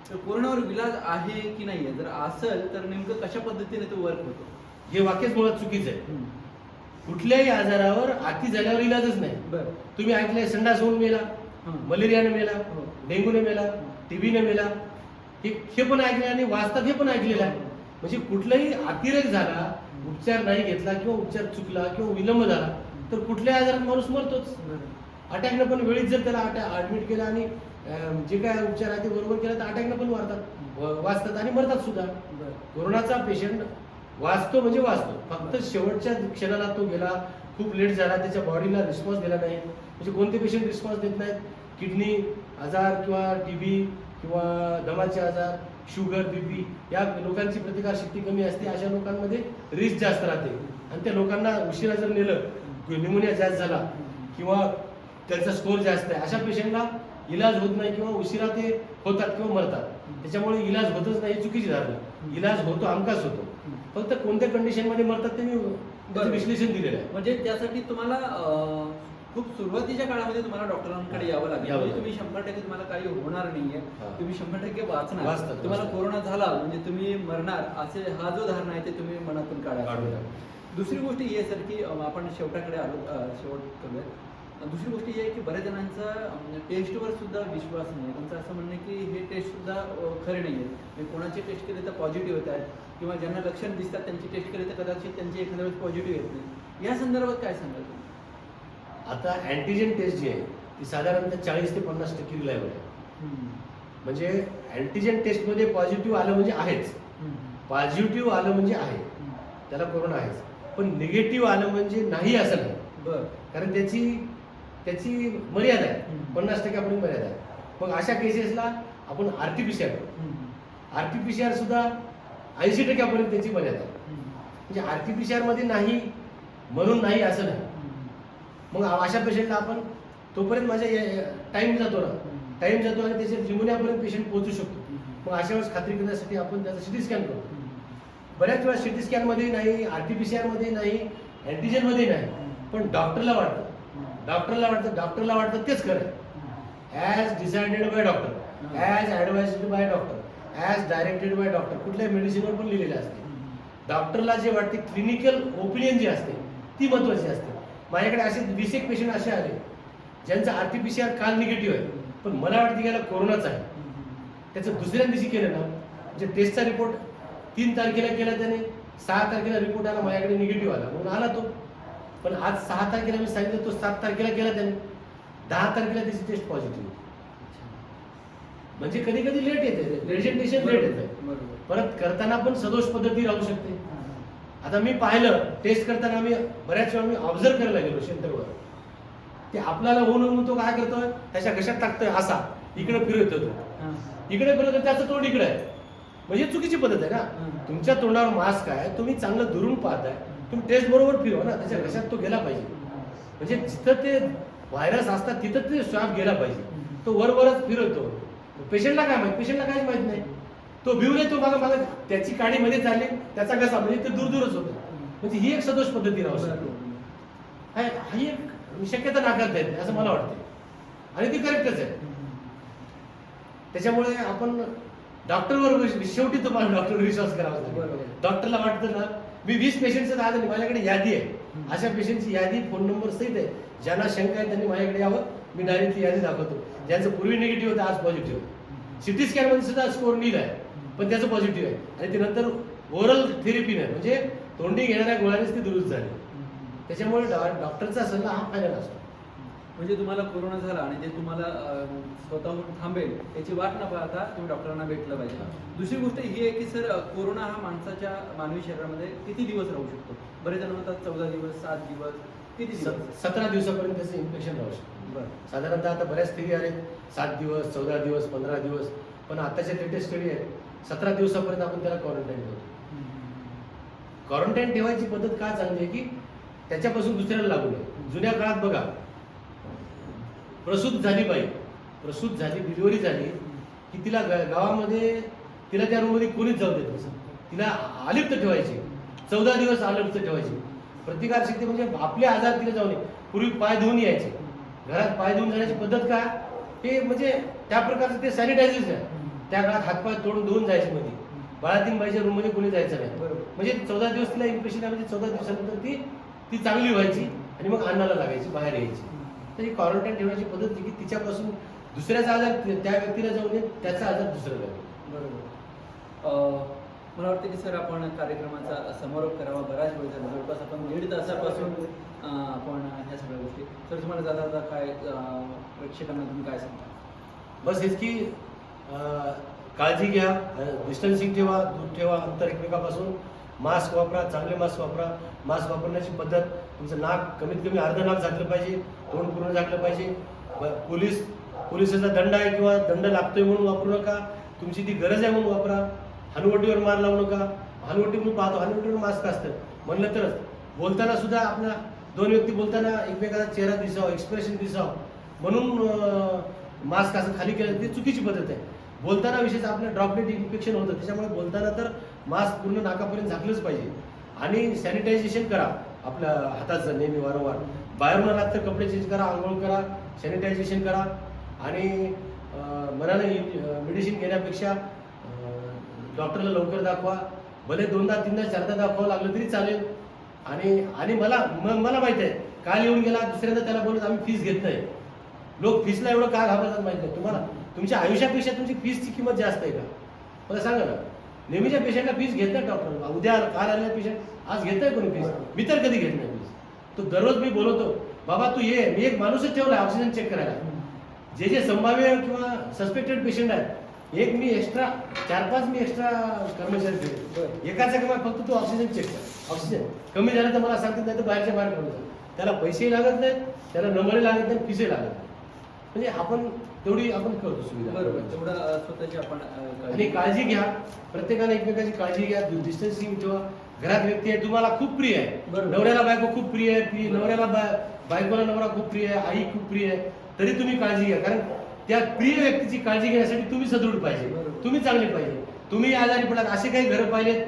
तर कोरोनावर विलाज आहे की नाहीये, जर असेल तर नेमकं कशा पद्धतीने तो वर्क होतो? हे वाक्यच मुळात चुकीचं आहे. कुठल्याही आजारावर अति झाल्यावर इलाजच नाही. बरं. तुम्ही ऐकलंय संडास होऊन मेला, मलेरियाने मेला, डेंग्यूने मेला, टीबीने मेला, हे पण ऐकलं आणि वाचतात हे पण ऐकलेलं आहे. म्हणजे कुठलाही अतिरेक झाला, उपचार नाही घेतला किंवा उपचार चुकला किंवा विलंब झाला तर कुठल्याही आजारात माणूस मरतोच. अटॅकनं पण वेळीच जर त्याला ऍडमिट केलं आणि जे काय उपचार आहे ते बरोबर केलं तर अटॅकनं पण वाचतात आणि मरतात सुद्धा. कोरोनाचा पेशंट वाचतो म्हणजे वाचतो, फक्त शेवटच्या क्षणाला तो गेला, खूप लेट झाला, त्याच्या बॉडीला रिस्पॉन्स दिला नाही. म्हणजे कोणते पेशंट रिस्पॉन्स देत नाहीत? किडनी आजार किंवा टीबी किंवा दमाचे आजार, शुगर, बीपी या लोकांची प्रतिकारशक्ती कमी असते. अशा लोकांमध्ये रिस्क जास्त राहते आणि त्या लोकांना उशिरा जर नेलं, न्यूमोनिया जास्त झाला किंवा त्यांचा स्कोर जास्त आहे, अशा पेशंटला इलाज होत नाही किंवा उशिरा ते होतात किंवा मरतात. त्याच्यामुळे इलाज होतच नाही ही चुकीची धारणा. इलाज होतो, हमखास होतो, फक्त कोणत्या कंडिशनमध्ये मरतात ते मी विश्लेषण दिलेलं आहे. म्हणजे त्यासाठी तुम्हाला खूप सुरुवातीच्या काळामध्ये तुम्हाला डॉक्टरांकडे यावं लागेल. म्हणजे तुम्ही 100% तुम्हाला काही होणार नाहीये, तुम्ही 100% वाचणार. तुम्हाला कोरोना झाला म्हणजे तुम्ही मरणार, असे हा जो धारणा आहे ते तुम्ही मनातून काढा. दुसरी गोष्ट ही आहे सर की आपण शेवटाकडे आलो, शेवट करूया. दुसरी गोष्ट ही आहे की बऱ्याच जणांचा टेस्टवर सुद्धा विश्वास नाही. त्यांचं असं म्हणणं आहे की हे टेस्ट सुद्धा खरे नाही आहेत. म्हणजे कोणाचे टेस्ट केले तर पॉझिटिव्ह येत आहेत किंवा ज्यांना लक्षण दिसतात त्यांची टेस्ट केले तर कदाचित त्यांची एखाद्या वेळेस पॉझिटिव्ह येत नाही. या संदर्भात काय सांगाल तुम्ही? आता अँटीजेन टेस्ट जी आहे ती साधारणतः 40 ते 50% रिलायबल आहे. म्हणजे अँटीजेन टेस्टमध्ये पॉझिटिव्ह आलं म्हणजे आहेच, पॉझिटिव्ह आलं म्हणजे आहे, त्याला कोरोना आहेच. पण निगेटिव्ह आलं म्हणजे नाही असं नाही. बरं. कारण त्याची मर्यादा आहे, 50% आपण मर्यादा आहे. मग अशा केसेसला आपण आरटीपीसीआर करू. आरटीपीसीआर सुद्धा 80% पर्यंत त्याची मर्यादा आहे. म्हणजे आरटीपीसीआर मध्ये नाही म्हणून नाही असं नाही. मग अशा पेशंटला आपण तोपर्यंत माझ्या टाइम जातो आणि त्याच्या न्यूमोनियापर्यंत पेशंट पोहोचू शकतो. मग अशा वेळेस खात्री करण्यासाठी आपण त्याचा सिटी स्कॅन करतो. बऱ्याच वेळा सिटी स्कॅन मध्ये नाही, आरटीपीसीआर मध्ये नाही, अँटीजेन मध्ये नाही, पण डॉक्टरला वाटतं तेच खरं आहे. As decided by doctor, as advised by doctor. As directed by doctor, कुठल्याही मेडिसिनवर पण लिहिलेलं असते. डॉक्टरला जे वाटते क्लिनिकल ओपिनियन जी असते ती महत्त्वाची असते. माझ्याकडे असे 20 एक पेशंट असे आले ज्यांचा RT-PCR काल निगेटिव्ह आहे, पण मला वाटतं की याला कोरोनाच आहे. त्याचं दुसऱ्या दिवशी केलं ना, म्हणजे टेस्टचा रिपोर्ट 3 तारखेला केला त्याने, 6 तारखेला रिपोर्ट आला माझ्याकडे निगेटिव्ह आला म्हणून आला तो. पण आज 6 तारखेला मी सांगितलं, तो 7 तारखेला केला त्याने, 10 तारखेला त्याची टेस्ट पॉझिटिव्ह. म्हणजे कधी कधी लेट येते, प्रेझेंटेशन लेट येते. परत करताना पण सदोष पद्धती राहू शकते. आता मी पाहिलं टेस्ट करताना, मी बऱ्याच वेळा मी ऑब्झर्व करायला गेलो सेंटरवर, ते आपल्याला होऊन तो काय करतोय, त्याच्या घशात टाकतोय असा, इकडे फिरवतो तो, इकडे फिरवतो, त्याचं तोंड इकडे आहे. म्हणजे चुकीची पद्धत आहे ना. तुमच्या तोंडावर मास्क आहे, तुम्ही चांगलं दुरून पाहताय, तुम्ही टेस्ट बरोबर फिरवा ना, त्याच्या घशात तो गेला पाहिजे. म्हणजे जिथं ते व्हायरस असतात तिथं ते स्वाब गेला पाहिजे. तो वरवरच फिरवतो. पेशंटला काय माहिती, पेशंटला काहीच माहित नाही. तो भिवून येतो, मागा त्याची काडी मध्ये चालली, त्याचा कसा म्हणजे ते दूरच होतं. म्हणजे ही एक सदोष पद्धती राहू शकते. ही एक शक्यता नाकारता येते असं मला वाटतं, आणि ती करेक्टच आहे. त्याच्यामुळे आपण डॉक्टरवर शेवटी तुम्हाला डॉक्टरवर विश्वास करावा लागेल. डॉक्टरला वाटतं ना, मी 20 पेशंटचं आज माझ्याकडे यादी आहे, अशा पेशंटची यादी फोन नंबर सहित आहे. ज्यांना शंका आहे त्यांनी माझ्याकडे यावं, मी डायरेक्टली यादी दाखवतो. ज्यांचं पूर्वी निगेटिव्ह होतं आज पॉझिटिव्ह. सिटी स्कॅनमध्ये सुद्धा स्कोर नील आहे, पण त्याचं पॉझिटिव्ह आहे. आणि ते नंतर ओरल थेरपीने म्हणजे तोंडी घेणाऱ्या गोळ्यानेच ते दुरुस्त झाले. त्याच्यामुळे डॉक्टरचा सल्ला हा फायदा असतो. म्हणजे तुम्हाला कोरोना झाला आणि ते तुम्हाला स्वतःहून थांबेल याची वाट न पाहता तुम्ही डॉक्टरांना भेटलं पाहिजे. दुसरी गोष्ट ही आहे की सर, कोरोना हा माणसाच्या मानवी शरीरामध्ये किती दिवस राहू शकतो? बरेच जण म्हणतात 14 दिवस, 7 दिवस, किती दिवस? 17 दिवसापर्यंत त्याचं इन्फेक्शन राहू शकतं. साधारणतः आता बऱ्याच थेरी आहेत, 7 दिवस, 14 दिवस, 15 दिवस, पण आताच्या लेटेस्ट स्टडी आहेत 17 दिवसापर्यंत आपण त्याला क्वारंटाईन ठेवतो. क्वारंटाईन ठेवायची पद्धत का चांगली आहे की त्याच्यापासून दुसऱ्याला लागू नये. जुन्या काळात बघा, प्रसूत झाली बाई, प्रसूत झाली, डिलिव्हरी झाली की तिला गावामध्ये तिला त्या रूममध्ये कोणीच जाऊ देत नसतं. तिला अलिप्त ठेवायची, 14 दिवस अलिप्त ठेवायची. प्रतिकारशक्ती म्हणजे आपले आजार तिला जाऊ नये. पूर्वी पाय धुवून यायचे, घरात पाय धुवून जाण्याची पद्धत काय, हे म्हणजे त्या प्रकारचं ते सॅनिटायझर आहे. त्या काळात हातपाय तोडून धुवून जायचे. मध्ये बाळातीन बाईच्या रूममध्ये कोणी जायचं नाही. म्हणजे 14 दिवस तिला इन्फेक्शन आहे, म्हणजे 14 दिवसानंतर ती चांगली व्हायची आणि मग अन्नाला लागायची, बाहेर यायची. तर ही क्वारंटाईन ठेवण्याची पद्धत की तिच्यापासून दुसऱ्याचा आजार त्या व्यक्तीला जाऊ नये, त्याचा आजार दुसऱ्याला जाऊ. बरोबर. मला वाटतं की सर, आपण कार्यक्रमाचा समारोप करावा. बराच वेळ झाला, जवळपास आपण 1.5 तासापासून आपण ह्या सगळ्या गोष्टी. सर, तुम्हाला जाता जाता काय प्रेक्षकांना तुम्ही काय सांगता? बस हेच की काळजी घ्या, डिस्टन्सिंग ठेवा, दूर ठेवा अंतर एकमेकापासून, मास्क वापरा, चांगले मास्क वापरा. मास्क वापरण्याची पद्धत, तुमचं नाक कमीत कमी अर्ध नाक झाकलं पाहिजे, तोंड पूर्ण झाकलं पाहिजे. पोलिसाचा दंड आहे किंवा दंड लागतोय म्हणून वापरू नका, तुमची ती गरज आहे म्हणून वापरा. हनुवटीवर मार लावू नका. हनुवटी म्हणून पाहतो, हनुवटीवर मास्क असतं म्हणलं तरच. बोलताना सुद्धा आपल्या 2 व्यक्ती बोलताना एकमेकाचा चेहरा दिसावा, एक्सप्रेशन दिसावं म्हणून मास्क असं खाली केलं, ती चुकीची पद्धत आहे. बोलताना विशेष आपल्या ड्रॉपलेट इन्फेक्शन होतं, त्याच्यामुळे बोलताना तर मास्क पूर्ण नाकापर्यंत झाकलंच पाहिजे. आणि सॅनिटायझेशन करा आपल्या हाताचं नेहमी वारंवार. बाहेरून आलात तर कपडे चेंज करा, आंघोळ करा, सॅनिटायझेशन करा. आणि मनाने मेडिसिन घेण्यापेक्षा डॉक्टरला लवकर दाखवा. भले 2दा 3दा 4दा दाखवावं लागलं तरी चालेल. आणि मला माहिती आहे, काल येऊन गेला दुसऱ्यांदा त्याला बोलत आम्ही फीस घेत नाही. लोक फीसला एवढं का घाबरतात माहिती नाही तुम्हाला. तुमच्या आयुष्यापेक्षा तुमची फीसची किंमत जास्त आहे का? मला सांगा ना. नेहमीच्या पेशंटला फीस घेत नाही डॉक्टर. उद्या काल आलेला पेशंट आज घेत नाही कोणी फीस. मी तर कधी घेत नाही फीस. तो दररोज मी बोलवतो, बाबा तू ये. मी एक माणूसच ठेवला ऑक्सिजन चेक करायला. जे संभाव्य किंवा सस्पेक्टेड पेशंट आहेत, एक मी एक्स्ट्रा 4-5 मी एक्स्ट्रा कर्मचारी ठेवले. एकाचा किंवा फक्त तू ऑक्सिजन चेक कर. ऑक्सिजन कमी झालं तर मला सांगतात, नाही तर बाहेरच्या बाहेर पडू. त्याला पैसेही लागत नाहीत, त्याला नंबरही लागत नाही, फीसही लागत नाही. म्हणजे आपण तेवढी आपण करतो सुविधा. बरोबर, तेवढं स्वतःची आपण आणि काळजी घ्या. प्रत्येकाने एकमेकाची काळजी घ्या, डिस्टन्सिंग ठेवा. घरात व्यक्ती आहे तुम्हाला खूप प्रिय आहे, नवऱ्याला बायको खूप प्रिय आहे, नवऱ्याला बायकोला नवरा खूप प्रिय आहे, आई खूप प्रिय आहे, तरी तुम्ही काळजी घ्या. कारण त्या प्रिय व्यक्तीची काळजी घेण्यासाठी तुम्ही सदृढ पाहिजे, तुम्ही चांगले पाहिजे. तुम्ही आजारी पडलात. असे काही घरं पाहिलेत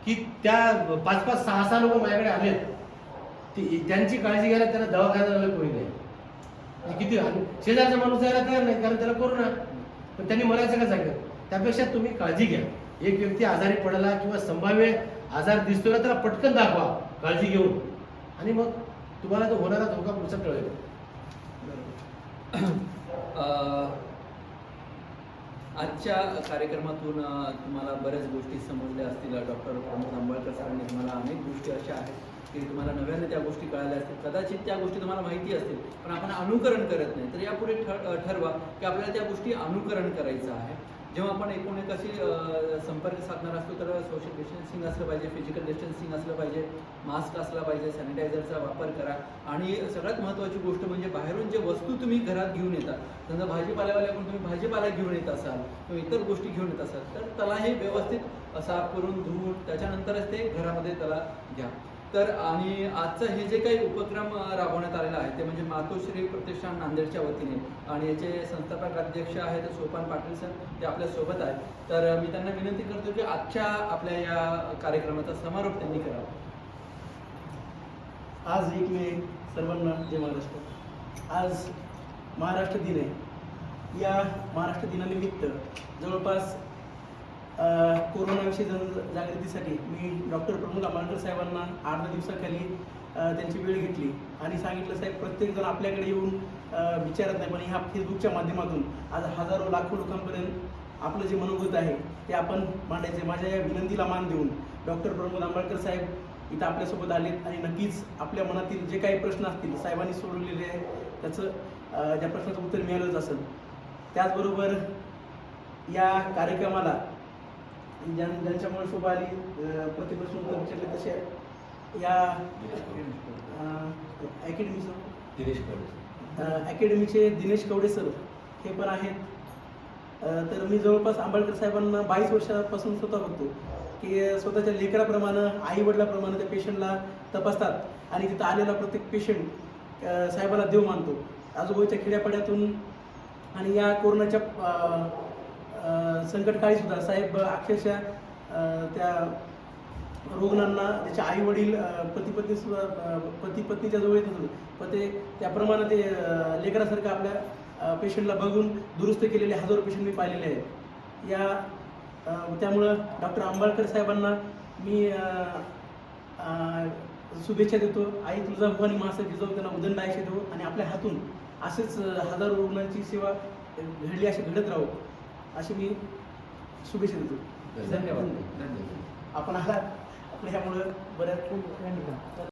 की त्या 5-5, 6-6 लोक माझ्याकडे आलेत, त्यांची काळजी घ्यायला त्यांना दवाखान्याला कोणी नाही. किती शेजारचा माणूस जायला तयार नाही, कारण त्याला कोरोना. पण त्यांनी मरायचं का सांगत. त्यापेक्षा तुम्ही काळजी घ्या. एक व्यक्ती आजारी पडला किंवा संभाव्य आजार दिसतोय ना, त्याला पटकन दाखवा काळजी घेऊन, आणि मग तुम्हाला तो होणारा धोका पुढचा कळेल. आजच्या कार्यक्रमातून तुम्हाला बऱ्याच गोष्टी समजल्या असतील. डॉक्टर प्रमोद आंबळकर सरांनी तुम्हाला अनेक गोष्टी अशा आहेत की तुम्हाला नव्याने त्या गोष्टी कळाल्या असतील. कदाचित त्या गोष्टी तुम्हाला माहिती असतील पण आपण अनुकरण करत नाही. तर यापुढे ठरवा की आपल्याला त्या गोष्टी अनुकरण करायचं आहे. जेव्हा आपण एकूण एक अशी संपर्क साधणार असतो तर सोशल डिस्टन्सिंग असलं पाहिजे, फिजिकल डिस्टन्सिंग असलं पाहिजे, मास्क असला पाहिजे, सॅनिटायझरचा वापर करा. आणि सगळ्यात महत्त्वाची गोष्ट म्हणजे बाहेरून जे वस्तू तुम्ही घरात घेऊन येता, समजा भाजीपाल्यावाल्याकडून तुम्ही भाजीपाला घेऊन येत असाल किंवा इतर गोष्टी घेऊन येत असाल तर त्याला हे व्यवस्थित साफ करून धुवून त्याच्यानंतरच ते घरामध्ये त्याला घ्या. तर आणि आजचं हे जे काही उपक्रम राबवण्यात आलेला आहे ते म्हणजे मातोश्री प्रतिष्ठान नांदेडच्या वतीने, आणि याचे संस्थापक अध्यक्ष आहेत सोपान पाटील सर, ते आपल्यासोबत आहेत. तर मी त्यांना विनंती करतो की आजच्या आपल्या या कार्यक्रमाचा समारोप त्यांनी करावा. आज 1 मे सर्वांना जय महाराष्ट्र. आज महाराष्ट्र दिन आहे. या महाराष्ट्र दिनानिमित्त जवळपास कोरोनाविषयी जनजागृतीसाठी मी डॉक्टर प्रमोद आंबळकर साहेबांना 8-10 दिवसाखाली त्यांची वेळ घेतली आणि सांगितलं, साहेब प्रत्येकजण आपल्याकडे येऊन विचारत नाही, पण ह्या फेसबुकच्या माध्यमातून आज हजारो लाखो लोकांपर्यंत आपलं जे मनोगत आहे ते आपण मांडायचे. माझ्या या विनंतीला मान देऊन डॉक्टर प्रमोद आंबळकर साहेब इथं आपल्यासोबत आलेत आणि नक्कीच आपल्या मनातील जे काही प्रश्न असतील साहेबांनी सोडवलेले आहे त्याचं त्या प्रश्नाचं उत्तर मिळालंच असेल. त्याचबरोबर या कार्यक्रमाला ज्यांच्यामुळे शोभा आली, प्रतिप्रश्न उत्तर विचारले तसे या अकॅडमीचे दिनेश कवडे सर हे पण आहेत. तर मी जवळपास आंबळकर साहेबांना 22 वर्षापासून स्वतः बघतो की स्वतःच्या लेकराप्रमाणे, आई वडिलाप्रमाणे त्या पेशंटला तपासतात आणि तिथं आलेला प्रत्येक पेशंट साहेबाला देव मानतो. आजूबाजूच्या खेड्यापाड्यातून आणि या कोरोनाच्या संकटकाळी सुद्धा साहेब अक्षरशः त्या रुग्णांना त्याचे आई वडील पती पत्नीच्या जवळ येत होते पण ते त्याप्रमाणे ते लेकरासारखं आपल्या पेशंटला बघून दुरुस्त केलेले हजारो पेशंट मी पाहिलेले आहेत. त्यामुळं डॉक्टर आंबळकर साहेबांना मी शुभेच्छा देतो. आई तुळजाभवानी महासाहेब जिजाऊ त्यांना उदंड आयुष्य देऊ आणि आपल्या हातून असेच हजारो रुग्णांची सेवा घडली अशी घडत राहू अशी मी शुभेच्छा देतो. धन्यवाद. आपण आला आपल्या ह्यामुळं बऱ्याच